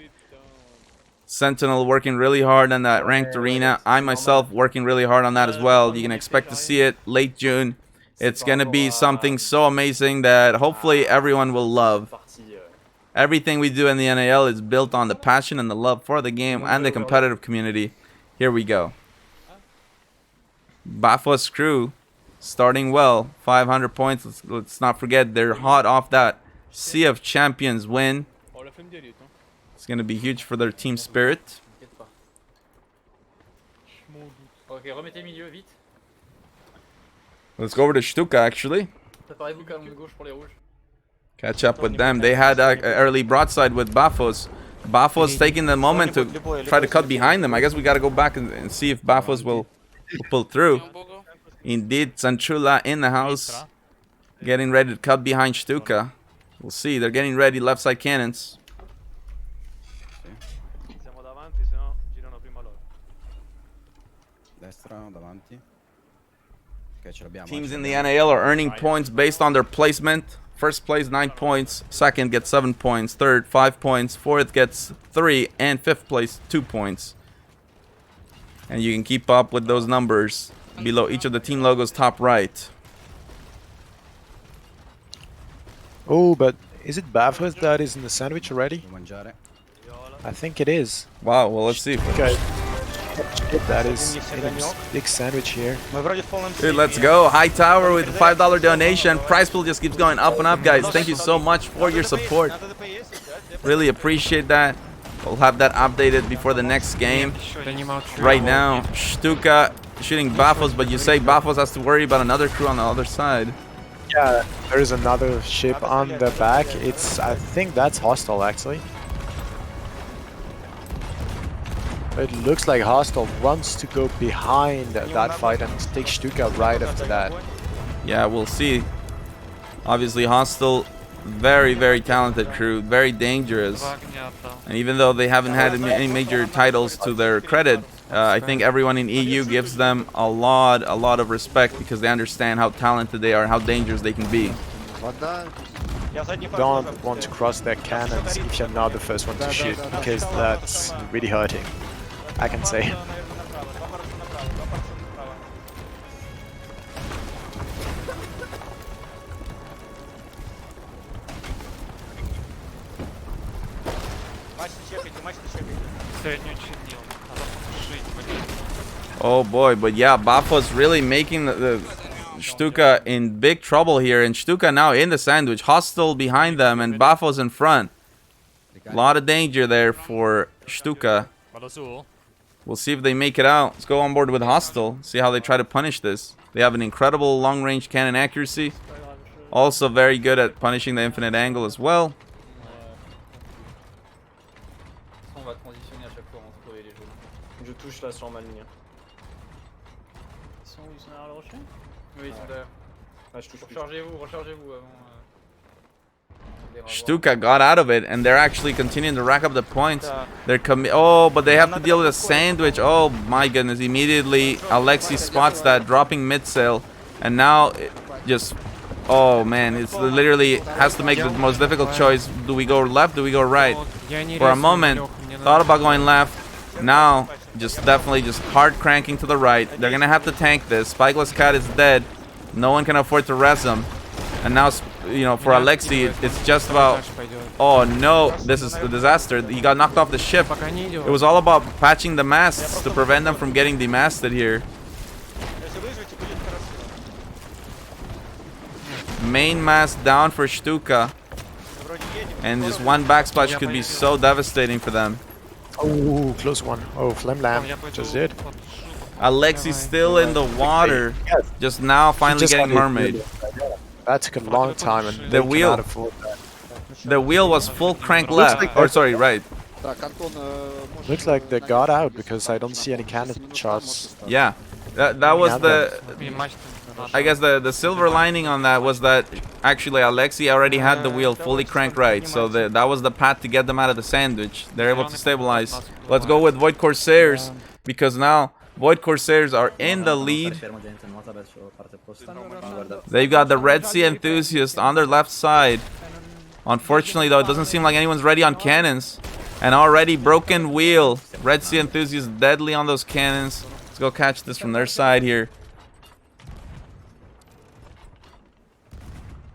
Speaker 4: Sentinel working really hard on that ranked arena. I myself working really hard on that as well. You can expect to see it late June. It's going to be something so amazing that hopefully everyone will love. Everything we do in the NAL is built on the passion and the love for the game and the competitive community. Here we go. Bafos crew starting well. 500 points. Let's not forget they're hot off that Sea of Champions win. It's going to be huge for their team spirit.
Speaker 5: Ok, remettez milieu vite.
Speaker 4: Let's go over to Stuka actually.
Speaker 5: Préparez-vous calme gauche pour les rouges.
Speaker 4: Catch up with them. They had an early broadside with Bafos. Bafos taking the moment to try to cut behind them. I guess we got to go back and see if Bafos will pull through. Indeed, Sanchula in the house. Getting ready to cut behind Stuka. We'll see. They're getting ready. Left side cannons. Teams in the NAL are earning points based on their placement. First place 9 points, second gets 7 points, third 5 points, fourth gets 3, and fifth place 2 points. And you can keep up with those numbers below each of the team logos top right.
Speaker 17: Oh, but is it Bafos that is in the sandwich already? I think it is.
Speaker 4: Wow, well let's see.
Speaker 17: Okay. That is in a big sandwich here.
Speaker 4: Dude, let's go. High Tower with a $5 donation. Prize pool just keeps going up and up, guys. Thank you so much for your support. Really appreciate that. We'll have that updated before the next game. Right now, Stuka shooting Bafos, but you say Bafos has to worry about another crew on the other side.
Speaker 17: Yeah, there is another ship on the back. I think that's Hostile actually. It looks like Hostile wants to go behind that fight and take Stuka right after that.
Speaker 4: Yeah, we'll see. Obviously, Hostile, very, very talented crew, very dangerous. And even though they haven't had any major titles to their credit, I think everyone in EU gives them a lot of respect because they understand how talented they are, how dangerous they can be.
Speaker 17: You don't want to cross their cannons if you're not the first one to shoot, because that's really hurting, I can say.
Speaker 4: Oh boy, but yeah, Bafo's really making the Stuka in big trouble here, and Stuka now in the sandwich, Hostile behind them, and Bafo's in front. A lot of danger there for Stuka. We'll see if they make it out. Let's go on board with Hostile, see how they try to punish this. They have an incredible long-range cannon accuracy. Also very good at punishing the infinite angle as well.
Speaker 5: On va transitionner à chaque fois entre eux et les jaunes.
Speaker 3: Je touche là sur ma ligne.
Speaker 5: Ils sont où? Ils sont derrière le rocher? Oui, ils sont derrière.
Speaker 3: Ah, je touche.
Speaker 5: Rechargez-vous avant.
Speaker 4: Stuka got out of it, and they're actually continuing to rack up the points. They're oh, but they have to deal with a sandwich. Oh my goodness! Immediately, Alexi spots that, dropping mid-sail, and now just, oh man, it's literally has to make the most difficult choice. Do we go left? Do we go right? For a moment, thought about going left. Now, just definitely just hard cranking to the right. They're gonna have to tank this. Spikeless Cat is dead. No one can afford to res him. And now, you know, for Alexi, it's just about... Oh no, this is a disaster. He got knocked off the ship. It was all about patching the masts to prevent them from getting demasted here. Main mast down for Stuka. And just one backsplash could be so devastating for them.
Speaker 17: Oh, close one. Oh, Flame Lamp just did.
Speaker 4: Alexi's still in the water. Just now finally getting mermaid.
Speaker 17: That took a long time, and
Speaker 4: the wheel. The wheel was full crank left,
Speaker 17: like
Speaker 4: or sorry, right.
Speaker 17: Looks like they got out because I don't see any cannon shots.
Speaker 4: Yeah, that was the. I guess the silver lining on that was that actually Alexi already had the wheel fully cranked right, so that was the path to get them out of the sandwich. They're able to stabilize. Let's go with Void Corsairs, because now Void Corsairs are in the lead. They've got the Red Sea Enthusiast on their left side. Unfortunately, though, it doesn't seem like anyone's ready on cannons. And already broken wheel. Red Sea Enthusiast deadly on those cannons. Let's go catch this from their side here.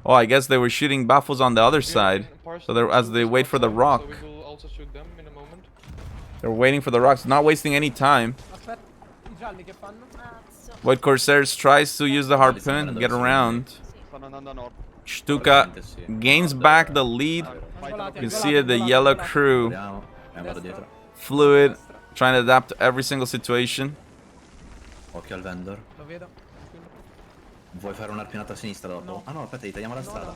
Speaker 4: Oh, I guess they were shooting baffles on the other side. So as they wait for the rock. They're waiting for the rocks, not wasting any time. Void Corsairs tries to use the harpoon and get around. Stuka gains back the lead. You can see it, the yellow crew. Fluid, trying to adapt to every single situation.
Speaker 18: Occhio al vendor. Vuoi fare un'arpinata a sinistra dopo? Ah no, aspetta, gli tagliamo la strada.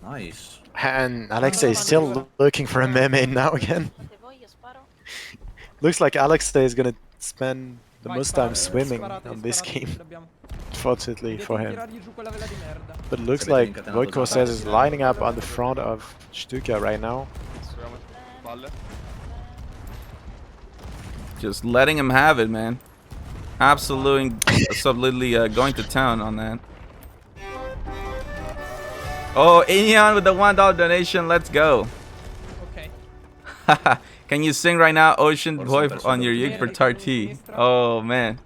Speaker 18: Nice.
Speaker 17: And Alexei is still looking for a mermaid now again. Looks like Alexei is gonna spend the most time swimming on this game. Fortunately for him. But looks like Void Corsairs is lining up on the front of Stuka right now.
Speaker 4: Just letting him have it, man. Absolutely going to town on that. Oh, Inyan with the $1 donation. Let's go. Okay. Can you sing right now, Ocean Boy, on your Yig for Tarty? Oh, man.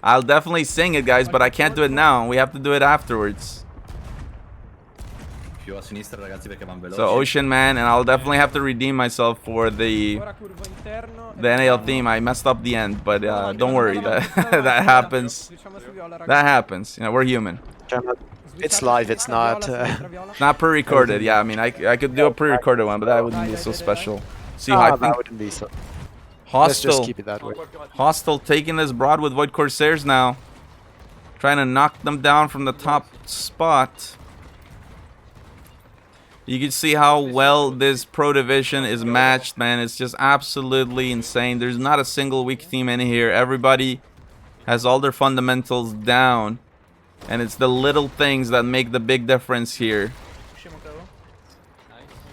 Speaker 4: I'll definitely sing it, guys, but I can't do it now. We have to do it afterwards. So Ocean Man, and I'll definitely have to redeem myself for the NAL theme. I messed up the end, but don't worry, that that happens. That happens. You know, we're human.
Speaker 17: It's live. It's not.
Speaker 4: Not pre-recorded. Yeah, I mean, I could do a pre-recorded one, but that wouldn't be so special. See how I think.
Speaker 17: That wouldn't be so.
Speaker 4: Hostile.
Speaker 17: Let's just keep it that way.
Speaker 4: Hostile taking this broad with Void Corsairs now, trying to knock them down from the top spot. You can see how well this Pro Division is matched, man. It's just absolutely insane. There's not a single weak team in here. Everybody has all their fundamentals down. And it's the little things that make the big difference here.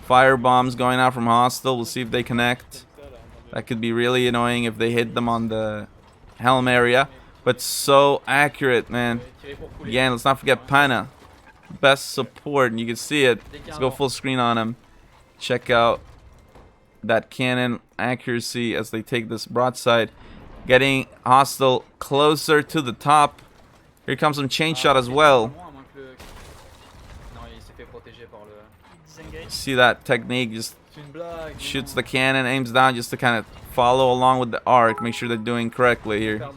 Speaker 4: Fire bombs going out from Hostile. We'll see if they connect. That could be really annoying if they hit them on the helm area. But so accurate, man. Again, let's not forget Pana. Best support, and you can see it. Let's go full screen on him. Check out that cannon accuracy as they take this broadside. Getting Hostile closer to the top. Here comes some chain shot as well. See that technique, just Shoots the cannon, aims down just to kind of follow along with the arc. Make sure they're doing correctly here.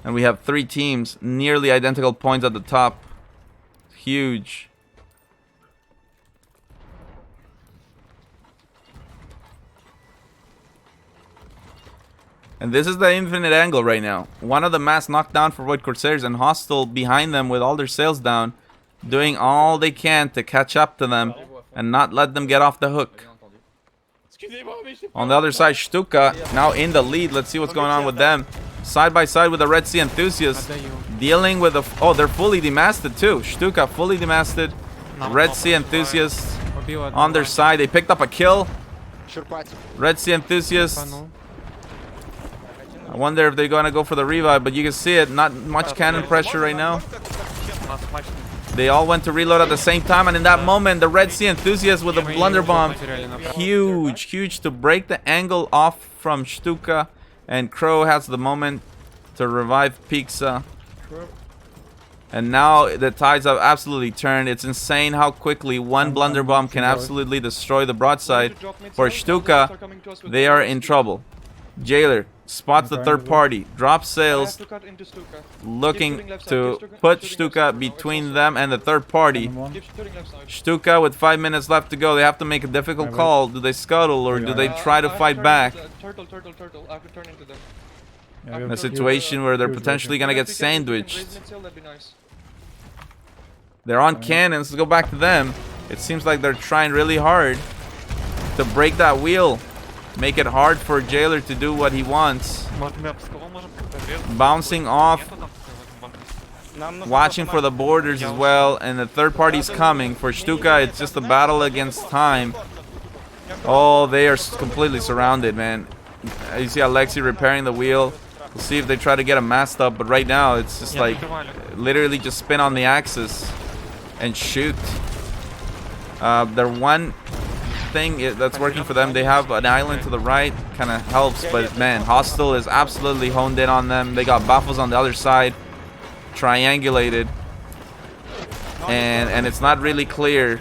Speaker 4: And we have 3 teams, nearly identical points at the top. Huge. And this is the infinite angle right now. One of the mass knocked down for Void Corsairs and Hostile behind them with all their sails down, doing all they can to catch up to them and not let them get off the hook. On the other side, Stuka now in the lead. Let's see what's going on with them. Side by side with the Red Sea Enthusiasts, dealing with a... Oh, they're fully demasted too. Stuka fully demasted. Red Sea Enthusiasts on their side. They picked up a kill. Red Sea Enthusiasts. I wonder if they're going to go for the revive, but you can see it. Not much cannon pressure right now. They all went to reload at the same time, and in that moment, the Red Sea Enthusiast with a blunder bomb. Huge, huge to break the angle off from Stuka. And Crow has the moment to revive Pixa. And now the tides have absolutely turned. It's insane how quickly one blunder bomb can absolutely destroy the broadside. For Stuka, they are in trouble. Jailer spots the third party, drops sails, looking to put Stuka between them and the third party. Stuka with 5 minutes left to go. They have to make a difficult call. Do they scuttle or do they try to fight back? In a situation where they're potentially going to get sandwiched. They're on cannons. Let's go back to them. It seems like they're trying really hard to break that wheel. Make it hard for Jailer to do what he wants. Bouncing off. Watching for the borders as well. And the third party's coming. For Stuka, it's just a battle against time. Oh, they are completely surrounded, man. You see Alexi repairing the wheel. We'll see if they try to get a mast up. But right now, it's just like literally just spin on the axis and shoot. Their one thing that's working for them, they have an island to the right, kind of helps, but man, Hostile is absolutely honed in on them. They got buffos on the other side, triangulated, and it's not really clear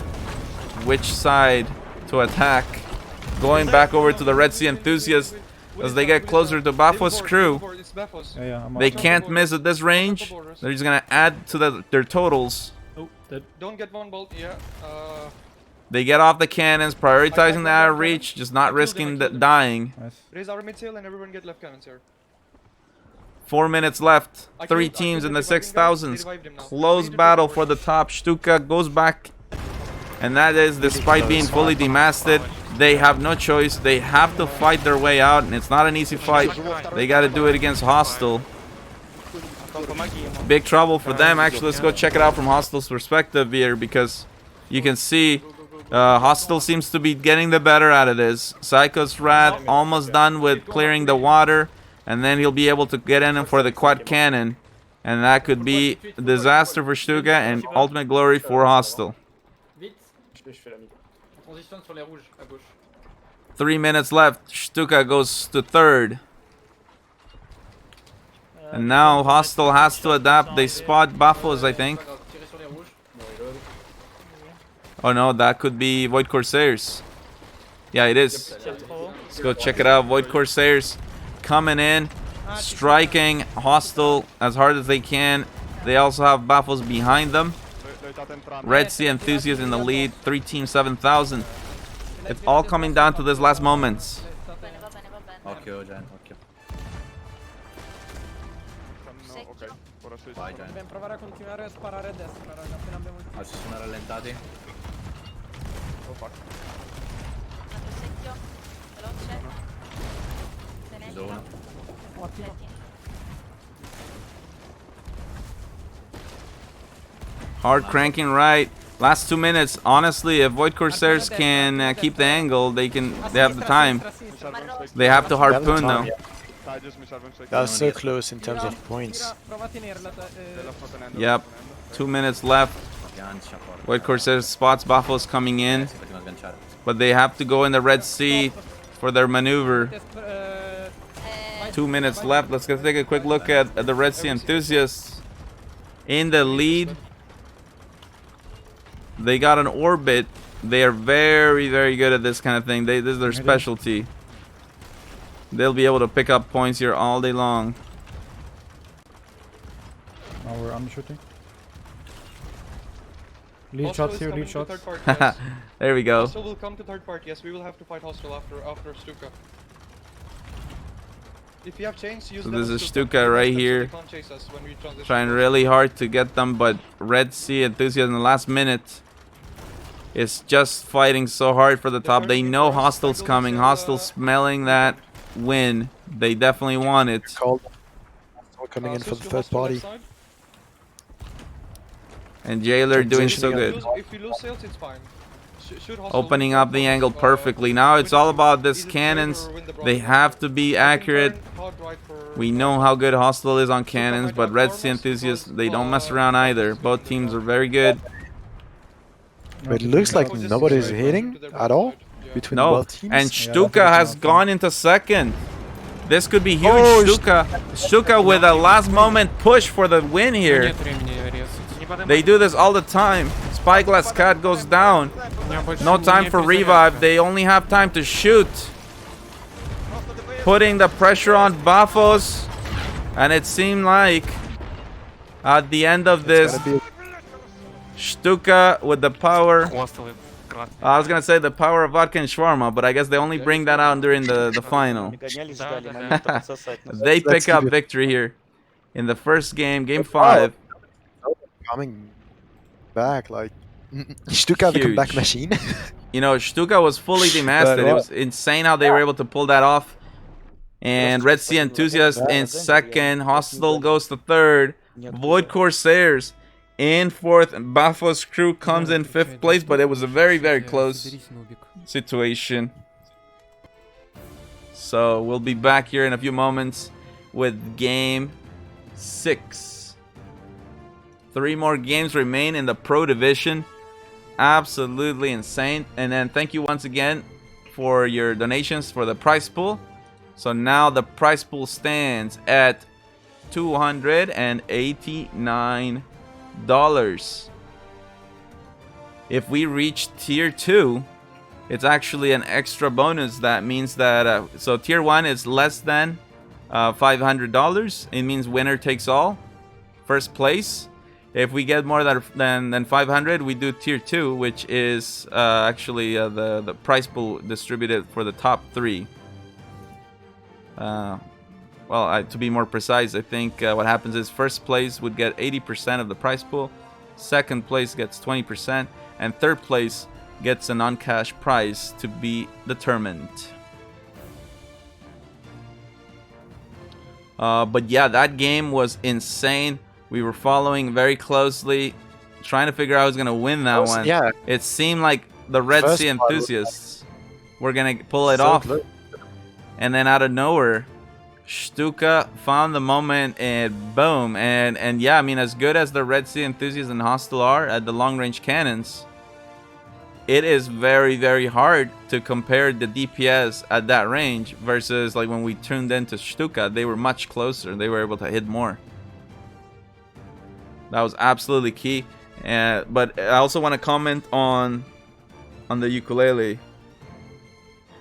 Speaker 4: which side to attack. Going back over to the Red Sea Enthusiasts as they get closer to Bafo's crew. They can't miss at this range. They're just gonna add to their totals.
Speaker 13: Don't get one bolt, yeah.
Speaker 4: They get off the cannons, prioritizing the out of reach, just not risking dying.
Speaker 13: Raise our mid sail and everyone get left cannons here.
Speaker 4: 4 minutes left. 3 teams in the 6,000s. Close battle for the top. Stuka goes back. And that is despite being fully demasted. They have no choice. They have to fight their way out. And it's not an easy fight. They got to do it against Hostile. Big trouble for them. Actually, let's go check it out from Hostile's perspective here. Because you can see... Hostile seems to be getting the better out of this. Psycho's Rat almost done with clearing the water. And then he'll be able to get in for the quad cannon. And that could be a disaster for Stuka and ultimate glory for Hostile. 3 minutes left. Stuka goes to third. And now Hostile has to adapt. They spot buffos, I think. Oh no, that could be Void Corsairs. Yeah, it is. Let's go check it out. Void Corsairs coming in, striking Hostile as hard as they can. They also have buffos behind them. Red Sea Enthusiasts in the lead. 3 team 7,000. It's all coming down to this last moments.
Speaker 18: Occhio, Giant, occhio. Vai, Giant.
Speaker 5: Dobbiamo provare a continuare a sparare a destra, raga, appena abbiamo il
Speaker 18: Ah, si sono rallentati.
Speaker 2: Un altro secchio, veloce.
Speaker 18: Zona.
Speaker 5: Ottimo.
Speaker 4: Hard cranking right. Last 2 minutes. Honestly, if Void Corsairs can keep the angle, they have the time. They have to harpoon though.
Speaker 17: That was so close in terms of points.
Speaker 4: Yep. 2 minutes left. Void Corsairs spots buffos coming in. But they have to go in the Red Sea for their maneuver. 2 minutes left. Let's go take a quick look at the Red Sea Enthusiasts. In the lead. They got an orbit. They are very, very good at this kind of thing. This is their specialty. They'll be able to pick up points here all day long.
Speaker 11: Now we're undershooting. Lead shots here, lead shots.
Speaker 4: There we go.
Speaker 19: Hostile will come to third party. Yes, we will have to fight hostile after Stuka. If you have chains, use
Speaker 4: So
Speaker 19: them
Speaker 4: this
Speaker 19: with
Speaker 4: is
Speaker 19: Stuka.
Speaker 4: Stuka right
Speaker 19: So
Speaker 4: here.
Speaker 19: they can't chase us when we transition.
Speaker 4: Trying really hard to get them, but Red Sea Enthusiasm in the last minute is just fighting so hard for the top. They know Hostile's coming. Hostile smelling that win. They definitely want it.
Speaker 17: Coming in for the third party.
Speaker 4: And Jailer doing so good.
Speaker 19: If we lose sales, it's fine.
Speaker 4: Opening up the angle perfectly. Now it's all about this cannons. They have to be accurate. We know how good Hostile is on cannons, but Red Sea Enthusiasts, they don't mess around either. Both teams are very good.
Speaker 17: But it looks like nobody's hitting at all between both teams.
Speaker 4: And Stuka has gone into second. This could be huge. Stuka with a last moment push for the win here. They do this all the time. Spyglass Cat goes down. No time for revive. They only have time to shoot. Putting the pressure on Bafos. And it seemed like at the end of this, Stuka with the power. I was gonna say the power of vodka and shawarma, but I guess they only bring that out during the final. They pick up victory here in the first game, game 5.
Speaker 17: Coming back, like Stuka the comeback machine.
Speaker 4: You know, Stuka was fully demasted. It was insane how they were able to pull that off. And Red Sea Enthusiast in second. Hostile goes to third. Void Corsairs in fourth. And Bafos crew comes in fifth place, but it was a very, very close situation. So we'll be back here in a few moments with game 6. 3 more games remain in the Pro Division. Absolutely insane. And then thank you once again for your donations for the prize pool. So now the prize pool stands at $289. If we reach tier 2, it's actually an extra bonus. That means that so tier 1 is less than $500. It means winner takes all, first place. If we get more than 500, we do tier 2, which is actually the prize pool distributed for the top 3. Well, to be more precise, I think what happens is first place would get 80% of the prize pool, second place gets 20%, and third place gets a non-cash prize to be determined. But yeah, that game was insane. We were following very closely, trying to figure out who's going to win that one.
Speaker 17: Yeah.
Speaker 4: It seemed like the Red Sea Enthusiasts were going to pull it off. And then out of nowhere, Stuka found the moment and boom. And yeah, I mean, as good as the Red Sea Enthusiasts and Hostile are at the long-range cannons, it is very, very hard to compare the DPS at that range versus like when we tuned into Stuka. They were much closer. They were able to hit more. That was absolutely key. But I also want to comment on the ukulele.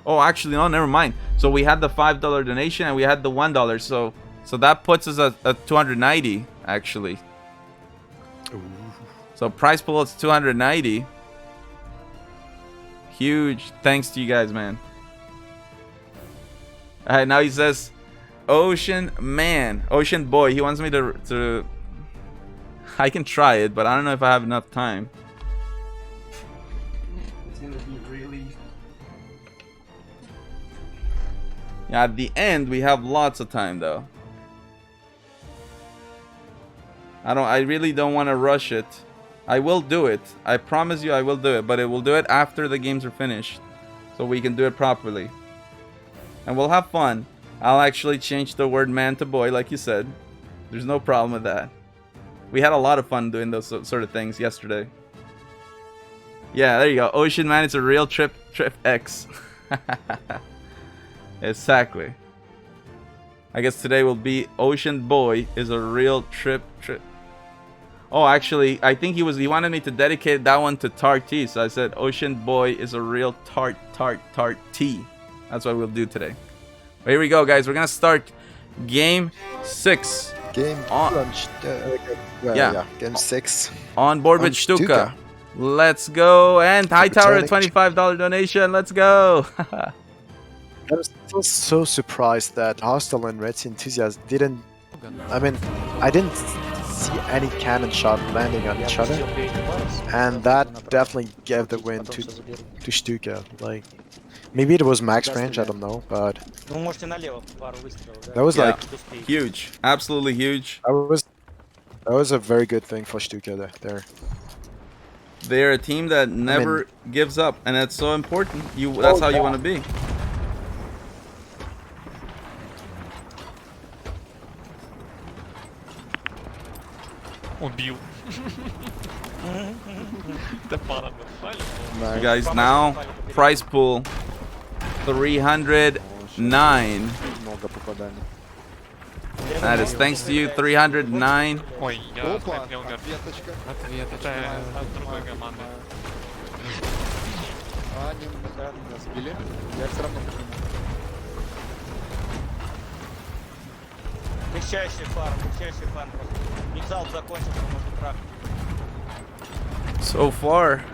Speaker 4: Oh, actually, no, never mind. So we had the $5 donation and we had the $1. So that puts us at 290 actually. Ooh. So prize pool is 290. Huge thanks to you guys, man. Alright, now he says Ocean Boy. He wants me to I can try it, but I don't know if I have enough time. It's gonna be really... Yeah, at the end we have lots of time though. I really don't want to rush it. I will do it. I promise you I will do it, but we'll do it after the games are finished, so we can do it properly. And we'll have fun. I'll actually change the word man to boy like you said. There's no problem with that. We had a lot of fun doing those sort of things yesterday. Yeah, there you go. Ocean Man is a real trip X. Exactly. I guess today will be Ocean Boy is a real trip. Oh, actually, I think he wanted me to dedicate that one to Tart T. So I said, Ocean Boy is a real tart T. That's what we'll do today. But here we go, guys. We're gonna start game 6.
Speaker 17: Game
Speaker 4: yeah,
Speaker 17: game 6.
Speaker 4: On board with Stuka. Let's go. And Hightower, a $25 donation. Let's go.
Speaker 17: I'm still so surprised that Hostile and Red Sea Enthusiast didn't. I mean, I didn't see any cannon shot landing on each other, and that definitely gave the win to Stuka. Like, maybe it was max range, I don't know, but that was like
Speaker 4: huge, absolutely huge.
Speaker 17: That was a very good thing for Stuka there.
Speaker 4: They're a team that never gives up, and that's so important. That's how you want to be.
Speaker 13: Убил.
Speaker 4: You guys, now prize pool 309. That is thanks to you, 309.
Speaker 13: Ой, я смотрел как ответочка от другой команды.
Speaker 3: Они нас били. Я все равно
Speaker 12: Мягчайший фарм. Микзал закончился, можно трахнуть.
Speaker 4: So far,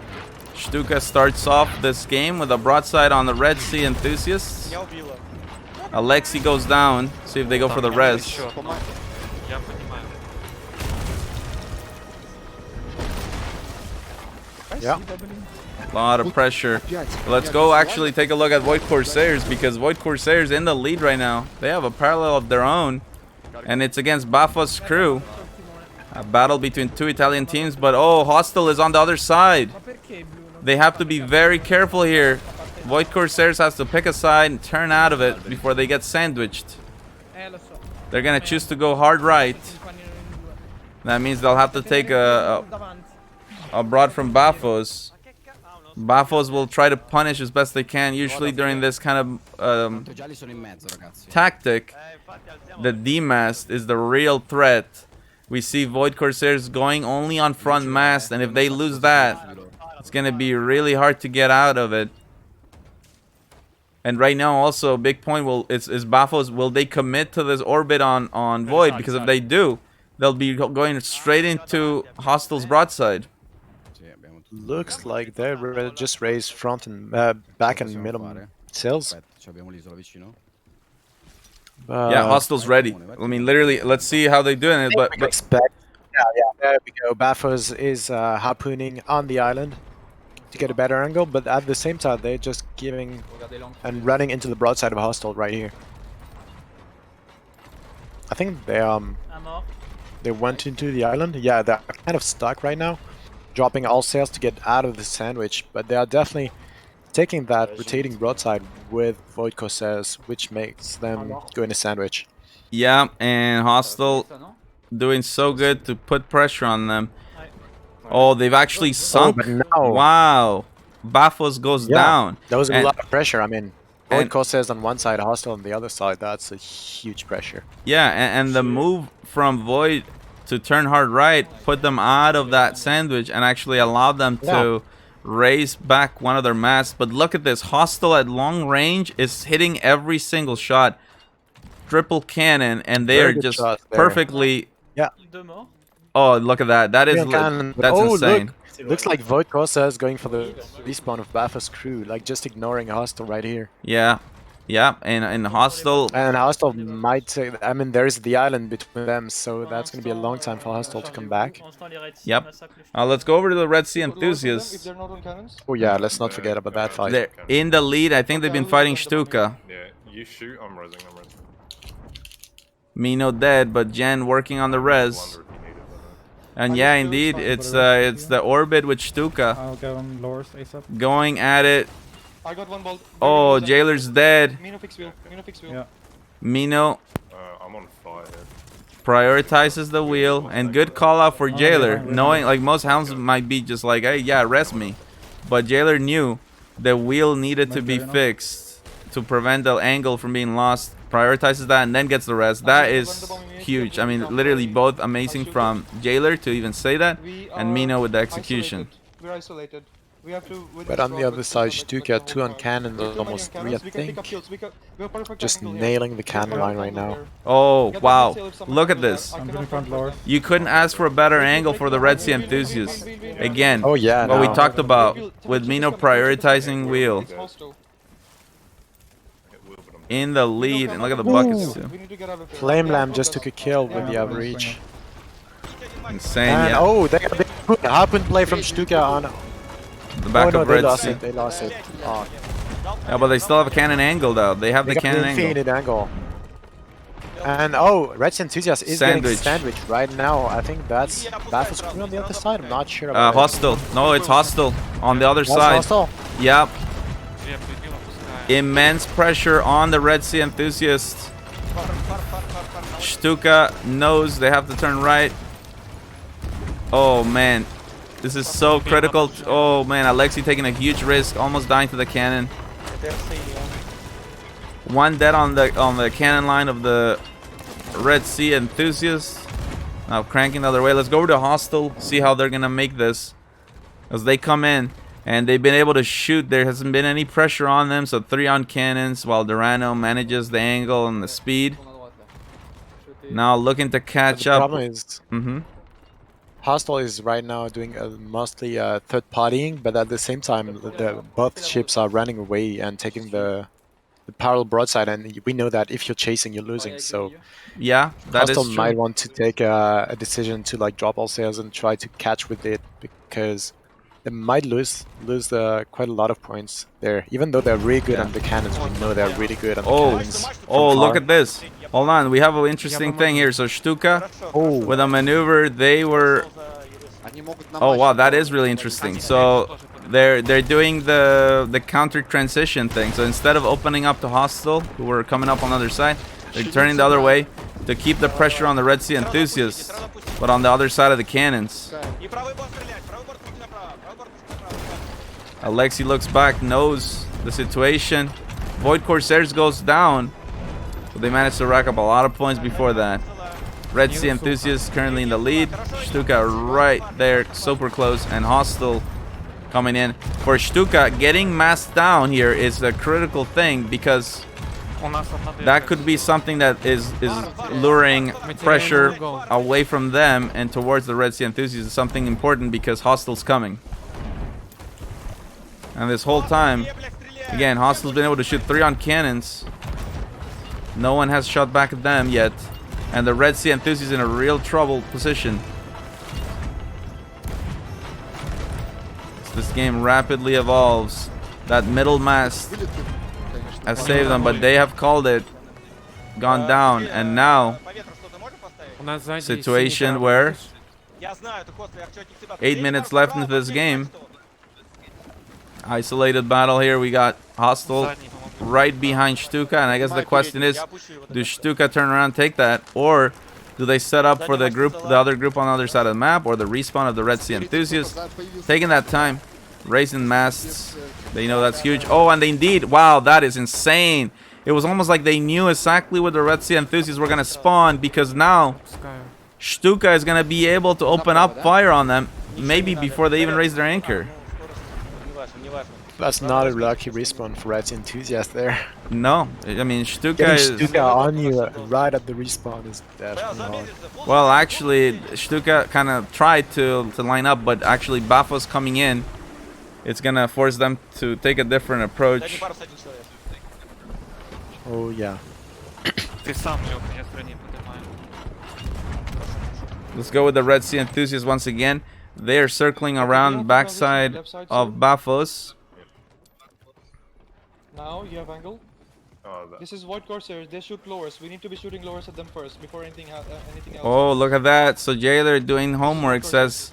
Speaker 4: Stuka starts off this game with a broadside on the Red Sea Enthusiasts. Alexi goes down. See if they go for the res.
Speaker 17: Yeah.
Speaker 4: A lot of pressure. Let's go actually take a look at Void Corsairs, because Void Corsairs in the lead right now. They have a parallel of their own, and it's against Bafo's crew. A battle between two Italian teams, but oh, Hostile is on the other side. They have to be very careful here. Void Corsairs has to pick a side and turn out of it before they get sandwiched. They're gonna choose to go hard right. That means they'll have to take a broad from Bafos. Bafos will try to punish as best they can. Usually during this kind of tactic, the D-mast is the real threat. We see Void Corsairs going only on front mast, and if they lose that, it's gonna be really hard to get out of it. And right now, also, a big point is Bafos. Will they commit to this orbit on Void? Because if they do, they'll be going straight into Hostile's broadside.
Speaker 17: Looks like they just raised front and back and middle sails.
Speaker 4: Yeah, Hostile's ready. I mean, literally, let's see how they're doing it. But
Speaker 17: expect. Yeah, there we go. Bafos is harpooning on the island to get a better angle, but at the same time, they're just giving and running into the broadside of Hostile right here. I think they went into the island. Yeah, they're kind of stuck right now, dropping all sails to get out of the sandwich, but they are definitely taking that rotating broadside with Void Corsairs, which makes them go in a sandwich.
Speaker 4: Yeah, and Hostile doing so good to put pressure on them. Oh, they've actually sunk. Wow. Bafos goes down.
Speaker 17: That was a lot of pressure. I mean, Void Corsairs on one side, Hostile on the other side. That's a huge pressure.
Speaker 4: Yeah, and the move from Void to turn hard right put them out of that sandwich and actually allowed them to raise back one of their masts. But look at this. Hostile at long range is hitting every single shot. Triple cannon, and they are just perfectly...
Speaker 17: Yeah.
Speaker 4: Oh, look at that. That's insane.
Speaker 17: Looks like Void Corsairs going for the respawn of Bafos crew, like just ignoring Hostile right here.
Speaker 4: Yeah. Yeah, and Hostile...
Speaker 17: And Hostile might say... I mean, there is the island between them, so that's going to be a long time for Hostile to come back.
Speaker 4: Yep. Let's go over to the Red Sea Enthusiasts.
Speaker 17: Oh yeah, let's not forget about that fight.
Speaker 4: They're in the lead. I think they've been fighting Stuka.
Speaker 20: Yeah, you shoot, I'm resing.
Speaker 4: Mino dead, but Jen working on the res. And yeah, indeed, it's the orbit with Stuka.
Speaker 21: I'll go on lowers ASAP.
Speaker 4: Going at it.
Speaker 19: I got one ball.
Speaker 4: Oh, Jailer's dead.
Speaker 19: Mino fix wheel.
Speaker 21: Yeah.
Speaker 4: Mino
Speaker 20: I'm on fire.
Speaker 4: prioritizes the wheel, and good call out for Jailer, knowing like most hounds might be just like, hey, yeah, rest me. But Jailer knew the wheel needed to be fixed to prevent the angle from being lost. Prioritizes that and then gets the rest. That is huge. I mean, literally both amazing from Jailer to even say that, and Mino with the execution.
Speaker 19: We're isolated. We have to
Speaker 17: But on the other side, Stuka 2 on cannon, almost 3 I think. Just nailing the cannon line right now.
Speaker 4: Oh, wow. Look at this.
Speaker 3: I'm getting front lower.
Speaker 4: You couldn't ask for a better angle for the Red Sea enthusiasts. Again,
Speaker 17: oh, yeah,
Speaker 4: what we
Speaker 17: no.
Speaker 4: talked about with Mino prioritizing wheel. In the lead, and look at the buckets too.
Speaker 17: Flame Lamb just took a kill with the outreach.
Speaker 4: Insane,
Speaker 17: And,
Speaker 4: yeah.
Speaker 17: oh, they put a harpoon play from Stuka on
Speaker 4: The back
Speaker 17: no,
Speaker 4: of Red
Speaker 17: lost
Speaker 4: Sea.
Speaker 17: it. They lost it. Oh.
Speaker 4: Yeah, but they still have a cannon angle though. They have the
Speaker 17: got
Speaker 4: cannon
Speaker 17: the
Speaker 4: angle.
Speaker 17: infinite angle. And oh, Red Sea Enthusiast is getting sandwich right now. I think that's Battle's crew on the other side. I'm not sure about
Speaker 4: Hostile. No, it's hostile on the other side.
Speaker 17: Hostile?
Speaker 4: Yep. Immense pressure on the Red Sea enthusiasts. Stuka knows they have to turn right. Oh man, this is so critical. Oh man, Alexi taking a huge risk, almost dying to the cannon. One dead on the cannon line of the Red Sea enthusiasts. Now cranking the other way. Let's go over to hostile. See how they're gonna make this as they come in. And they've been able to shoot. There hasn't been any pressure on them. So 3 on cannons while Durano manages the angle and the speed. Now looking to catch up.
Speaker 17: The problem is, Hostile is right now doing mostly third partying, but at the same time, both ships are running away and taking the parallel broadside. And we know that if you're chasing, you're losing. So
Speaker 4: yeah, that
Speaker 17: Hostile
Speaker 4: is true.
Speaker 17: might want to take a decision to like drop all sails and try to catch with it, because they might lose quite a lot of points there. Even though they're really good on the cannons, we know they're really good on the cannons.
Speaker 4: Oh, look at this. Hold on, we have an interesting thing here. So Stuka, with a maneuver, they were... Oh wow, that is really interesting. So they're doing the counter transition thing. So instead of opening up to hostile, who were coming up on the other side, they're turning the other way to keep the pressure on the Red Sea enthusiasts, but on the other side of the cannons. Alexi looks back, knows the situation. Void Corsairs goes down, but they managed to rack up a lot of points before that. Red Sea Enthusiasts currently in the lead. Stuka right there, super close, and hostile coming in. For Stuka, getting masked down here is a critical thing, because that could be something that is luring pressure away from them and towards the Red Sea Enthusiasts. Is something important because hostile's coming. And this whole time, again, hostile's been able to shoot 3 on cannons. No one has shot back at them yet. And the Red Sea Enthusiast in a real trouble position. As this game rapidly evolves, that middle mast has saved them, but they have called it, gone down, and now situation where 8 minutes left into this game. Isolated battle here. We got hostile right behind Stuka, and I guess the question is, do Stuka turn around and take that, or do they set up for the other group on the other side of the map, or the respawn of the Red Sea Enthusiasts? Taking that time, raising masts. They know that's huge. Oh, and they indeed, wow, that is insane. It was almost like they knew exactly where the Red Sea Enthusiasts were gonna spawn, because now Stuka is gonna be able to open up fire on them, maybe before they even raise their anchor.
Speaker 17: That's not a lucky respawn for Red Sea Enthusiast there.
Speaker 4: No, I mean Stuka
Speaker 17: Getting Stuka on you right at the respawn is definitely hard.
Speaker 4: Well, actually, Stuka kind of tried to line up, but actually Bafos coming in, it's gonna force them to take a different approach.
Speaker 17: Oh yeah.
Speaker 4: Let's go with the Red Sea Enthusiasts once again. They are circling around backside of Bafos.
Speaker 19: Now you have angle. This is Void Corsairs. They shoot lowers. We need to be shooting lowers at them first before anything else.
Speaker 4: Oh, look at that. So Jailer doing homework says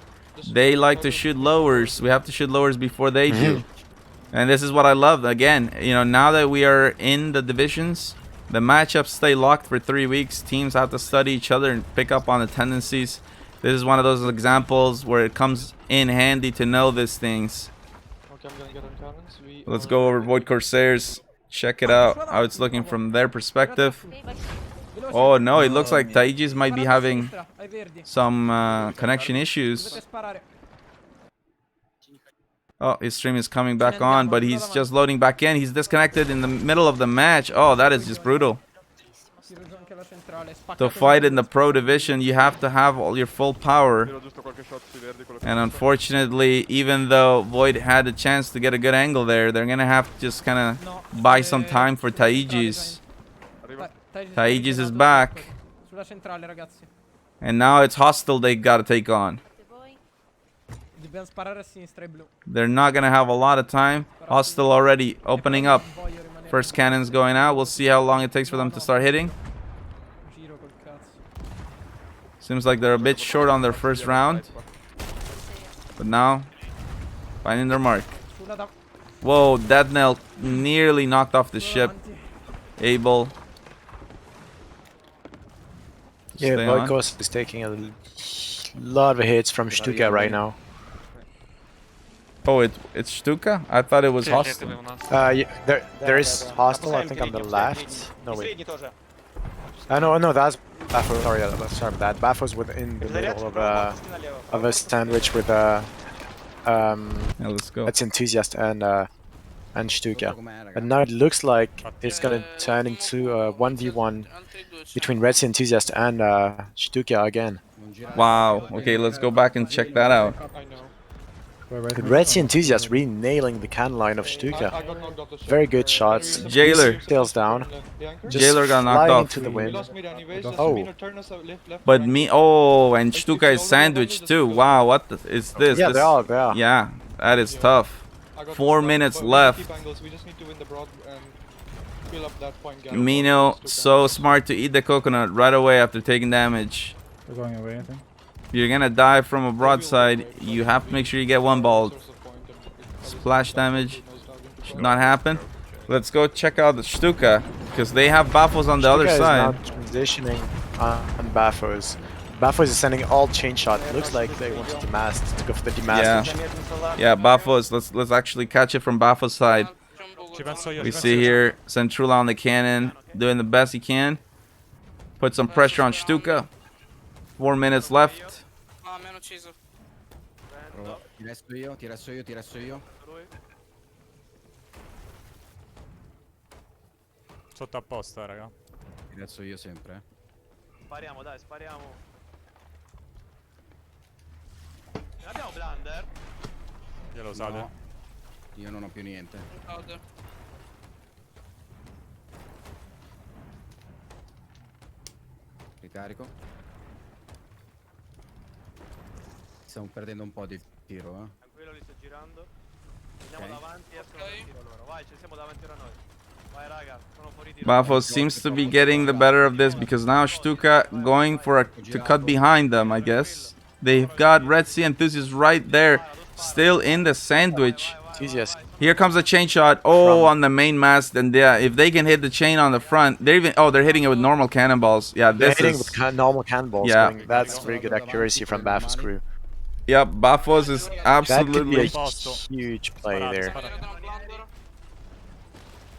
Speaker 4: they like to shoot lowers. We have to shoot lowers before they do. And this is what I love. Again, you know, now that we are in the divisions, the matchups stay locked for 3 weeks. Teams have to study each other and pick up on the tendencies. This is one of those examples where it comes in handy to know these things.
Speaker 19: Okay, I'm gonna get on cannons.
Speaker 4: Let's go over Void Corsairs. Check it out, how it's looking from their perspective. Oh no, it looks like Taijis might be having some connection issues. Oh, his stream is coming back on, but he's just loading back in. He's disconnected in the middle of the match. Oh, that is just brutal. To fight in the pro division, you have to have all your full power. And unfortunately, even though Void had a chance to get a good angle there, they're gonna have to just kind of buy some time for Taijis. Taijis is back. And now it's Hostile they gotta take on. They're not gonna have a lot of time. Hostile already opening up. First cannon's going out. We'll see how long it takes for them to start hitting. Seems like they're a bit short on their first round. But now, finding their mark. Whoa, that NAL nearly knocked off the ship. Able.
Speaker 17: Yeah, Voidcourse is taking a lot of hits from Stuka right now.
Speaker 4: Oh, it's Stuka? I thought it was Hostile.
Speaker 17: Yeah, there is Hostile, I think, on the left. No, wait. No, that's Baffo. Sorry about that. Baffo's within the middle of a sandwich with
Speaker 4: yeah, let's go.
Speaker 17: That's Enthusiast and Stuka. And now it looks like it's gonna turn into a 1v1 between Red Sea Enthusiast and Stuka again.
Speaker 4: Wow. Okay, let's go back and check that out.
Speaker 17: Red Sea Enthusiast really nailing the can line of Stuka. Very good shots.
Speaker 4: Jailer.
Speaker 17: Tails down.
Speaker 4: Jailer got knocked off.
Speaker 17: Into the wind.
Speaker 4: Oh. But and Stuka is sandwiched too. Wow, what is this?
Speaker 17: Yeah, they are.
Speaker 4: Yeah, that is tough. 4 minutes left. Mino, so smart to eat the coconut right away after taking damage.
Speaker 3: We're going away, I think.
Speaker 4: If you're gonna die from a broadside, you have to make sure you get one ball. Splash damage should not happen. Let's go check out the Stuka, because they have Baffos on the other side.
Speaker 17: Is now transitioning on Baffos. Baffos is sending all chain shot. It looks like they want to demast, to go for the demast.
Speaker 4: Yeah, Baffos. Let's actually catch it from Baffos' side. We see here Centrula on the cannon, doing the best he can. Put some pressure on Stuka. 4 minutes left.
Speaker 12: Ti resto io.
Speaker 3: Sotto apposta, raga.
Speaker 12: Ti resto io sempre.
Speaker 10: Spariamo, dai, spariamo. Non abbiamo Blunder?
Speaker 3: Glielo usate?
Speaker 12: No, io non ho più niente. Ricarico. Stiamo perdendo un po' di tiro,
Speaker 10: Tranquillo, li sto girando. Andiamo davanti, escono dal tiro loro. Vai, ci siamo davanti a noi. Vai, raga, sono fuori tiro.
Speaker 4: Baffos seems to be getting the better of this, because now Stuka going to cut behind them, I guess. They've got Red Sea Enthusiast right there, still in the sandwich. Here comes a chain shot. Oh, on the main mast, and yeah, if they can hit the chain on the front, they're hitting it with normal cannonballs. Yeah,
Speaker 17: they're hitting with normal cannonballs.
Speaker 4: Yeah,
Speaker 17: that's very good accuracy from Baffos' crew.
Speaker 4: Yep, Baffos is absolutely
Speaker 17: that could be a huge play there.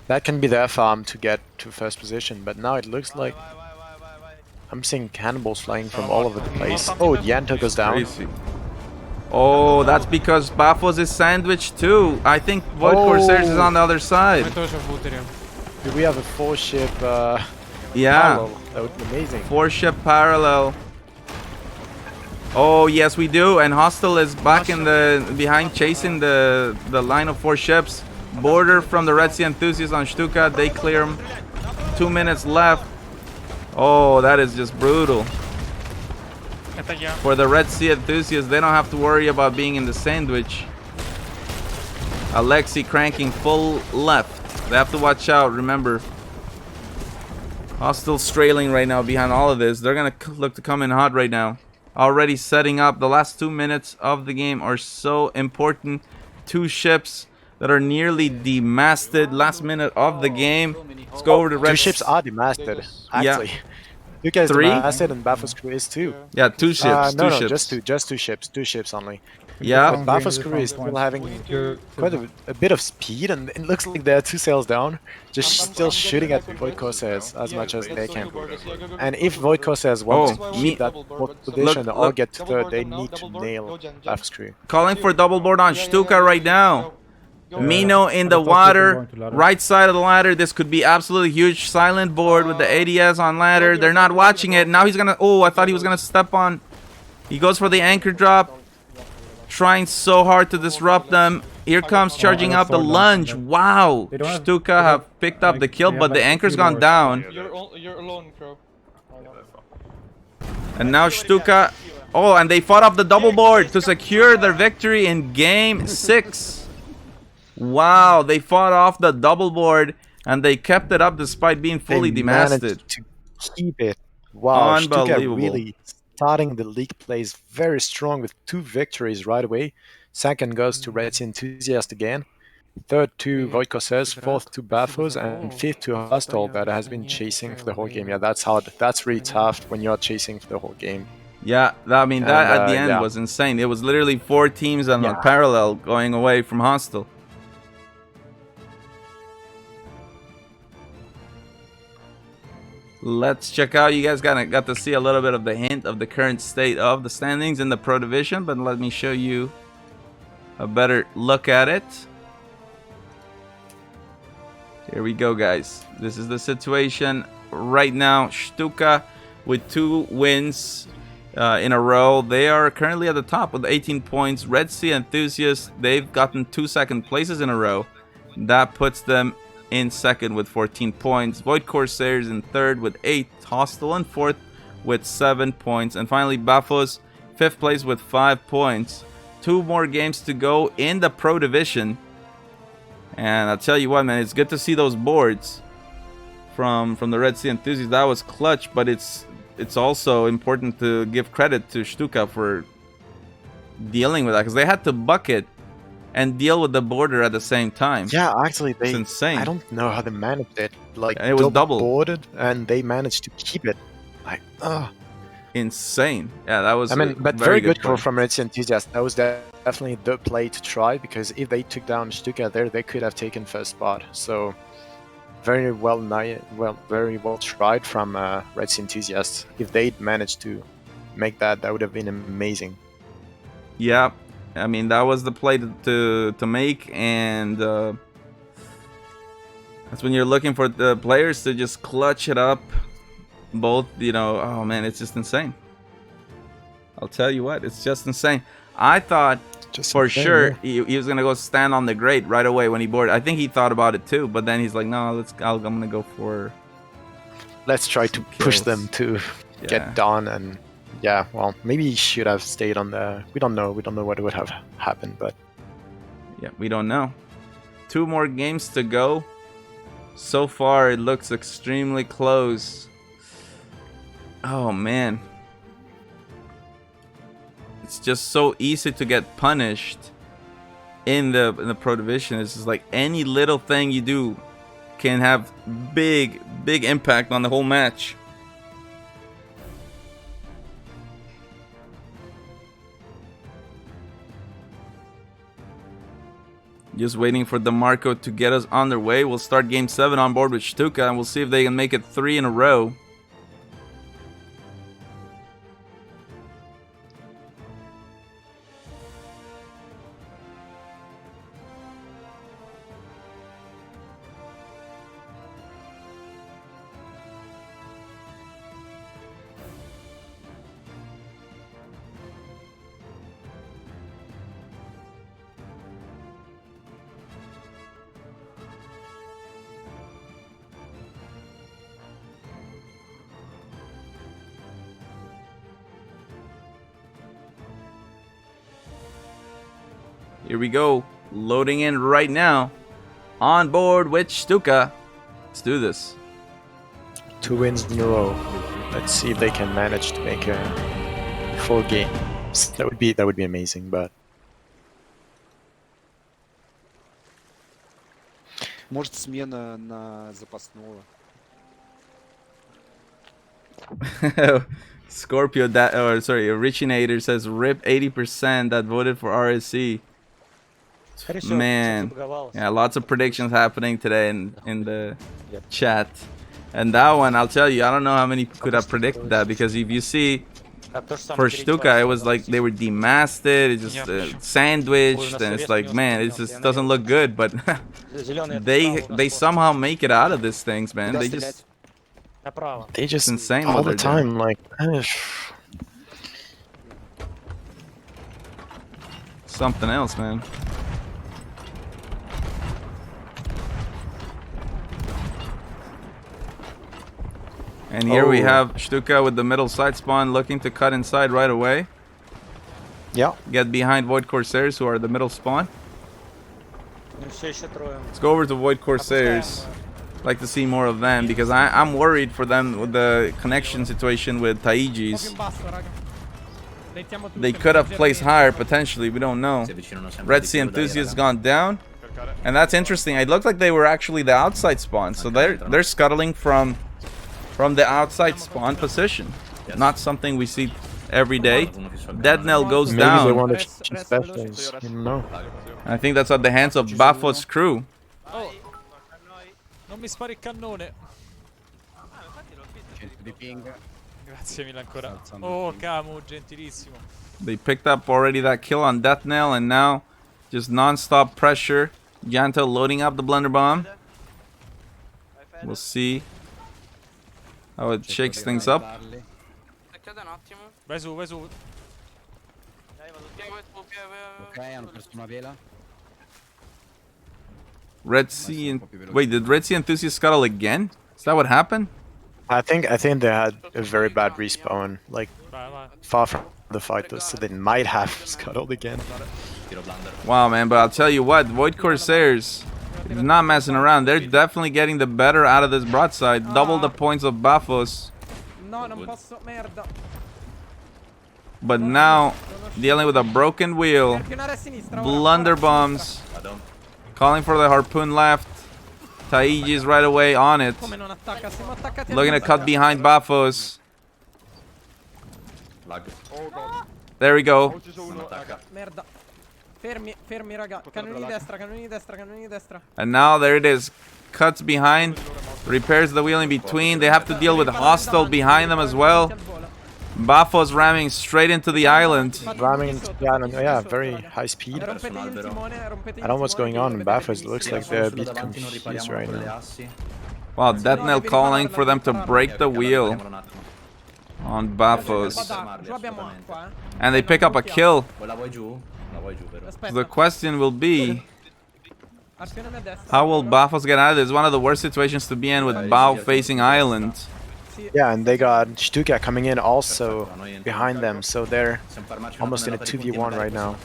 Speaker 17: That can be their farm to get to first position, but now it looks like I'm seeing cannonballs flying from all over the place. Oh, Yanto goes down.
Speaker 4: Crazy. Oh, that's because Baffos is sandwiched too. I think Void Corsairs is on the other side.
Speaker 17: Do we have a 4-ship
Speaker 4: yeah,
Speaker 17: parallel? That would be amazing.
Speaker 4: 4-ship parallel. Oh yes, we do. And Hostile is back in the behind, chasing the line of 4 ships. Border from the Red Sea Enthusiasts on Stuka. They clear him. 2 minutes left. Oh, that is just brutal. For the Red Sea Enthusiasts, they don't have to worry about being in the sandwich. Alexi cranking full left. They have to watch out, remember. Hostile strailing right now behind all of this. They're going to look to come in hot right now. Already setting up. The last 2 minutes of the game are so important. 2 ships that are nearly demasted. Last minute of the game. Let's go over to Red.
Speaker 17: 2 ships are demasted, actually.
Speaker 4: Yeah.
Speaker 17: Stuka is the
Speaker 4: 3?
Speaker 17: masthead and Bafos crew is 2.
Speaker 4: Yeah, 2 ships.
Speaker 17: No,
Speaker 4: 2
Speaker 17: no,
Speaker 4: ships.
Speaker 17: just 2 ships. 2 ships only.
Speaker 4: Yeah.
Speaker 17: But Bafos crew is still having quite a bit of speed, and it looks like they're 2 sails down, just still shooting at Void Corsairs as much as they can. And if Void Corsairs want to keep that position or get to third, they need to nail Bafos crew.
Speaker 4: Calling for double board on Stuka right now. Mino in the water, right side of the ladder. This could be absolutely huge. Silent board with the ADS on ladder. They're not watching it. Now he's gonna. Oh, I thought he was gonna step on. He goes for the anchor drop, trying so hard to disrupt them. Here comes charging up the lunge. Wow, Stuka have picked up the kill, but the anchor's gone down.
Speaker 19: You're alone, Crow.
Speaker 4: And now Stuka. Oh, and they fought off the double board to secure their victory in game 6. Wow, they fought off the double board and they kept it up despite being fully demasted.
Speaker 17: Managed to keep it. Wow, Stuka
Speaker 4: Unbelievable.
Speaker 17: really starting the league plays very strong with 2 victories right away. Second goes to Red Sea Enthusiast again. Third to Void Corsairs, fourth to Bafos, and fifth to Hostile that has been chasing for the whole game. Yeah, that's hard. That's really tough when you're chasing for the whole game.
Speaker 4: Yeah, I mean, that at the end
Speaker 17: yeah.
Speaker 4: was insane. It was literally 4 teams on a parallel going away from Hostile. Let's check out. You guys got to see a little bit of the hint of the current state of the standings in the Pro Division, but let me show you a better look at it. Here we go, guys. This is the situation right now. Stuka with 2 wins in a row. They are currently at the top with 18 points. Red Sea Enthusiasts, they've gotten 2 second places in a row. That puts them in second with 14 points. Void Corsairs in third with 8. Hostile in fourth with 7 points. And finally, Bafos, 5th place with 5 points. 2 more games to go in the Pro Division. And I'll tell you what, man, it's good to see those boards from the Red Sea Enthusiasts. That was clutch, but it's also important to give credit to Stuka for dealing with that, because they had to bucket and deal with the border at the same time.
Speaker 17: Yeah, actually,
Speaker 4: it's insane.
Speaker 17: I don't know how they managed it. Like,
Speaker 4: it was double
Speaker 17: boarded, and they managed to keep it. Like,
Speaker 4: insane. Yeah, that was.
Speaker 17: I mean, but very good call from Red Sea Enthusiast. That was definitely the play to try, because if they took down Stuka there, they could have taken first spot. So very well tried from Red Sea Enthusiast. If they'd managed to make that, that would have been amazing.
Speaker 4: Yeah, I mean, that was the play to make, and that's when you're looking for the players to just clutch it up. Both, you know, oh man, it's just insane. I'll tell you what, it's just insane. I thought for sure he was gonna go stand on the grate right away when he boarded. I think he thought about it too, but then he's like, no, I'm gonna go for.
Speaker 17: Let's try to push them to get done, and yeah, well, maybe he should have stayed on the. We don't know what would have happened, but
Speaker 4: yeah, we don't know. 2 more games to go. So far, it looks extremely close. Oh man. It's just so easy to get punished in the Pro Division. It's just like any little thing you do can have big impact on the whole match. Just waiting for DeMarco to get us on their way. We'll start game 7 on board with Stuka, and we'll see if they can make it 3 in a row. Here we go, loading in right now. On board with Stuka. Let's do this.
Speaker 17: 2 wins in a row. Let's see if they can manage to make a full game. That would be amazing, but
Speaker 11: Может, смена на запасного.
Speaker 4: Scorpio, that or sorry, Originator says rip 80% that voted for RSC. Man, yeah, lots of predictions happening today in the chat. And that one, I'll tell you, I don't know how many could have predicted that, because if you see for Stuka, it was like they were demasted, it's just sandwiched, and it's like, man, it just doesn't look good. But they somehow make it out of these things, man. They just insane
Speaker 17: all
Speaker 4: what
Speaker 17: the
Speaker 4: they're
Speaker 17: time,
Speaker 4: doing.
Speaker 17: like.
Speaker 4: Something else, man. And here we have Stuka with the middle side spawn looking to cut inside right away.
Speaker 17: Yeah.
Speaker 4: Get behind Void Corsairs, who are the middle spawn. Let's go over to Void Corsairs. Like to see more of them, because I'm worried for them with the connection situation with Taijis. They could have placed higher potentially, we don't know. Red Sea Enthusiast gone down. And that's interesting. It looked like they were actually the outside spawn. So they're scuttling from the outside spawn position. Not something we see every day. Dead NAL goes
Speaker 17: Maybe
Speaker 4: down.
Speaker 17: they want to change specials. You don't know.
Speaker 4: I think that's at the hands of Baffo's crew.
Speaker 21: Oh. Non mi spari il cannone. Grazie mille ancora. Oh, Camu, gentilissimo.
Speaker 4: They picked up already that kill on Death NAL, and now just non-stop pressure. Janto loading up the Blunder Bomb. We'll see how it shakes things up.
Speaker 21: Vai su, vai su.
Speaker 12: Ok, hanno perso una vela.
Speaker 4: Red Sea and wait, did Red Sea Enthusiast scuttle again? Is that what happened?
Speaker 17: I think they had a very bad respawn, like far from the fight though, so they might have scuttled again.
Speaker 4: Wow, man, but I'll tell you what, Void Corsairs is not messing around. They're definitely getting the better out of this broadside. Double the points of Bafos.
Speaker 21: No, non posso, merda.
Speaker 4: But now, dealing with a broken wheel. Blunder bombs. Calling for the harpoon left. Taiji's right away on it. Looking to cut behind Bafos. There we go.
Speaker 21: Merda. Fermi, fermi raga. Cannoni di destra, cannoni di destra, cannoni di destra.
Speaker 4: And now there it is. Cuts behind. Repairs the wheel in between. They have to deal with hostile behind them as well. Bafos ramming straight into the island.
Speaker 17: Ramming into the island, yeah, very high speed. I don't know what's going on in Bafos. It looks like they're a bit confused right now.
Speaker 4: Wow, Death NAL calling for them to break the wheel on Bafos. And they pick up a kill. So the question will be, how will Bafos get out of this? One of the worst situations to be in with Bao facing island.
Speaker 17: Yeah, and they got Stuka coming in also behind them, so they're almost in a 2v1 right now.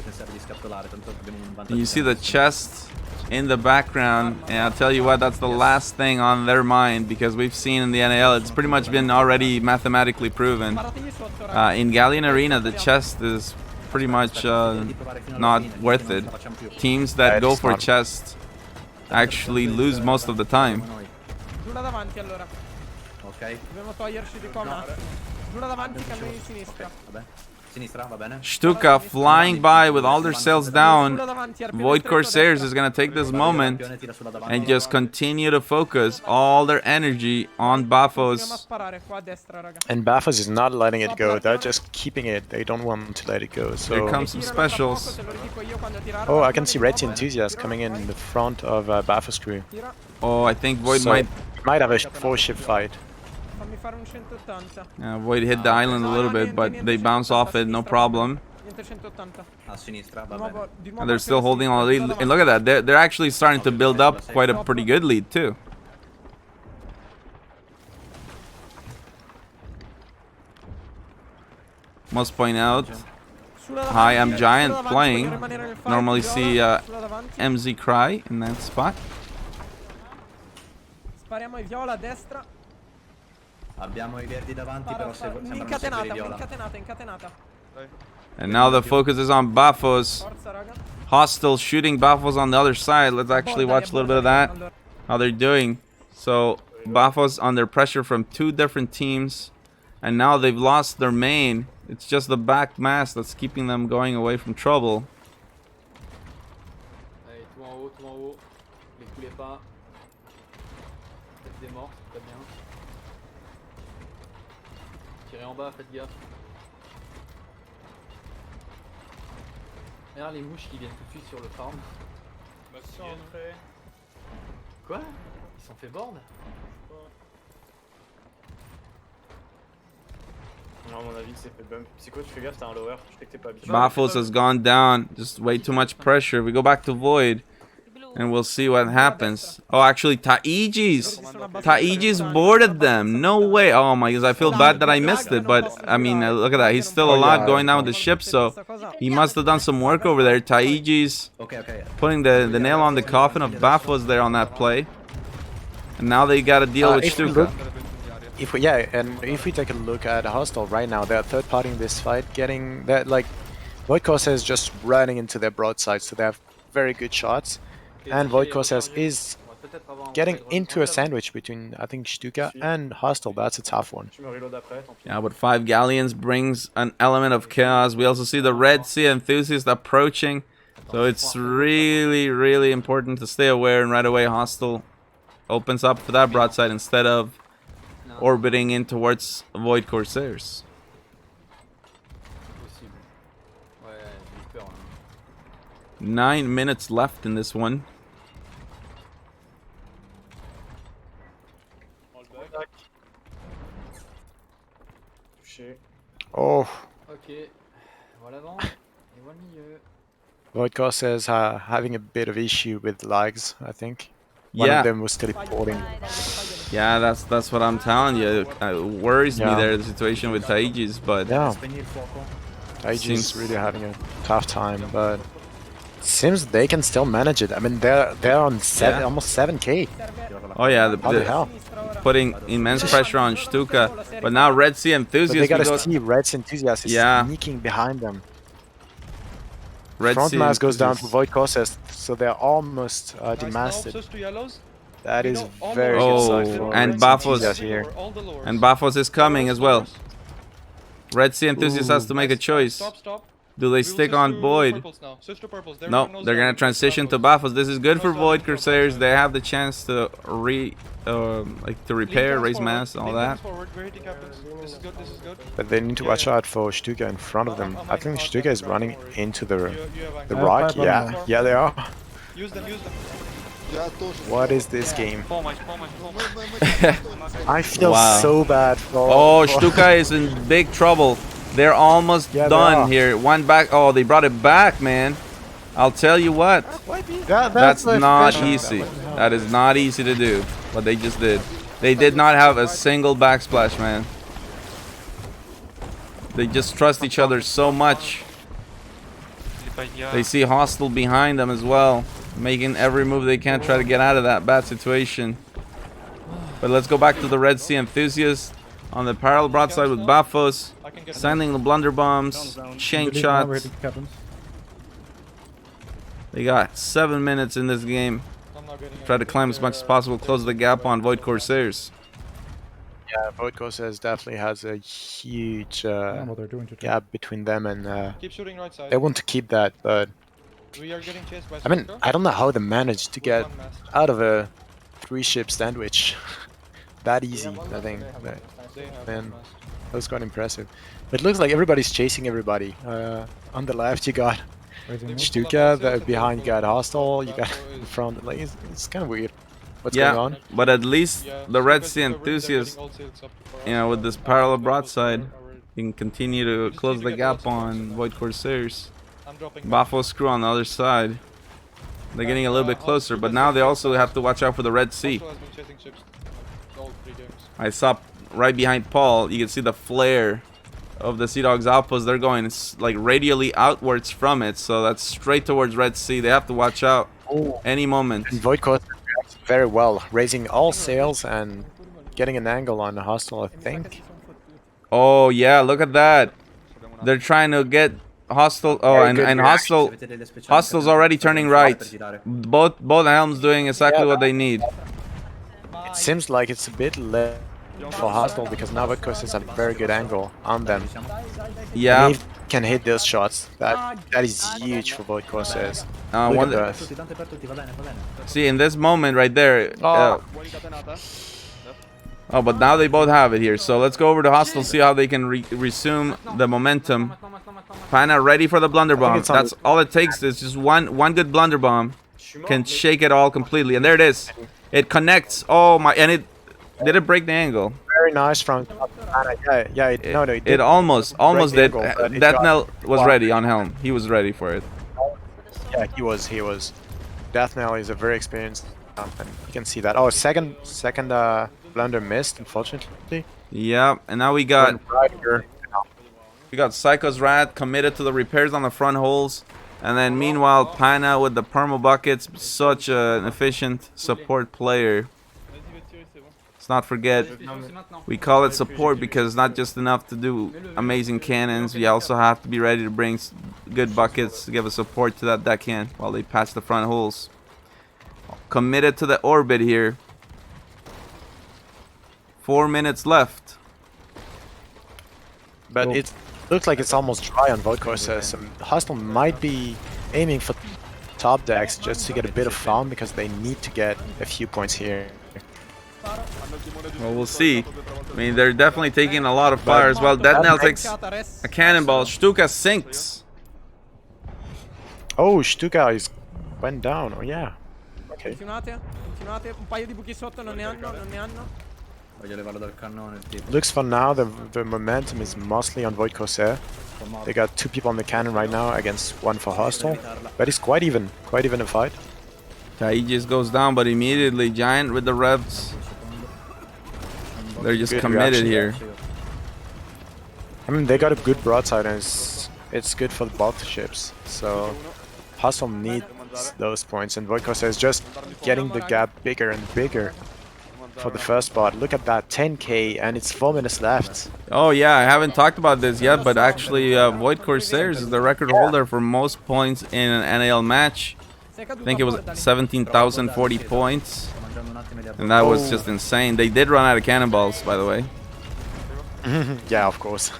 Speaker 4: You see the chest in the background, and I'll tell you what, that's the last thing on their mind, because we've seen in the NAL, it's pretty much been already mathematically proven. In Galleon Arena, the chest is pretty much not worth it. Teams that go for chest actually lose most of the time.
Speaker 21: Dobbiamo toglierci di qua. Giù da davanti, cannoni di sinistra.
Speaker 4: Stuka flying by with all their sails down. Void Corsairs is going to take this moment and just continue to focus all their energy on Bafos.
Speaker 17: And Bafos is not letting it go, they're just keeping it, they don't want to let it go. So
Speaker 4: here comes some specials.
Speaker 17: Oh, I can see Red Sea Enthusiast coming in the front of Bafos crew.
Speaker 4: Oh, I think Void
Speaker 17: So
Speaker 4: might
Speaker 17: have a 4-ship fight.
Speaker 4: Void hit the island a little bit, but they bounce off it, no problem. And they're still holding on the lead. And look at that, they're actually starting to build up quite a pretty good lead too. Must point out, hi, I'm Giant playing. Normally see MZ Cry in that spot.
Speaker 21: Spariamo ai viola a destra.
Speaker 18: Abbiamo I verdi davanti, però sembrano
Speaker 21: Incatenata, incatenata, incatenata.
Speaker 4: And now the focus is on Bafos. Hostile shooting Bafos on the other side. Let's actually watch a little bit of that. How they're doing. So Bafos under pressure from two different teams. and now they've lost their main. It's just the back mass that's keeping them going away from trouble.
Speaker 19: Allez, tout en haut, tout en haut. Les coulez pas. Faites des morts, c'est pas bien. Tirez en bas, faites gaffe. Regarde les mouches qui viennent tout de suite sur le farm.
Speaker 10: Bah, si on fait.
Speaker 19: Quoi? Ils sont fait board?
Speaker 10: Non, à mon avis, c'est fait bump. Psycho, tu fais gaffe, t'as un lower. Je sais que t'es pas habitué.
Speaker 4: Baffles has gone down. Just way too much pressure. We go back to Void, and we'll see what happens. Oh, actually, Taiji's boarded them. No way. Oh my goodness, I feel bad that I missed it. But, I mean, look at that. He's still alive going down with the ship, so he must have done some work over there. Taiji's putting the nail on the coffin of Baffles there on that play. And now they got to deal with Stuka.
Speaker 17: If we take a look at Hostile right now, they're third partying this fight, getting that, like, Void Corsairs just running into their broadside, so they have very good shots. And Void Corsairs is getting into a sandwich between, I think, Stuka and Hostile. That's a tough one.
Speaker 4: Yeah, but 5 Galleons brings an element of chaos. We also see the Red Sea Enthusiast approaching. So it's really, really important to stay aware, and right away Hostile opens up for that broadside instead of orbiting in towards Void Corsairs. 9 minutes left in this one.
Speaker 17: Oh.
Speaker 19: Ok. Voilà l'avant. Et voilà le milieu.
Speaker 17: Void Corsairs are having a bit of issue with lags, I think. One
Speaker 4: Yeah.
Speaker 17: of them was teleporting.
Speaker 4: Yeah, that's what I'm telling you. It worries me
Speaker 17: Yeah.
Speaker 4: there, the situation with Taiji's, but
Speaker 17: Yeah. Taiji's really having a tough time, but it seems they can still manage it. I mean, they're on almost 7k.
Speaker 4: Oh yeah,
Speaker 17: How the hell?
Speaker 4: Putting immense pressure on Stuka, but now Red Sea
Speaker 17: But
Speaker 4: Enthusiast.
Speaker 17: they gotta
Speaker 4: we go-
Speaker 17: see Red's Enthusiast is
Speaker 4: Yeah.
Speaker 17: sneaking behind them.
Speaker 4: Red
Speaker 17: Front
Speaker 4: Sea
Speaker 17: mass goes down to
Speaker 4: Enthusiast.
Speaker 17: Void Corsairs, so they're almost demasted.
Speaker 19: Close to yellows.
Speaker 17: That is
Speaker 19: all
Speaker 17: very
Speaker 19: the
Speaker 17: good
Speaker 4: Oh,
Speaker 17: side for
Speaker 4: and
Speaker 17: Red's
Speaker 4: Baffos
Speaker 17: Enthusiast here.
Speaker 4: and Baffos is coming as well. Red Sea Enthusiast has to make a choice.
Speaker 19: Stop.
Speaker 4: Do they stick on Void? No, they're gonna transition to Baffos. This is good for Void Corsairs. They have the chance to repair, raise mass, all that.
Speaker 19: This is good, this is good.
Speaker 17: But they need to watch out for Stuka in front of them. I think Stuka is running into the rock. Yeah, they are.
Speaker 19: Use them.
Speaker 17: What is this game?
Speaker 10: Four match.
Speaker 17: I feel
Speaker 4: Wow.
Speaker 17: so bad for.
Speaker 4: Oh, Stuka is in big trouble. They're almost
Speaker 17: Yeah, they
Speaker 4: done
Speaker 17: are.
Speaker 4: here. One back. Oh, they brought it back, man. I'll tell you what. That's
Speaker 17: like
Speaker 4: not
Speaker 17: pressure.
Speaker 4: easy. That is not easy to do. What they just did. They did not have a single backsplash, man. They just trust each other so much. They see Hostile behind them as well, making every move they can try to get out of that bad situation. But let's go back to the Red Sea Enthusiast on the parallel broadside with Baffos, sending the blunder bombs, chain shots. They got 7 minutes in this game. Try to climb as much as possible, close the gap on Void Corsairs.
Speaker 17: Yeah, Void Corsairs definitely has a huge gap between them, and
Speaker 19: Keep shooting right side.
Speaker 17: they want to keep that. But
Speaker 19: We are getting chased by
Speaker 17: I mean,
Speaker 19: Stuka.
Speaker 17: I don't know how they managed to get out of a 3-ship sandwich that easy. I think, man, that was quite impressive. But it looks like everybody's chasing everybody. On the left, you got Stuka. Behind, you got Hostile. You got in front. Like it's kind of weird. What's going on?
Speaker 4: But at least the Red Sea Enthusiast, with this parallel broadside, you can continue to close the gap on Void Corsairs. Baffo Screw on the other side. They're getting a little bit closer, but now they also have to watch out for the Red Sea. I saw right behind Paul, you can see the flare of the Sea Dogs outpost. They're going like radially outwards from it, so that's straight towards Red Sea. They have to watch out any moment.
Speaker 17: And Void Corsairs reacts very well, raising all sails and getting an angle on the Hostile, I think.
Speaker 4: Oh yeah, look at that. They're trying to get Hostile. Oh, and Hostile's already turning right. Both helms doing exactly what they need.
Speaker 17: It seems like it's a bit less for Hostile because now Void Corsairs have a very good angle on them.
Speaker 4: Yeah.
Speaker 17: And he can hit those shots. That is huge for Void Corsairs. Look at that.
Speaker 4: See, in this moment right there. Oh, but now they both have it here. So let's go over to Hostile, see how they can resume the momentum. Pana ready for the blunder bomb. That's all it takes. Is just one good blunder bomb can shake it all completely. And there it is. It connects. Oh my! And it did it break the angle?
Speaker 17: Very nice from Pana. Yeah.
Speaker 4: It almost did. Death Knell was ready on Helm. He was ready for it.
Speaker 17: Yeah, he was. Death Knell is a very experienced. You can see that. Oh, second blunder missed, unfortunately.
Speaker 4: Yeah, and now we got Psycho's Rat committed to the repairs on the front holes, and then meanwhile Pana with the perma buckets, such an efficient support player. Let's not forget, we call it support because it's not just enough to do amazing cannons. We also have to be ready to bring good buckets to give a support to that deckhand while they patch the front holes. Committed to the orbit here. 4 minutes left.
Speaker 17: But it looks like it's almost dry on Void Corsairs. Hostile might be aiming for top decks just to get a bit of farm because they need to get a few points here.
Speaker 4: Well, we'll see. I mean, they're definitely taking a lot of fire as well. Death Knell takes a cannonball. Stuka sinks.
Speaker 17: Oh, Stuka went down. Oh, yeah. Okay.
Speaker 21: Continuate, un paio di buchi sotto non ne hanno.
Speaker 18: Voglio levarlo dal cannone il tipo.
Speaker 17: Looks for now the momentum is mostly on Void Corsair. They got 2 people on the cannon right now against 1 for Hostile. But it's quite even a fight.
Speaker 4: Taiji goes down, but immediately Giant with the revs. They're just committed here.
Speaker 17: I mean, they got a good broadside and it's good for both ships. So Hostile needs those points, and Void Corsair is just getting the gap bigger and bigger for the first spot. Look at that, 10k, and it's 4 minutes left.
Speaker 4: Oh yeah, I haven't talked about this yet, but actually Void Corsairs is the record holder for most points in an NAL match. I think it was 17,040 points, and that was just insane. They did run out of cannonballs, by the way.
Speaker 17: Yeah, of course.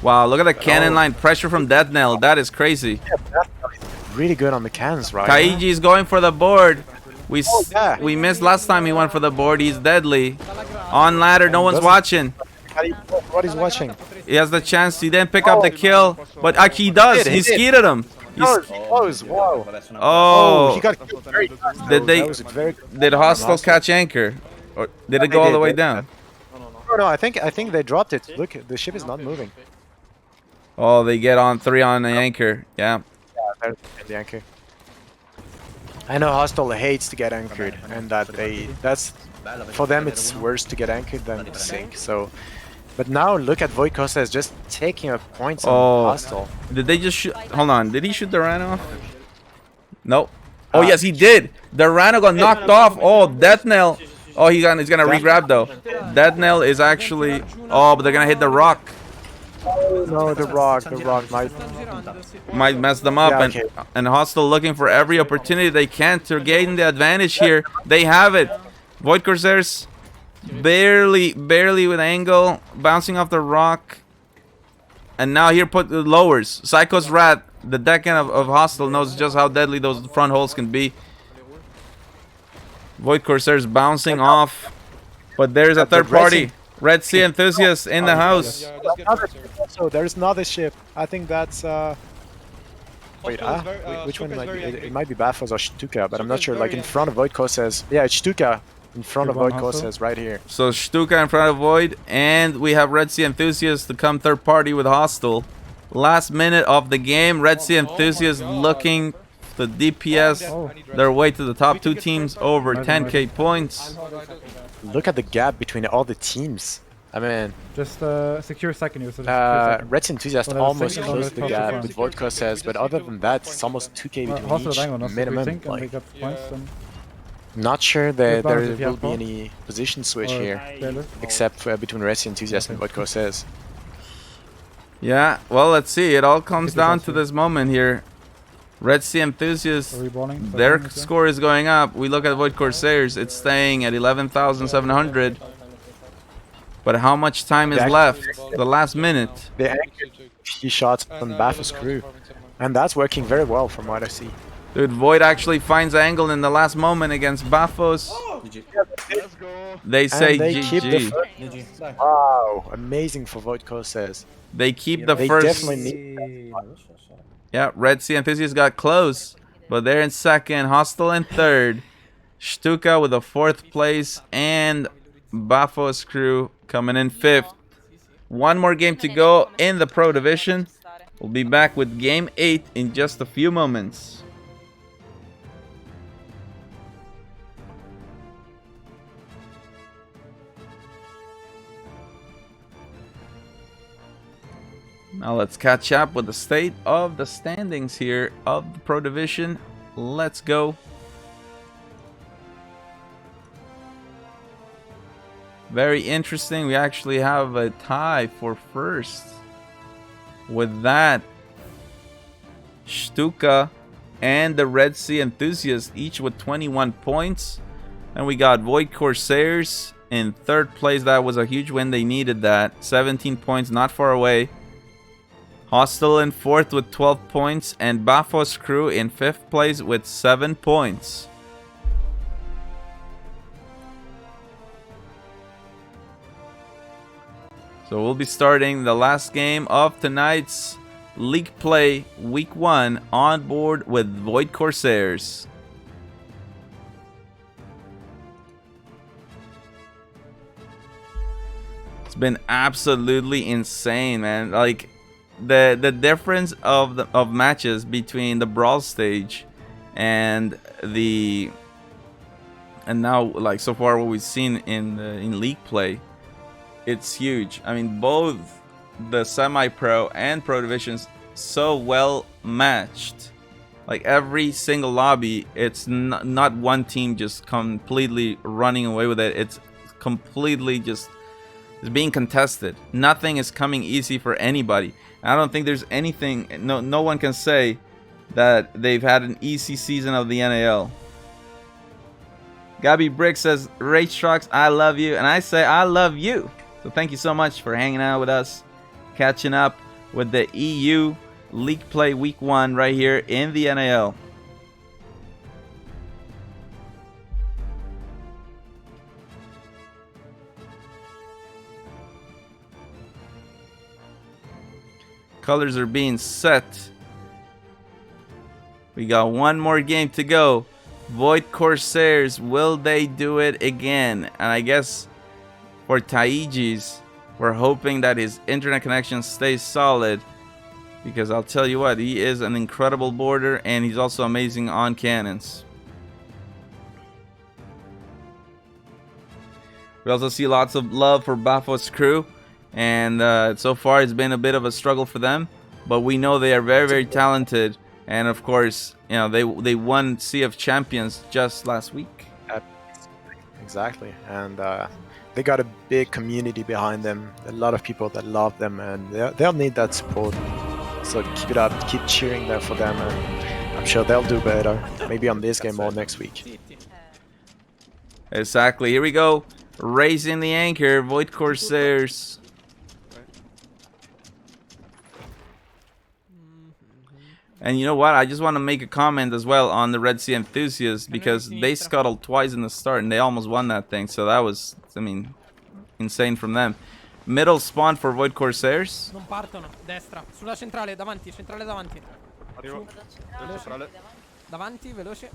Speaker 4: Wow, look at the cannon line pressure from Death Knell. That is crazy.
Speaker 17: Really good on the cannons, right?
Speaker 4: Taiji is going for the board. We missed last time he went for the board. He's deadly. On ladder, no one's watching.
Speaker 17: What is watching?
Speaker 4: He has the chance. He didn't pick up the kill, but actually he does. He skied at him.
Speaker 17: Wow.
Speaker 4: Oh,
Speaker 17: he got killed very fast.
Speaker 4: Did Hostile catch anchor, or did it go all the way down?
Speaker 17: No, I think they dropped it. Look, the ship is not moving.
Speaker 4: Oh, they get on 3 on the anchor. Yeah.
Speaker 17: There's the anchor. I know Hostile hates to get anchored, and that's for them it's worse to get anchored than to sink. So, but now look at Void Costa is just taking up points on Hostile.
Speaker 4: Did they just shoot? Hold on. Did he shoot the Rhino off? Nope. Oh yes, he did. The Rhino got knocked off. Oh, Death Knell. Oh, he's gonna re-grab though. Death Knell is actually. Oh, but they're gonna hit the rock.
Speaker 17: No, the rock
Speaker 4: might mess them up. Yeah, okay. And Hostile looking for every opportunity they can to gain the advantage here. They have it. Void Corsairs barely with angle, bouncing off the rock. And now here put the lowers. Psycho's Rat, the deckhand of Hostile, knows just how deadly those front holes can be. Void Corsairs bouncing off. But there's a third party. Red Sea Enthusiast in the house.
Speaker 17: So there's another ship. I think that's wait, which one might be? It might be Baffles or Stuka, but I'm not sure. Like in front of Void Corsairs. Yeah, it's Stuka in front of Void Corsairs right here.
Speaker 4: So Stuka in front of Void, and we have Red Sea Enthusiast to come third party with Hostile. Last minute of the game, Red Sea Enthusiast looking to DPS their way to the top 2 teams over 10k points.
Speaker 17: Look at the gap between all the teams. I mean,
Speaker 6: just secure second.
Speaker 17: Red Sea Enthusiast almost closed the gap with Void Corsairs, but other than that, it's almost 2k between each minimum. Like, not sure that there will be any position switch here, except between Red Sea Enthusiast and Void Corsairs.
Speaker 4: Yeah, well, let's see. It all comes down to this moment here. Red Sea Enthusiasts, their score is going up. We look at Void Corsairs, it's staying at 11,700. But how much time is left? The last minute.
Speaker 17: They anchored a few shots on Baffos crew. And that's working very well from what I see.
Speaker 4: Dude, Void actually finds angle in the last moment against Baffos. They say GG.
Speaker 17: Wow, amazing for Void Corsairs.
Speaker 4: They keep the first.
Speaker 17: Definitely need.
Speaker 4: Yeah, Red Sea Enthusiasts got close, but they're in second. Hostile in third. Stuka with a 4th place, and Baffos crew coming in 5th. One more game to go in the Pro Division. We'll be back with Game 8 in just a few moments. Now let's catch up with the state of the standings here of the Pro Division. Let's go. Very interesting. We actually have a tie for first. With that, Stuka and the Red Sea Enthusiasts each with 21 points. And we got Void Corsairs in 3rd place. That was a huge win. They needed that. 17 points, not far away. Hostile in 4th with 12 points, and Baffos crew in 5th place with 7 points. So we'll be starting the last game of tonight's League Play Week 1 on board with Void Corsairs. It's been absolutely insane, man. Like, the difference of matches between the brawl stage and now, like, so far what we've seen in league play, it's huge. I mean, both the semi-pro and pro divisions so well matched. Like, every single lobby, it's not one team just completely running away with it. It's completely just being contested. Nothing is coming easy for anybody. I don't think there's anything, no one can say that they've had an easy season of the NAL. Gabby Brick says, Rage Trucks, I love you. And I say, I love you. So thank you so much for hanging out with us, catching up with the EU League Play Week 1 right here in the NAL. Colors are being set. We got one more game to go. Void Corsairs, will they do it again? And I guess for Taiji's, we're hoping that his internet connection stays solid, because I'll tell you what, he is an incredible boarder and he's also amazing on cannons. We also see lots of love for Baffos crew, and so far it's been a bit of a struggle for them, but we know they are very, very talented. And of course, you know, they won Sea of Champions just last week.
Speaker 17: Exactly, and they got a big community behind them. A lot of people that love them, and they'll need that support. So keep it up, keep cheering there for them, and I'm sure they'll do better. Maybe on this game or next week.
Speaker 4: Exactly. Here we go. Raising the anchor, Void Corsairs. And you know what? I just want to make a comment as well on the Red Sea Enthusiasts, because they scuttled twice in the start and they almost won that thing. So that was, I mean, insane from them. Middle spawn for Void Corsairs.
Speaker 21: Non partono, destra, sulla centrale, davanti, centrale davanti.
Speaker 13: Arrivo. Centrale.
Speaker 21: Davanti, veloce.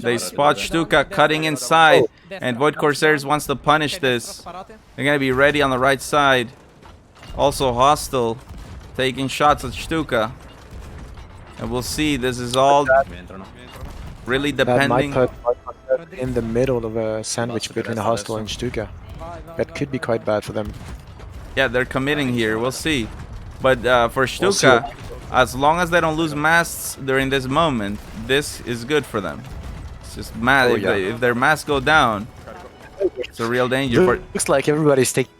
Speaker 4: They spot Stuka cutting inside, and Void Corsairs wants to punish this. They're going to be ready on the right side. Also Hostile taking shots at Stuka. And we'll see, this is all really depending.
Speaker 17: That might put in the middle of a sandwich between a Hostile and Stuka. That could be quite bad for them.
Speaker 4: Yeah, they're committing here, we'll see. But for Stuka, as long as they don't lose masts during this moment, this is good for them. It's just mad. If their masts go down, it's a real danger.
Speaker 17: Looks like everybody's taking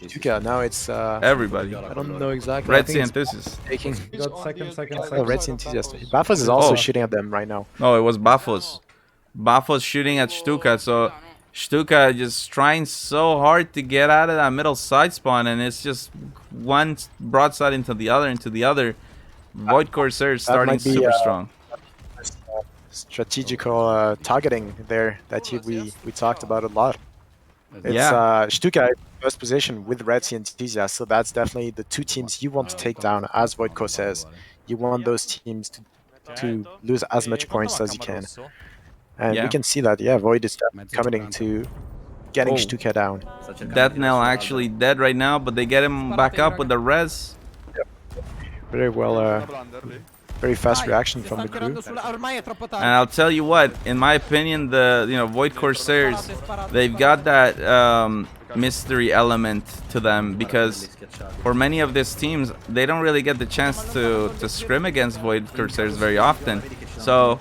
Speaker 17: Stuka. Now it's
Speaker 4: everybody.
Speaker 17: I don't know exactly.
Speaker 4: Red Sea Enthusiast.
Speaker 17: Taking.
Speaker 6: Got second.
Speaker 17: Oh, Red Sea Enthusiast. Bafos is also shooting at them right now.
Speaker 4: No, it was Bafos. Bafos shooting at Stuka. So Stuka just trying so hard to get out of that middle side spawn, and it's just one broadside into the other. Void Corsair is starting
Speaker 17: might be,
Speaker 4: super strong.
Speaker 17: Strategical targeting there that we talked about a lot. It's
Speaker 4: Yeah.
Speaker 17: Stuka in first position with Red Sea Enthusiast, so that's definitely the two teams you want to take down, as Voidco says. You want those teams to lose as much points as you can. And we can see that, yeah, Void is committing to getting Stuka down.
Speaker 4: Death NAL actually dead right now, but they get him back up with the res.
Speaker 17: Very well, very fast reaction from the crew.
Speaker 4: And I'll tell you what, in my opinion, the Void Corsairs, they've got that mystery element to them, because for many of these teams, they don't really get the chance to scrim against Void Corsairs very often. So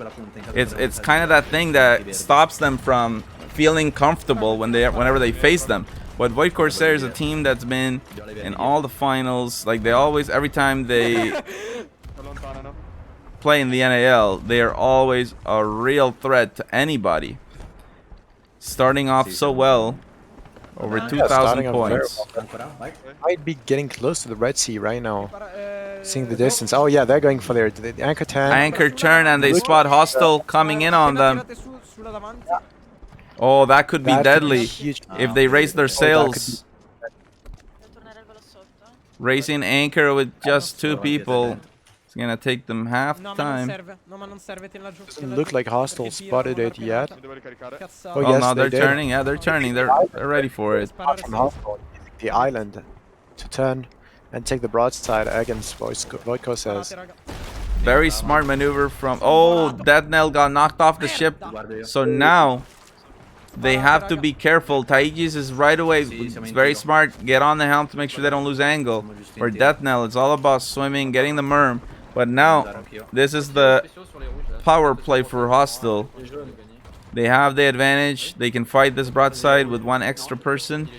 Speaker 4: it's kind of that thing that stops them from feeling comfortable whenever they face them. But Void Corsair is a team that's been in all the finals. Like, they always, every time they play in the NAL, they are always a real threat to anybody. Starting off so well, over 2,000 points.
Speaker 17: Might be getting close to the Red Sea right now. Seeing the distance. Oh yeah, they're going for the anchor turn.
Speaker 4: Anchor turn, and they spot Hostile coming in on them. Oh, that could be deadly if they raise their sails. Raising anchor with just two people. It's gonna take them half time.
Speaker 17: Doesn't look like Hostile spotted it yet.
Speaker 4: Oh yes, no, they're turning. Yeah, they're turning. They're ready for it.
Speaker 17: From Hostile, the island to turn and take the broadside against Voidco says.
Speaker 4: Very smart maneuver from. Oh, Death NAL got knocked off the ship. So now they have to be careful. Taigis is right away. It's very smart. Get on the helm to make sure they don't lose angle. For Death NAL, it's all about swimming, getting the merm. But now, this is the power play for Hostile. They have the advantage. They can fight this broadside with one extra person.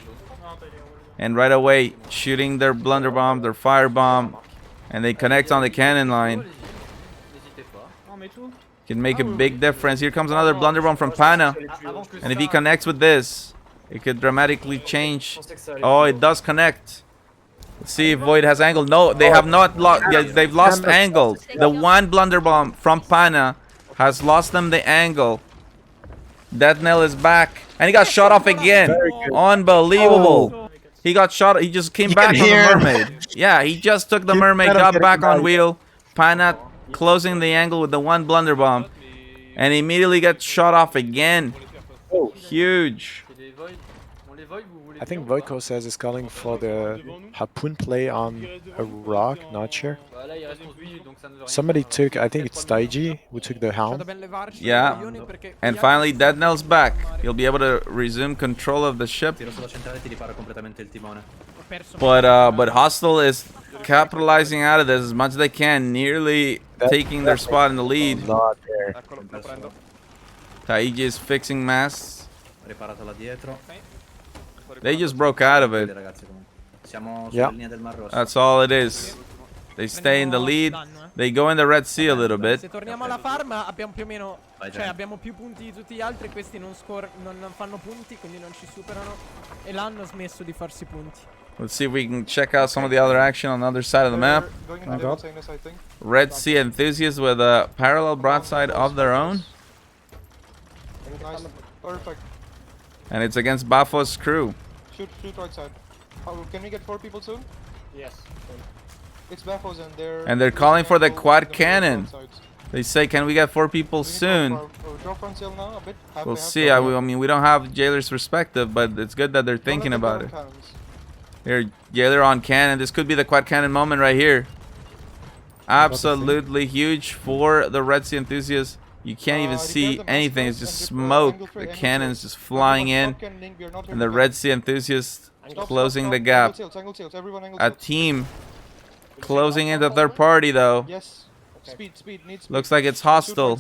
Speaker 4: And right away, shooting their blunderbomb, their firebomb, and they connect on the cannon line. Can make a big difference. Here comes another blunderbomb from Pana. And if he connects with this, it could dramatically change. Oh, it does connect. Let's see if Void has angle. No, they have not lost. Yeah, they've lost angle. The one blunderbomb from Pana has lost them the angle. Death NAL is back. And he got shot off again. Unbelievable. He got shot. He just came back on the mermaid. Yeah, he just took the mermaid, got back on wheel. Pana closing the angle with the one blunderbomb. And immediately got shot off again. Huge.
Speaker 17: I think Voidco says is calling for the harpoon play on a rock, not sure. Somebody took, I think it's Taiji who took the helm.
Speaker 4: Yeah, and finally Death NAL's back. He'll be able to resume control of the ship. But Hostile is capitalizing out of this as much as they can, nearly taking their spot in the lead. Taiji is fixing masts. They just broke out of it.
Speaker 17: Yeah,
Speaker 4: that's all it is. They stay in the lead. They go in the Red Sea a little bit.
Speaker 21: Se torniamo alla farm abbiamo più o meno, cioè abbiamo più punti di tutti gli altri, questi non fanno punti, quindi non ci superano e l'hanno smesso di farsi punti.
Speaker 4: Let's see if we can check out some of the other action on the other side of the map. Red Sea Enthusiasts with a parallel broadside of their own.
Speaker 19: Perfect.
Speaker 4: And it's against Bafos' crew.
Speaker 19: Shoot right side. Can we get 4 people soon? Yes. It's Bafos and they're
Speaker 4: calling for the quad cannon. They say, can we get 4 people soon? We'll see. I mean, we don't have Jailer's perspective, but it's good that they're thinking about it. Here, Jailer on cannon. This could be the quad cannon moment right here. Absolutely huge for the Red Sea Enthusiasts. You can't even see anything. It's just smoke. The cannon's just flying in. And the Red Sea Enthusiasts closing the gap. A team closing into third party though. Looks like it's Hostile.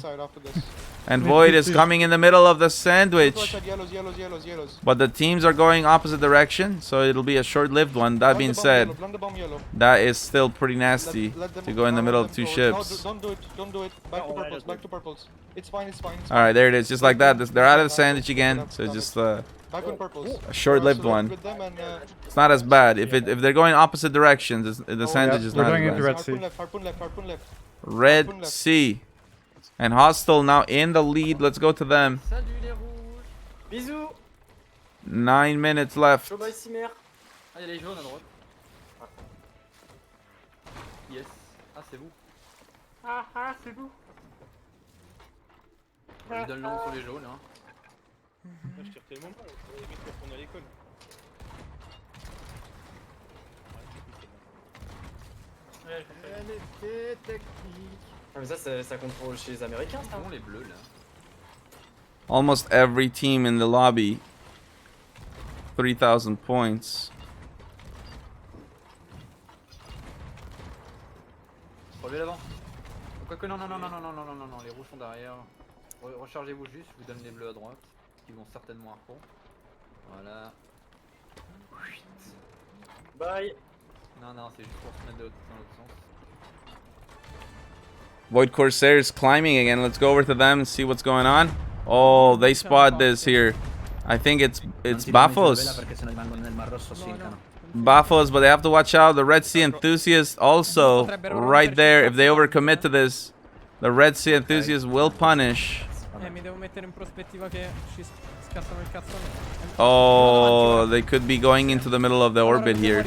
Speaker 4: And Void is coming in the middle of the sandwich.
Speaker 19: Yellows, yellows, yellows, yellows.
Speaker 4: But the teams are going opposite direction, so it'll be a short-lived one. That being said, that is still pretty nasty to go in the middle of two ships.
Speaker 19: No, don't do it. Don't do it. Back to purples. Back to purples. It's fine. It's fine.
Speaker 4: All right, there it is. Just like that. They're out of the sandwich again. So just a short-lived one. It's not as bad. If they're going opposite directions, the sandwich is not as bad.
Speaker 19: Harpoon left. Harpoon left.
Speaker 4: Red Sea. And Hostile now in the lead. Let's go to them.
Speaker 5: Salut les rouges. Bisous.
Speaker 4: 9 minutes left.
Speaker 5: Chaud by Cimer. Ah, il y a les jaunes à droite. Yes. Ah, c'est vous. Ah, c'est vous. Je lui donne l'ombre sur les jaunes. Hein.
Speaker 10: Je tire tellement pas, les mecs qui retournent à l'école.
Speaker 5: Elle était technique. Ah mais ça contrôle chez les Américains, ça. Les bleus là.
Speaker 4: Almost every team in the lobby. 3,000 points.
Speaker 5: Relevez l'avant. Quoique non, les rouges sont derrière. Rechargez-vous juste, je vous donne les bleus à droite. Qui vont certainement à fond. Voilà. Bye. Non, c'est juste pour se mettre dans l'autre sens.
Speaker 4: Void Corsairs climbing again. Let's go over to them and see what's going on. Oh, they spot this here. I think it's Bafos. Bafos, but they have to watch out. The Red Sea Enthusiast also right there. If they overcommit to this, the Red Sea Enthusiast will punish.
Speaker 21: Mi devo mettere in prospettiva che ci scassano il cazzone.
Speaker 4: Oh, they could be going into the middle of the orbit here.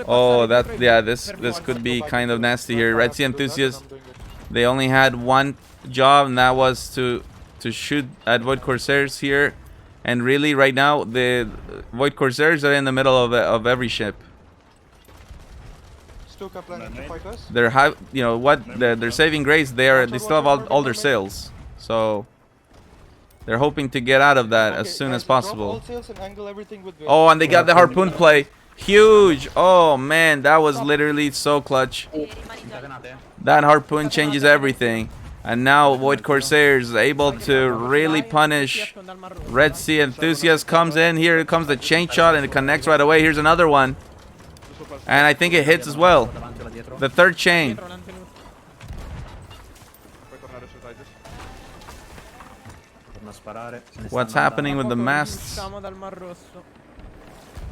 Speaker 4: Oh, this could be kind of nasty here. Red Sea Enthusiast, they only had one job, and that was to shoot at Void Corsairs here. And really, right now, the Void Corsairs are in the middle of every ship.
Speaker 19: Stuka planning to fight us?
Speaker 4: They're they're saving grace. They still have all their sails, so they're hoping to get out of that as soon as possible. Oh, and they got the harpoon play. Huge. Oh man, that was literally so clutch. That harpoon changes everything. And now Void Corsairs is able to really punish. Red Sea Enthusiast comes in. Here comes the chain shot, and it connects right away. Here's another one. And I think it hits as well. The third chain. What's happening with the masts?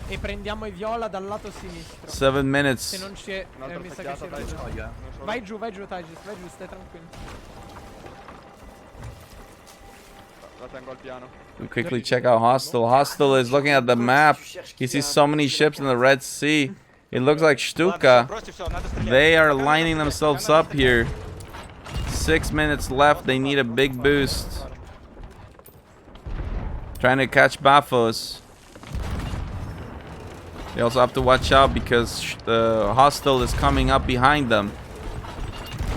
Speaker 21: E prendiamo i viola dal lato sinistro.
Speaker 4: 7 minutes.
Speaker 21: Se non c'è, mi sa che si è. Vai giù, Taigis, vai giù, stai tranquillo.
Speaker 10: La tengo al piano.
Speaker 4: We quickly check out Hostile. Hostile is looking at the map. He sees so many ships in the Red Sea. It looks like Stuka. They are lining themselves up here. 6 minutes left. They need a big boost. Trying to catch Bafos. They also have to watch out because the Hostile is coming up behind them.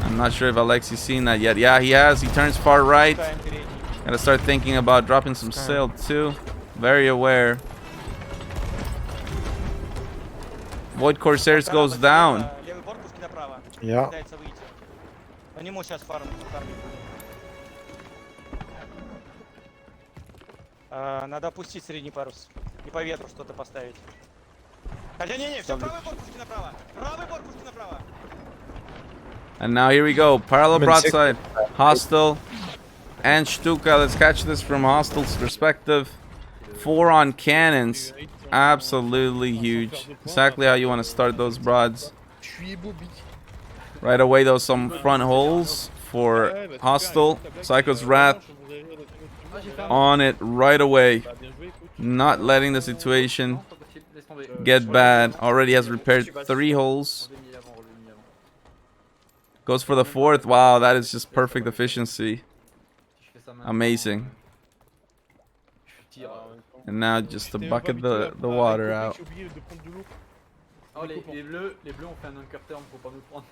Speaker 4: I'm not sure if Alexi's seen that yet. Yeah, he has. He turns far right. Gotta start thinking about dropping some sail too. Very aware. Void Corsairs goes down.
Speaker 17: Yeah.
Speaker 10: Надо опустить средний парус. И по ветру что-то поставить. Хотя не, все, правый борт пусти направо. Правый борт пусти направо.
Speaker 4: And now here we go. Parallel broadside. Hostile and Stuka. Let's catch this from Hostile's perspective. 4 on cannons. Absolutely huge. Exactly how you want to start those broads. Right away, though, some front holes for Hostile. Psycho's Wrath on it right away. Not letting the situation get bad. Already has repaired 3 holes. Goes for the 4th. Wow, that is just perfect efficiency. Amazing. And now just to bucket the water out.
Speaker 5: Oh, les bleus ont fait un anchor term pour pas nous prendre.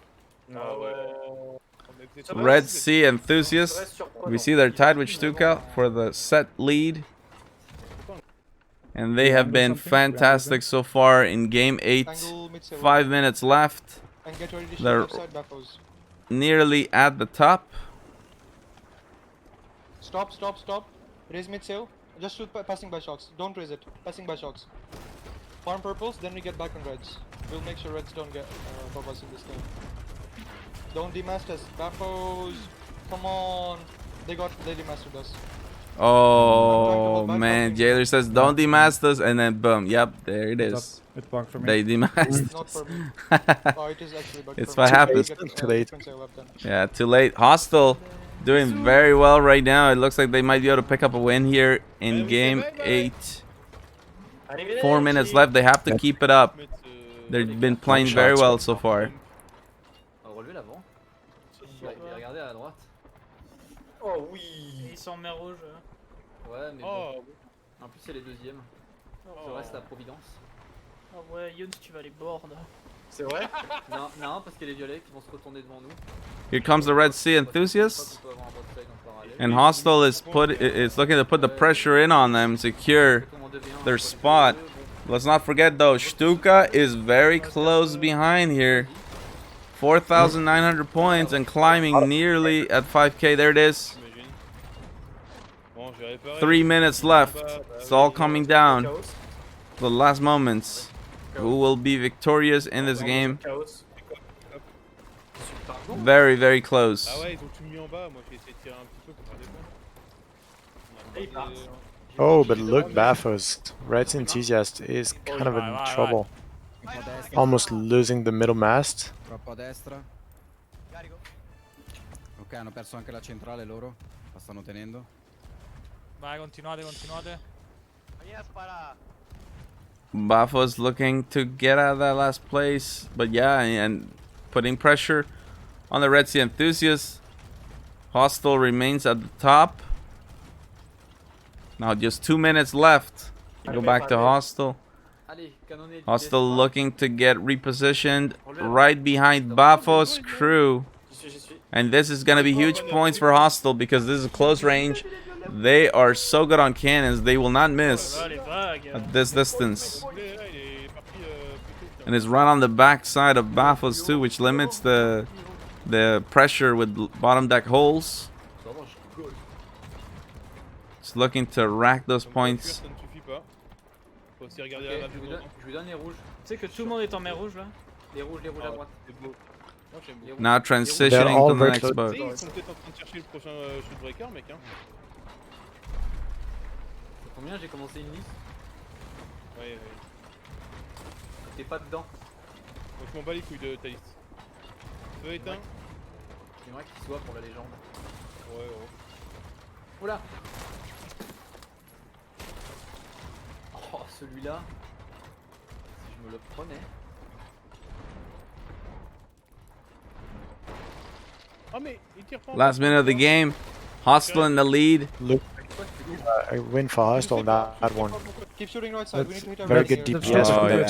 Speaker 4: Red Sea Enthusiasts. We see they're tied with Stuka for the set lead. And they have been fantastic so far in game 8. 5 minutes left. They're nearly at the top.
Speaker 19: Stop, stop, stop. Raise mid sail. Just shoot passing by shocks. Don't raise it. Passing by shocks. Farm purples, then we get back on reds. We'll make sure reds don't get above us in this game. Don't demast us. Baffos. Come on. They demastered us.
Speaker 4: Oh man, Jailer says don't demast us, and then boom, yep, there it is.
Speaker 6: It's bugged for me.
Speaker 4: They demast
Speaker 19: Not for
Speaker 4: us.
Speaker 19: me. Oh, it is actually bugged
Speaker 4: It's
Speaker 19: for
Speaker 4: what
Speaker 19: me.
Speaker 4: happens.
Speaker 19: Get,
Speaker 17: Too late.
Speaker 4: Yeah, too late. Hostile doing very well right now. It looks like they might be able to pick up a win here in game 8. 4 minutes left. They have to keep it up. They've been playing very well so far.
Speaker 5: Relever l'avant. Regardez à droite.
Speaker 9: Oh oui. Et ils sont en mer rouge.
Speaker 5: Ouais, mais bon. En plus, c'est les deuxièmes. Je reste à Providence.
Speaker 9: Ah ouais, Younes, tu vas les board.
Speaker 5: C'est vrai? Non, non, parce qu'il y a les violets qui vont se retourner devant nous.
Speaker 4: Here comes the Red Sea Enthusiasts. And Hostile is looking to put the pressure in on them, secure their spot. Let's not forget though, Stuka is very close behind here. 4,900 points and climbing nearly at 5k. There it is. 3 minutes left. It's all coming down. The last moments. Who will be victorious in this game? Very, very close.
Speaker 17: Oh, but look, Baffos. Red's Enthusiast is kind of in trouble. Almost losing the middle mast.
Speaker 11: Troppo a destra. Ok, hanno perso anche la centrale loro. La stanno tenendo.
Speaker 9: Vai, continuate, continuate.
Speaker 4: Bafo's looking to get out of that last place. But yeah, and putting pressure on the Red Sea Enthusiasts. Hostile remains at the top. Now just 2 minutes left. Go back to Hostile. Hostile looking to get repositioned right behind Bafo's crew. And this is going to be huge points for Hostile because this is a close range. They are so good on cannons, they will not miss at this distance. And it's right on the back side of Bafo's too, which limits the pressure with bottom deck holes. Just looking to rack those points.
Speaker 5: Je lui donne les rouges.
Speaker 9: Tu sais que tout le monde est en mer rouge là?
Speaker 5: Les rouges à droite.
Speaker 4: Now transitioning to the next boat.
Speaker 19: Ils sont peut-être en train de chercher le prochain shoot breaker, mec.
Speaker 5: Combien j'ai commencé une liste?
Speaker 19: Ouais.
Speaker 5: T'es pas dedans.
Speaker 19: Donc je m'en bats les couilles de ta liste. Feu éteint.
Speaker 5: J'aimerais qu'il soit pour la légende.
Speaker 19: Ouais.
Speaker 5: Oula. Oh, celui-là. Si je me le prenais.
Speaker 19: Oh, mais il tire pas.
Speaker 4: Last minute of the game. Hostile in the lead.
Speaker 17: Look, a win for Hostile that one.
Speaker 19: Keep shooting right side. We need to hit our
Speaker 17: Very
Speaker 19: right
Speaker 17: good
Speaker 19: here.
Speaker 17: DPS for them,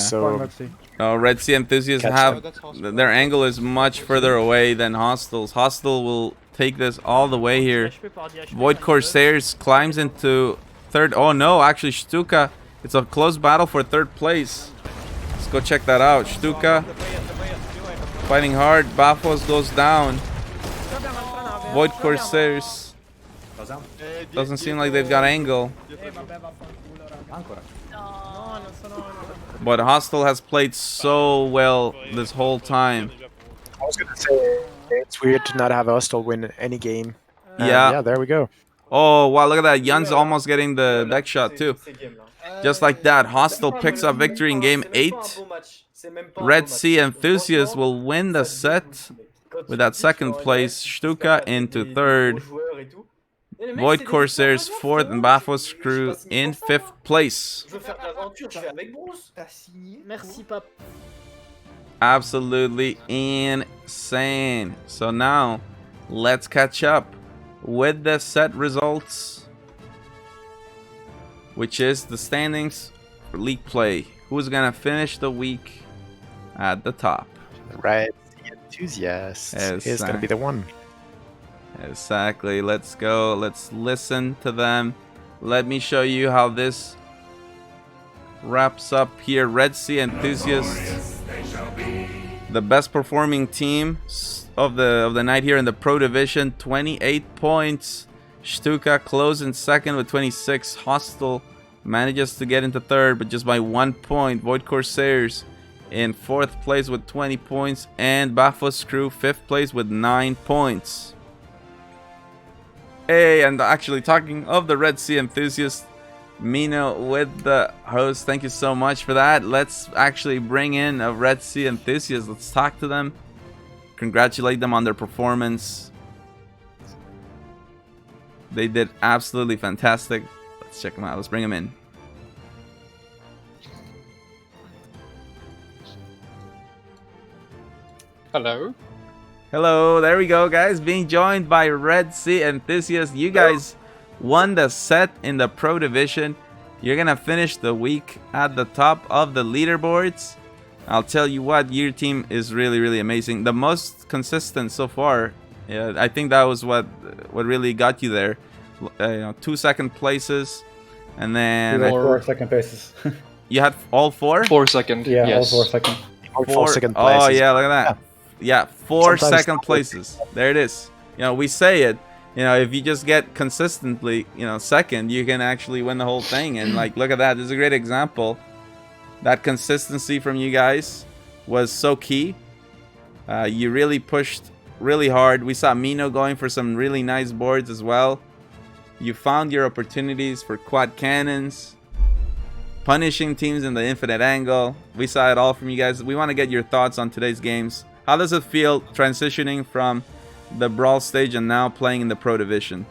Speaker 17: so
Speaker 4: Red Sea Enthusiasts have their angle is much further away than Hostile's. Hostile will take this all the way here. Void Corsairs climbs into third. Oh no, actually Stuka. It's a close battle for third place. Let's go check that out. Stuka fighting hard. Bafos goes down. Void Corsairs. Doesn't seem like they've got angle. But Hostile has played so well this whole time.
Speaker 17: I was gonna say it's weird to not have Hostile win any game.
Speaker 4: Yeah,
Speaker 17: there we go.
Speaker 4: Oh wow, look at that. Yun's almost getting the deck shot too. Just like that, Hostile picks up victory in game 8. Red Sea Enthusiasts will win the set with that second place. Stuka into third. Void Corsairs 4th and Bafos Crew in 5th place.
Speaker 9: Merci, pap.
Speaker 4: Absolutely insane. So now, let's catch up with the set results, which is the standings for league play. Who's gonna finish the week at the top?
Speaker 17: Red Sea Enthusiasts is gonna be the one.
Speaker 4: Exactly. Let's go. Let's listen to them. Let me show you how this wraps up here. Red Sea Enthusiasts, the best performing team of the night here in the Pro Division. 28 points. Stuka close in second with 26. Hostile manages to get into third, but just by 1 point. Void Corsairs in fourth place with 20 points. And Bafos Crew fifth place with 9 points. Hey, and actually talking of the Red Sea Enthusiast, Mino with the host. Thank you so much for that. Let's actually bring in a Red Sea Enthusiast. Let's talk to them. Congratulate them on their performance. They did absolutely fantastic. Let's check them out. Let's bring them in.
Speaker 19: Hello.
Speaker 4: Hello, there we go, guys. Being joined by Red Sea Enthusiast. You guys won the set in the Pro Division. You're gonna finish the week at the top of the leaderboards. I'll tell you what, your team is really, really amazing. The most consistent so far. Yeah, I think that was what really got you there. 2 second places, and then
Speaker 6: 4 second places.
Speaker 4: You had all 4?
Speaker 19: 4 second.
Speaker 6: Yeah,
Speaker 19: yes.
Speaker 6: all 4 second.
Speaker 17: 4 second places.
Speaker 4: Oh yeah, look at that. Yeah, 4
Speaker 17: Sometimes
Speaker 4: second places. There it is. We say it. If you just get consistently, second, you can actually win the whole thing. And like, look at that. This is a great example. That consistency from you guys was so key. You really pushed really hard. We saw Mino going for some really nice boards as well. You found your opportunities for quad cannons, punishing teams in the infinite angle. We saw it all from you guys. We want to get your thoughts on today's games. How does it feel transitioning from the Brawl stage and now playing in the Pro Division?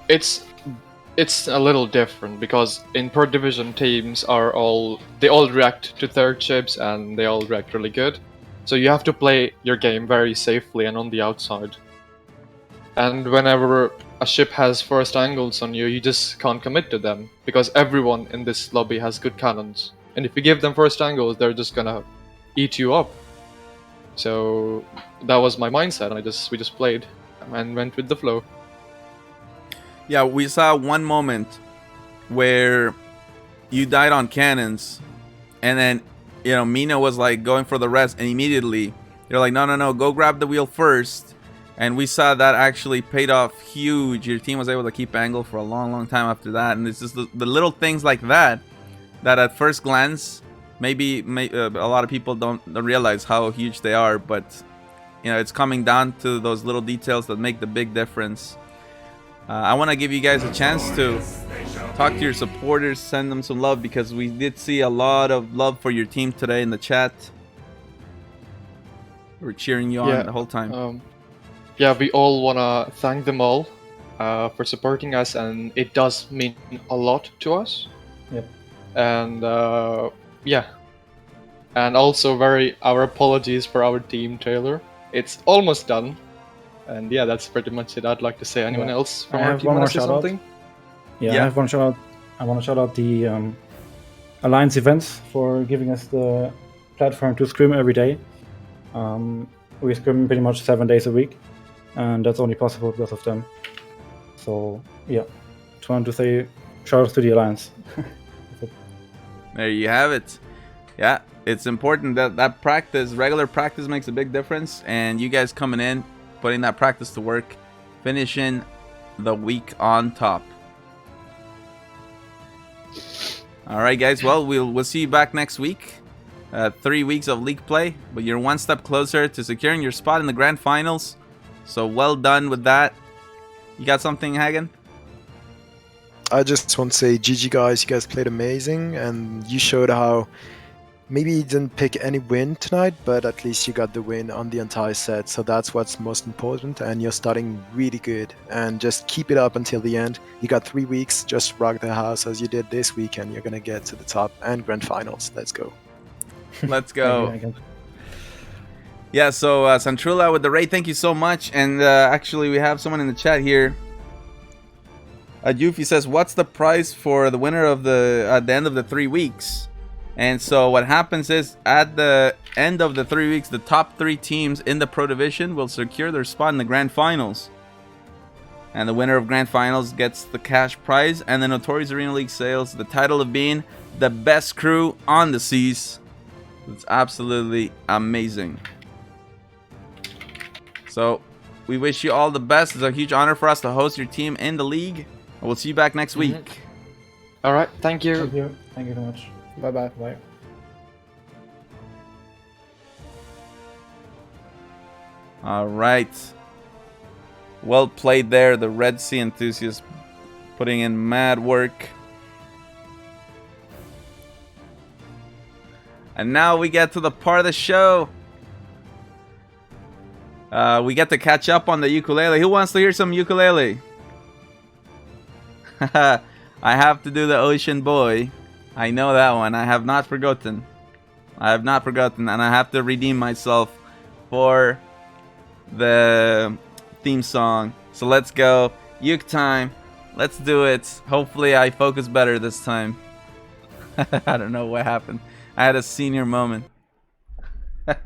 Speaker 19: It's a little different because in Pro Division teams they all react to third ships and they all react really good. So you have to play your game very safely and on the outside. And whenever a ship has first angles on you, you just can't commit to them because everyone in this lobby has good cannons. And if you give them first angles, they're just gonna eat you up. So that was my mindset. We just played and went with the flow.
Speaker 4: Yeah, we saw one moment where you died on cannons, and then Mina was like going for the rest, and immediately you're like, no, go grab the wheel first. And we saw that actually paid off huge. Your team was able to keep angle for a long time after that. And it's just the little things like that at first glance maybe a lot of people don't realize how huge they are, but it's coming down to those little details that make the big difference. I want to give you guys a chance to talk to your supporters, send them some love, because we did see a lot of love for your team today in the chat. We're cheering you on the whole time.
Speaker 19: We all want to thank them all for supporting us, and it does mean a lot to us.
Speaker 6: Yep.
Speaker 19: And and also our apologies for our team, Taylor. It's almost done. And that's pretty much it. I'd like to say. Anyone else from our team want to say something?
Speaker 6: I have one shout out. I want to shout out the Alliance events for giving us the platform to scrim every day. We scrim pretty much 7 days a week, and that's only possible because of them. So just wanted to say shout out to the Alliance.
Speaker 4: There you have it. Yeah, it's important that practice, regular practice, makes a big difference, and you guys coming in, putting that practice to work, finishing the week on top. All right, guys. Well, we'll see you back next week. 3 weeks of league play, but you're one step closer to securing your spot in the grand finals. So well done with that. You got something, Hagen?
Speaker 17: I just want to say GG guys, you guys played amazing, and you showed how maybe you didn't pick any win tonight, but at least you got the win on the entire set, so that's what's most important, and you're starting really good, and just keep it up until the end. You got 3 weeks, just rock the house as you did this week, and you're gonna get to the top and grand finals. Let's go.
Speaker 4: Let's go. Yeah, so Santrula with the raid, thank you so much. And actually, we have someone in the chat here. Yufi says, what's the price for the winner of at the end of the 3 weeks? And so what happens is, at the end of the 3 weeks, the top 3 teams in the Pro Division will secure their spot in the Grand Finals. And the winner of Grand Finals gets the cash prize and the Notorious Arena League sales, the title of being the best crew on the seas. It's absolutely amazing. So we wish you all the best. It's a huge honor for us to host your team in the league. We'll see you back next week.
Speaker 15: All right, thank you.
Speaker 6: Thank you. Thank you very much.
Speaker 21: Bye-bye.
Speaker 6: Bye.
Speaker 4: All right. Well played there, the Red Sea enthusiast, putting in mad work. And now we get to the part of the show. We get to catch up on the ukulele. Who wants to hear some ukulele? I have to do the Ocean Boy. I know that one. I have not forgotten. I have not forgotten, and I have to redeem myself for the theme song. So let's go. Uke time. Let's do it. Hopefully I focus better this time. I don't know what happened. I had a senior moment. Let's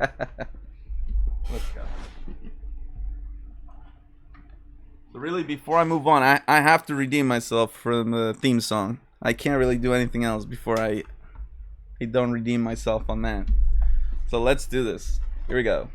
Speaker 4: go. So really, before I move on, I have to redeem myself from the theme song. I can't really do anything else before I don't redeem myself on that. So let's do this. Here we go.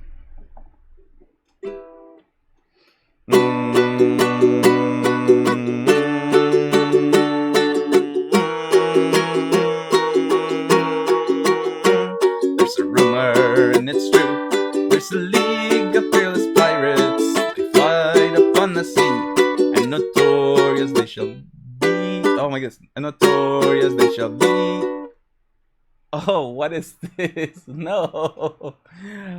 Speaker 4: There's a rumor and it's true. There's a league of fearless pirates. They fight upon the sea, and notorious they shall be. Oh my goodness, and notorious they shall be. Oh, what is this? No.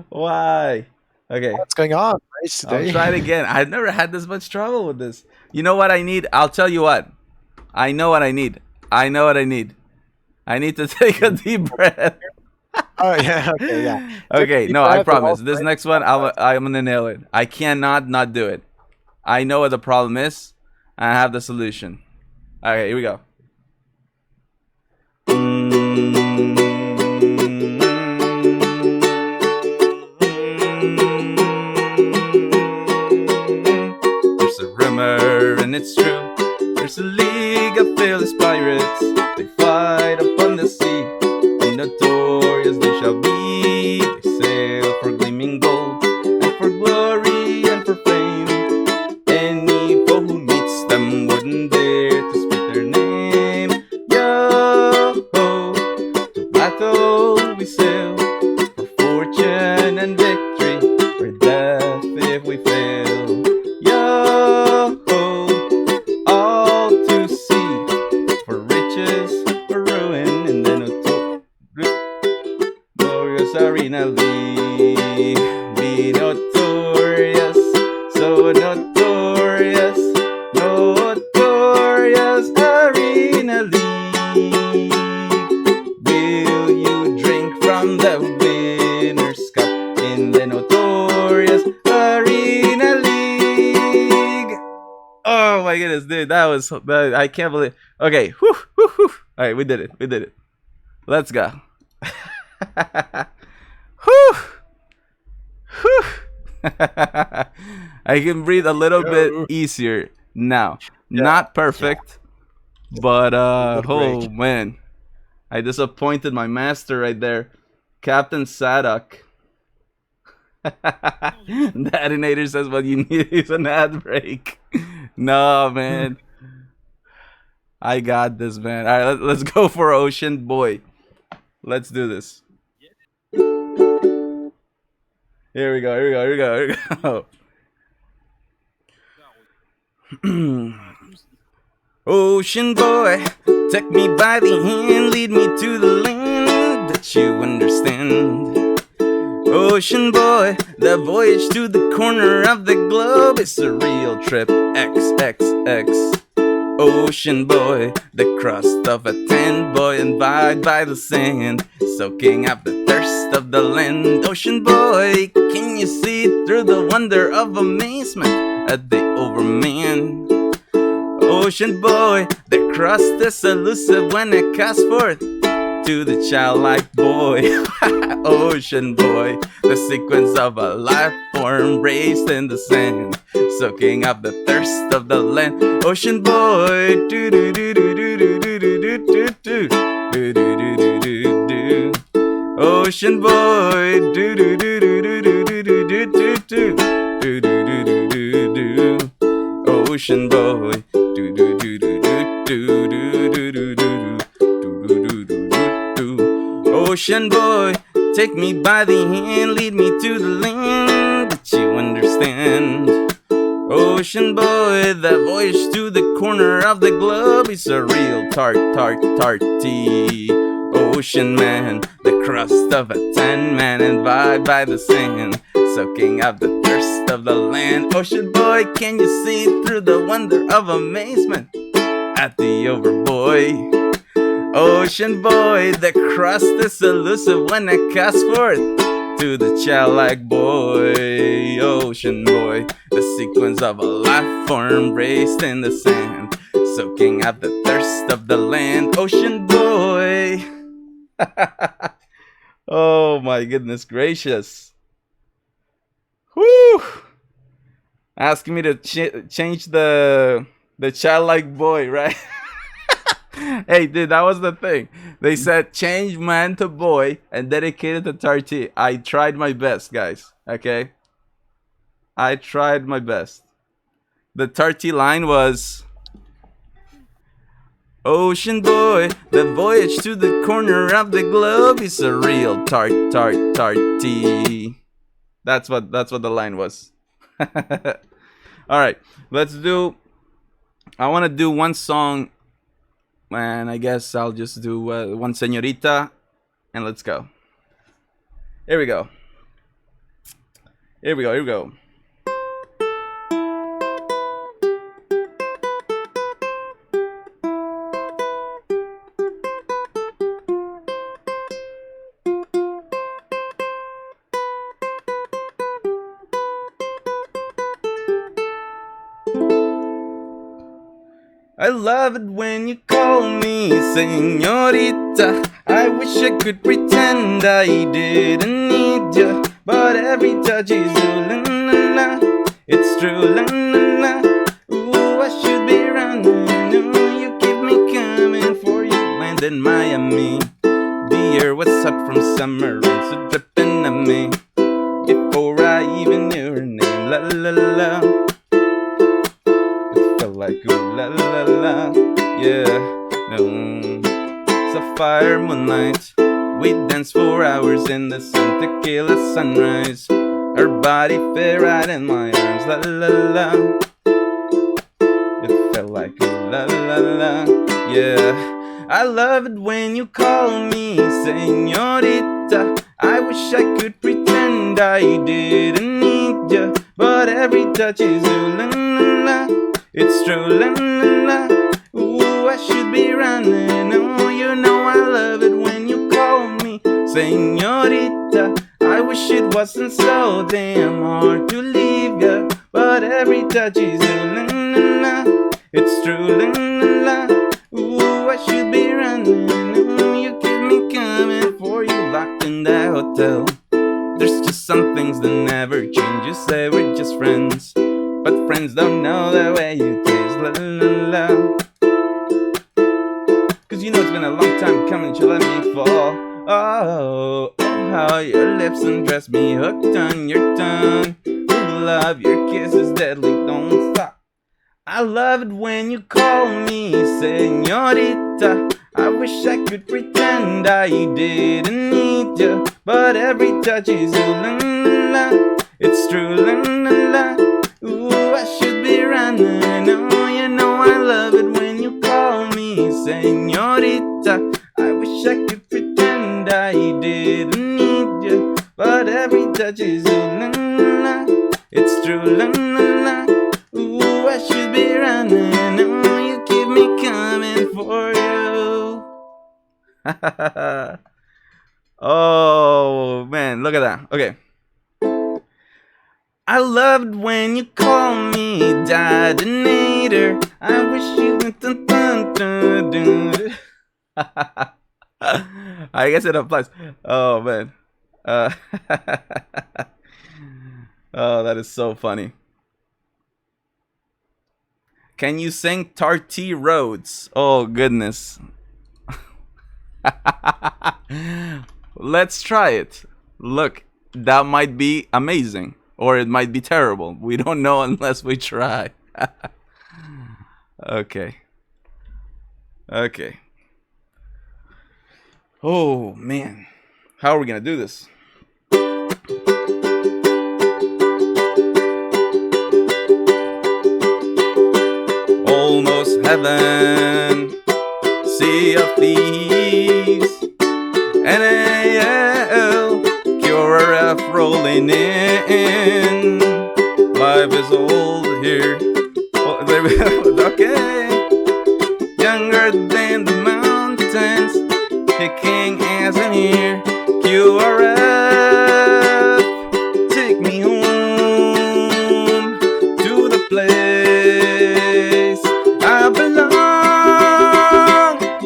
Speaker 4: Why? Okay.
Speaker 17: What's going on?
Speaker 4: I'll try it again. I've never had this much trouble with this. You know what I need? I'll tell you what. I know what I need. I know what I need. I need to take a deep breath.
Speaker 17: Oh yeah. Okay. Yeah.
Speaker 4: Okay. No, I promise. This next one, I'm gonna nail it. I cannot not do it. I know what the problem is. I have the solution. Okay. Here we go. There's a rumor and it's true. There's a league of fearless pirates. They fight upon the sea, and notorious they shall be. They sail for gleaming gold, and for glory and for fame. Any foe who meets them wouldn't dare to speak their name. Yo-ho, to battle we sail, for fortune and victory, for death if we fail. Yo-ho, all to sea, for riches, for ruin, and then notorious arena league. Be notorious, so notorious, notorious arena league. Will you drink from the winner's cup in the notorious arena league? Oh my goodness, dude, that was I can't believe. Okay, whew, whew, whew. All right, we did it. We did it. Let's go. Whew. Whew. I can breathe a little bit easier now. Not perfect, but oh man, I disappointed my master right there, Captain Sadok. The animator says what you need is an ad break. No, man. I got this, man. All right, let's go for Ocean Boy. Let's do this. Here we go. Here we go. Here we go. Here we go. Ocean boy, take me by the hand, lead me to the land that you understand. Ocean boy, the voyage to the corner of the globe is a real trip. XXX. Ocean boy, the crust of a tent boy, and by the sand, soaking up the thirst of the land. Ocean boy, can you see through the wonder of amazement at the overman? Ocean boy, the crust is elusive when it casts forth to the childlike boy. Ocean boy, the sequence of a life form raised in the sand, soaking up the thirst of the land. Ocean boy, do do do do do do do do do do do do do do do. Ocean boy, do do do do do do do do do do do do do do. ocean boy. Do do do do do do do do do do do do do do. Ocean boy, take me by the hand, lead me to the land that you understand. Ocean boy, that voyage to the corner of the globe is a real tarty. Ocean man, the crust of a tan man, and vibe by the sand, soaking up the thirst of the land. Ocean boy, can you see through the wonder of amazement at the overboy? Ocean boy, the crust is elusive when I cast forth to the childlike boy. Ocean boy, the sequence of a life form raised in the sand, soaking up the thirst of the land. Ocean boy. Oh my goodness gracious. Whew. Asking me to change the childlike boy, right? Hey, dude, that was the thing. They said change man to boy and dedicated to Tarty. I tried my best, guys. Okay? I tried my best. The Tarty line was, ocean boy, the voyage to the corner of the globe is a real tarty. That's what the line was. All right, let's do. I want to do one song, and I guess I'll just do one señorita, and let's go. Here we go. Here we go. Here we go. I love it when you call me señorita. I wish I could pretend I didn't need you, but every touch is ooh la la la. It's true la la la. Ooh, I should be running. Ooh, you keep me coming for you. Land in Miami. The air was hot from summer rain, so dripping at me before I even knew her name. La la la. Like ooh la la la, yeah. Sapphire moonlight, we danced for hours in the sun, tequila sunrise. Her body fit right in my arms, la la la. It felt like ooh la la la, yeah. I love it when you call me señorita. I wish I could pretend I didn't need you, but every touch is ooh la la la. It's true, la la la. Ooh, I should be running. Oh, you know I love it when you call me señorita. I wish it wasn't so damn hard to leave ya, but every touch is ooh la la la. It's true, la la la. Ooh, I should be running. Oh, you keep me coming for you, locked in that hotel. There's just some things that never change. You say we're just friends, but friends don't know the way you taste, la la la. Cause you know it's been a long time coming to let me fall. Oh, how your lips undress me, hooked on your tongue. Ooh, love, your kiss is deadly, don't stop. I love it when you call me señorita. I wish I could pretend I didn't need you, but every touch is ooh la la la. It's true, la la la. Ooh, I should be running. Oh, you know I love it when you call me señorita. I wish I could pretend I didn't need you, but every touch is ooh la la la. It's true, la la la. Ooh, I should be running. Oh, you keep me coming for you. Oh man, look at that. Okay. I loved when you call me Dadinator. I wish you went dun, dun, dun, dun. I guess it applies. Oh man. Oh, that is so funny. Can you sing Tarty Roads? Oh goodness. Let's try it. Look, that might be amazing. Or it might be terrible. We don't know unless we try. Okay. Okay. Oh, man. How are we gonna do this? Almost heaven, sea of thieves, NAL, QRF rolling in. Life is old here. Oh, okay. Younger than the mountains, kicking ass in here. QRF, take me home to the place I belong.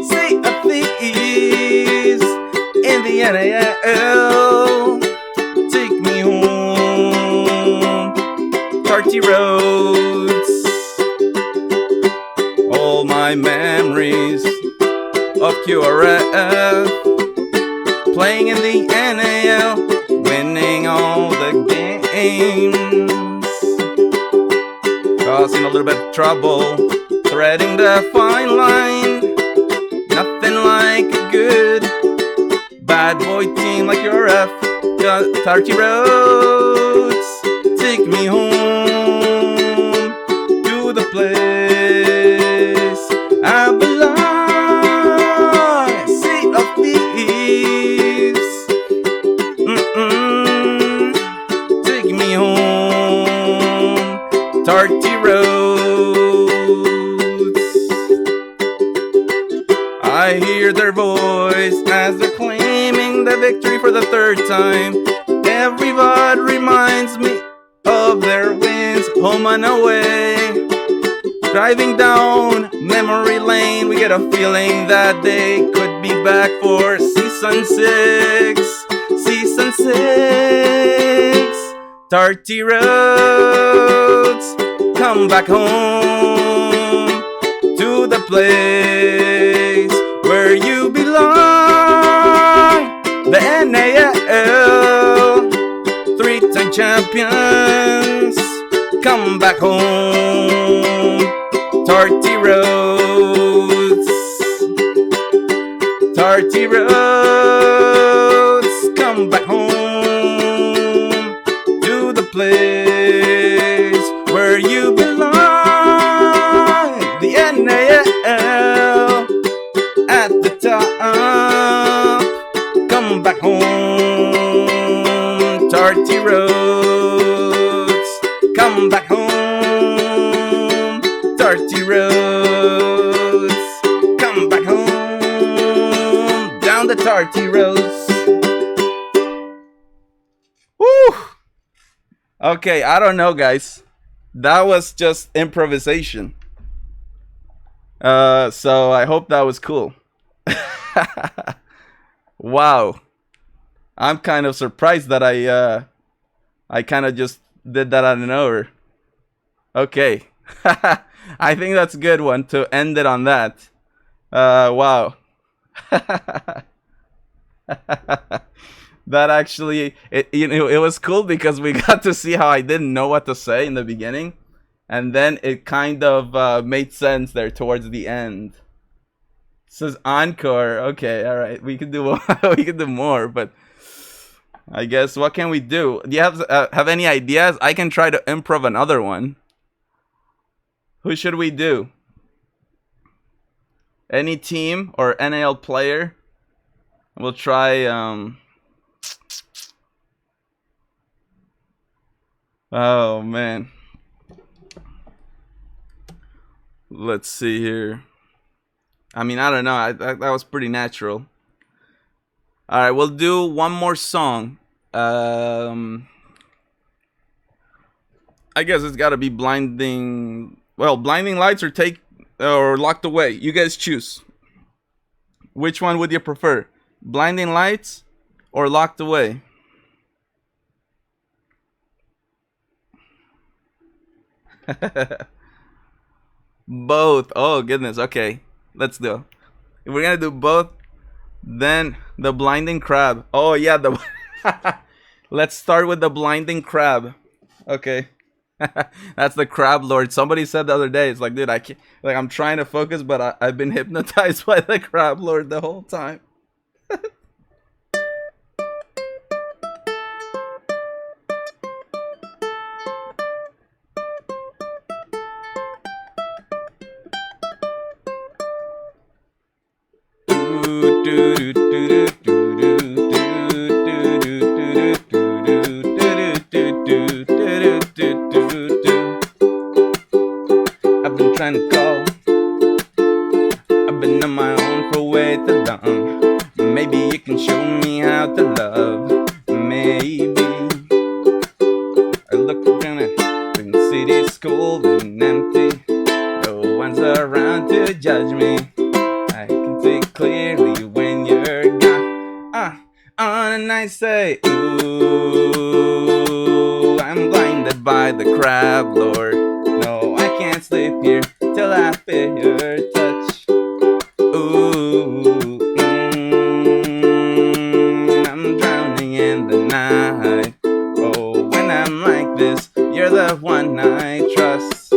Speaker 4: Say of thieves in the NAL. Take me home, Tarty roads. All my memories of QRF, playing in the NAL, winning all the games, causing a little bit of trouble, threading the fine line. Nothing like a good bad boy team like QRF. Got Tarty roads, take me home to the place I belong. Sea of thieves, take me home, Tarty roads. I hear their voice as they're claiming the victory for the third time. Everybody reminds me of their wins, home and away. Driving down memory lane, we get a feeling that they could be back for season 6. Season 6. Tarty roads, come back home to the place where you belong. The NAL, 3-time champions, come back home. Tarty roads, Tarty roads, come back home to the place where you belong. The NAL at the top, come back home. Tarty roads, come back home. Tarty roads, come back home. Down the Tarty roads. Woo! Okay, I don't know, guys. That was just improvisation. So I hope that was cool. Wow. I'm kind of surprised that I kind of just did that out of nowhere. Okay. I think that's a good one to end it on that. Wow. That actually, it was cool because we got to see how I didn't know what to say in the beginning. And then it kind of made sense there towards the end. It says encore. Okay, all right. We could do we could do more, but I guess what can we do? Do you have any ideas? I can try to improv another one. Who should we do? Any team or NAL player? We'll try. Oh man. Let's see here. I mean, I don't know. That was pretty natural. All right, we'll do one more song. I guess it's got to be blinding. Well, blinding lights or locked away. You guys choose. Which one would you prefer? Blinding lights or locked away? Both. Oh goodness. Okay, let's do. If we're gonna do both, then the blinding crab. Oh yeah, the. Let's start with the blinding crab. Okay. That's the crab lord. Somebody said the other day, it's like, dude, I can't, like, I'm trying to focus, but I've been hypnotized by the crab lord the whole time. I've been trying to call. I've been on my own for way too long. Maybe you can show me how to love. Maybe. I look around and the city's cold and empty. No one's around to judge me. I can see clearly when you're gone. On a nice day, ooh, I'm blinded by the crab lord. No, I can't sleep here till I feel your touch. Ooh, I'm drowning in the night. Oh, when I'm like this, you're the one I trust.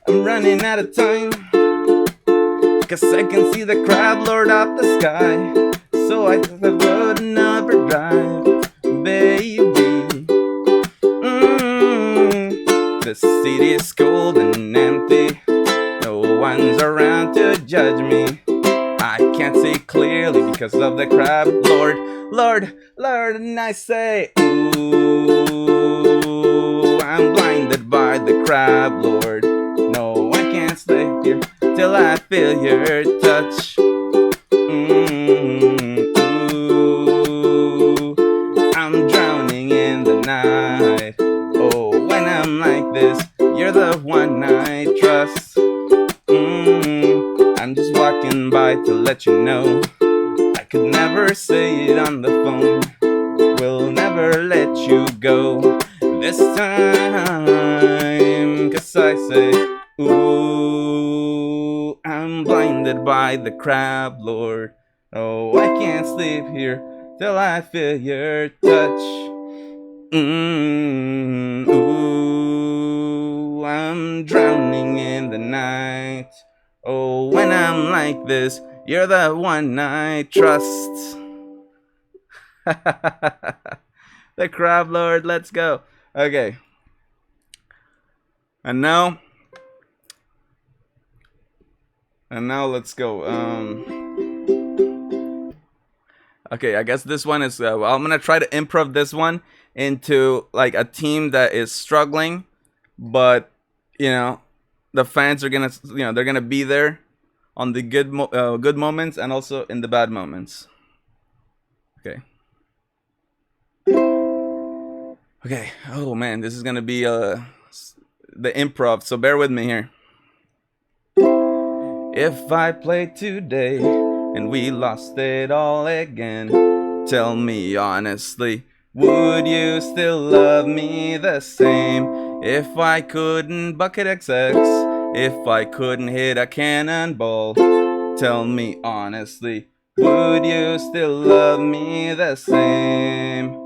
Speaker 4: I'm running out of time, 'cause I can see the crab lord up the sky. So I would never drive, baby. The city is cold and empty. No one's around to judge me. I can't see clearly because of the crab lord. Lord, and I say, ooh, I'm blinded by the crab lord. No, I can't stay here till I feel your touch. Ooh, I'm drowning in the night. Oh, when I'm like this, you're the one I trust. I'm just walking by to let you know I could never say it on the phone. We'll never let you go this time, 'cause I say, ooh, I'm blinded by the crab lord. Oh, I can't sleep here till I feel your touch. Ooh, I'm drowning in the night. Oh, when I'm like this, you're the one I trust. The crab lord, let's go. Okay. And now let's go. Okay, I guess this one is, well, I'm gonna try to improv this one into like a team that is struggling, but you know, the fans are gonna, they're gonna be there on the good moments and also in the bad moments. Okay. Okay. Oh man, this is gonna be the improv, so bear with me here. If I played today and we lost it all again, tell me honestly, would you still love me the same? If I couldn't bucket XX, if I couldn't hit a cannonball, tell me honestly, would you still love me the same?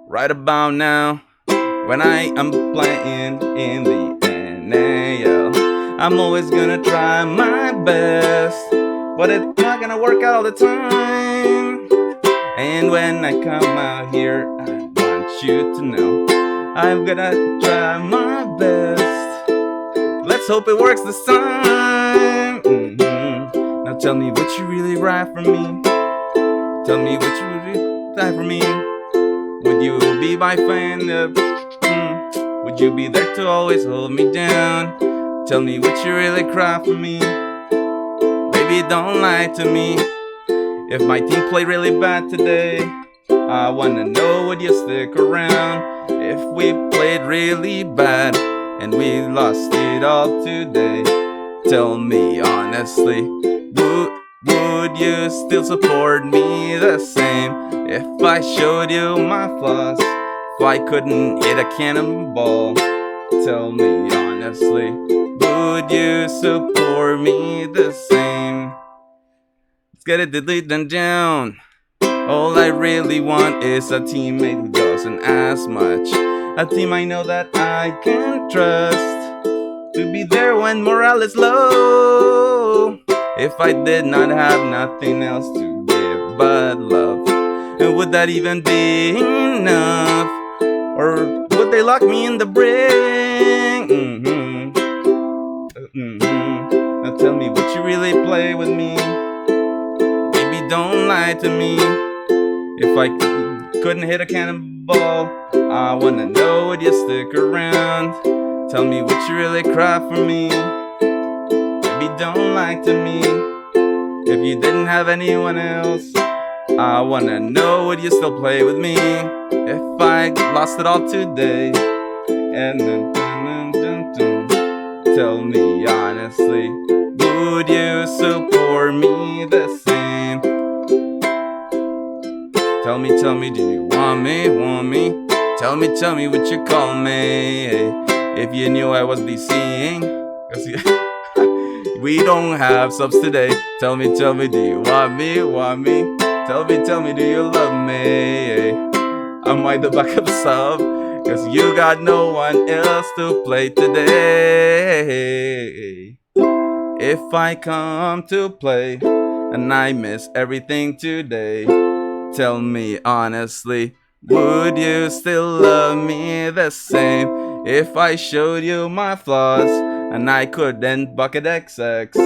Speaker 4: Right about now, when I am playing in the NAL, I'm always gonna try my best, but it's not gonna work all the time. And when I come out here, I want you to know I'm gonna try my best. Let's hope it works this time. Now tell me, would you really ride for me? Tell me, would you really die for me? Would you be my fan? Would you be there to always hold me down? Tell me, would you really cry for me? Baby, don't lie to me. If my team played really bad today, I wanna know, would you stick around? If we played really bad and we lost it all today, tell me honestly, would you still support me the same? If I showed you my flaws, if I couldn't hit a cannonball, tell me honestly, would would you support me the same? Let's get it deleted down. All I really want is a teammate who doesn't ask much. A team I know that I can trust, to be there when morale is low. If I did not have nothing else to give but love, and would that even be enough? Or would they lock me in the brick? Now tell me, would you really play with me? Baby, don't lie to me. If I couldn't hit a cannonball, I wanna know, would you stick around? Tell me, would you really cry for me? Baby, don't lie to me. If you didn't have anyone else, I wanna know, would you still play with me? If I lost it all today, and then tell me honestly, would you support me the same? Tell me, do you want me? Tell me, would you call me? If you knew I was DCing, 'cause we don't have subs today. Tell me, do you want me? Tell me, do you love me? Am I the backup sub? 'Cause you got no one else to play today. If I come to play and I miss everything today, tell me honestly, would you still love me the same? If I showed you my flaws and I couldn't bucket XX,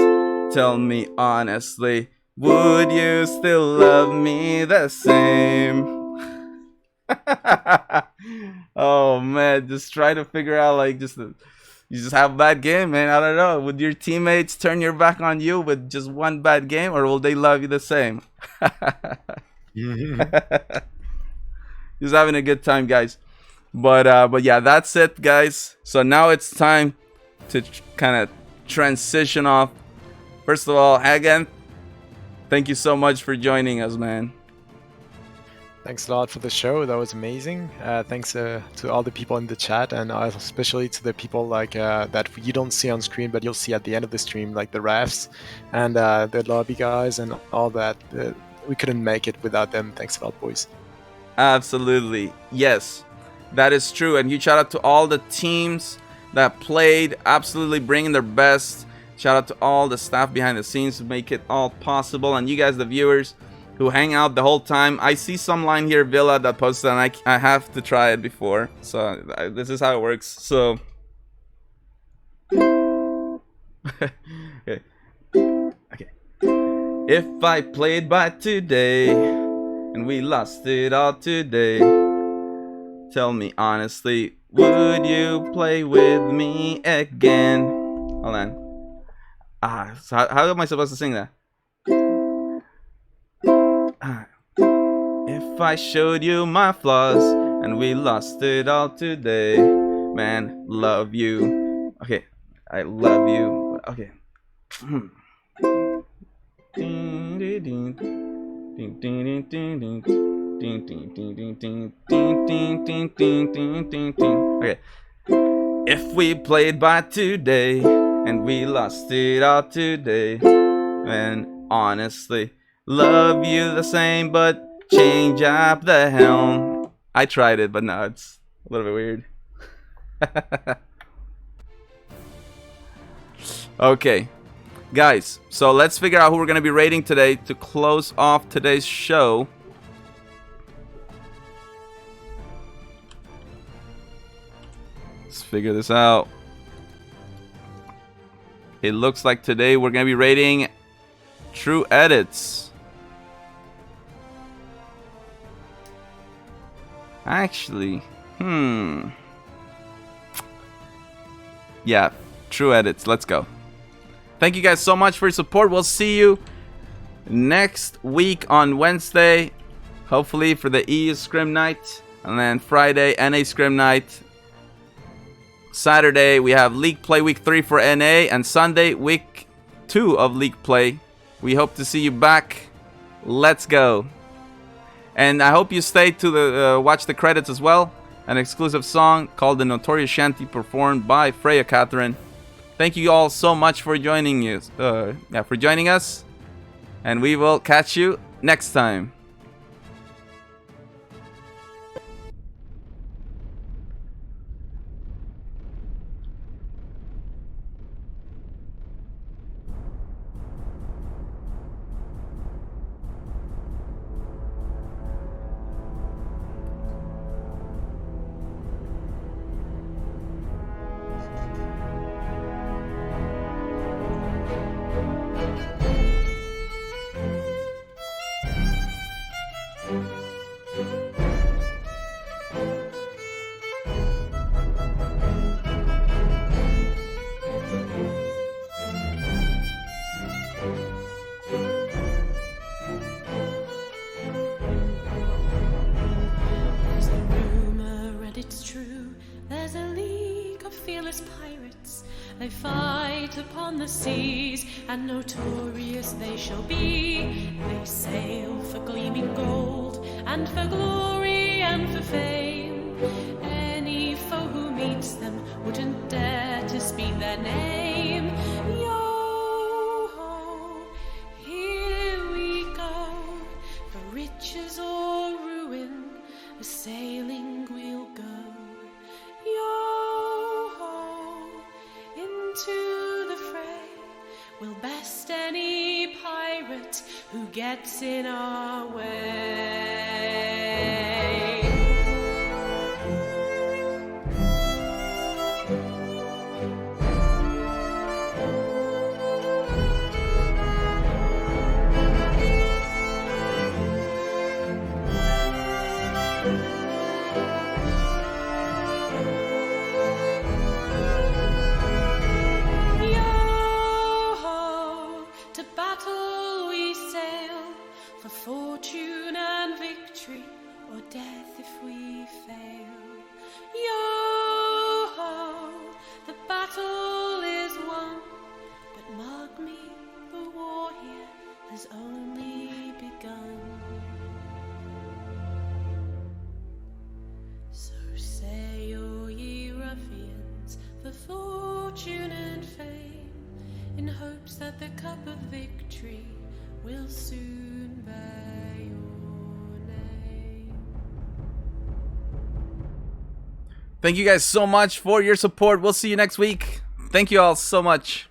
Speaker 4: tell me honestly, would you still love me the same? Oh man, just try to figure out, like, you just have a bad game, man. I don't know. Would your teammates turn your back on you with just one bad game, or will they love you the same? Just having a good time, guys. But yeah, that's it, guys. So now it's time to kind of transition off. First of all, again, thank you so much for joining us, man.
Speaker 7: Thanks a lot for the show. That was amazing. Thanks to all the people in the chat, and especially to the people like that you don't see on screen, but you'll see at the end of the stream, like the refs and the lobby guys and all that. We couldn't make it without them. Thanks a lot, boys.
Speaker 4: Absolutely. Yes, that is true. And huge shout out to all the teams that played, absolutely bringing their best. Shout out to all the staff behind the scenes to make it all possible. And you guys, the viewers, who hang out the whole time. I see some line here, Villa, that posted, and I have to try it before. So this is how it works. So okay. If I played by today and we lost it all today, tell me honestly, would you play with me again? Hold on. So how am I supposed to sing that? If I showed you my flaws and we lost it all today, man, love you. Okay, I love you. Okay. Okay. If we played by today and we lost it all today, man, honestly, love you the same, but change up the helm. I tried it, but no, it's a little bit weird. Okay, guys, so let's figure out who we're going to be rating today to close off today's show. Let's figure this out. It looks like today we're going to be rating True Edits. Actually, yeah, True Edits. Let's go. Thank you guys so much for your support. We'll see you next week on Wednesday, hopefully for the EU Scrim Night, and then Friday, NA Scrim Night. Saturday, we have League Play Week 3 for NA, and Sunday, Week 2 of League Play. We hope to see you back. Let's go. And I hope you stay to the watch the credits as well. An exclusive song called The Notorious Shanty performed by Freya Catherine. Thank you all so much for joining us. And we will catch you next time.
Speaker 2: There's a rumor and it's true. There's a league of fearless pirates. They fight upon the seas, and notorious they shall be. They sail for gleaming gold, and for glory and for fame. Any foe who meets them wouldn't dare to speak their name. Yo-ho, here we go, for riches or ruin, a sailing we'll go. Yo-ho, into the fray, we'll best any pirate who gets in our way. Yo-ho, to battle we sail, for fortune and victory, or death if we fail. Yo-ho, the battle is won, but mark me, the war here has only begun. So say, O ye ruffians, for fortune and fame, in hopes that the cup of victory will soon bear your name.
Speaker 4: Thank you guys so much for your support. We'll see you next week. Thank you all so much.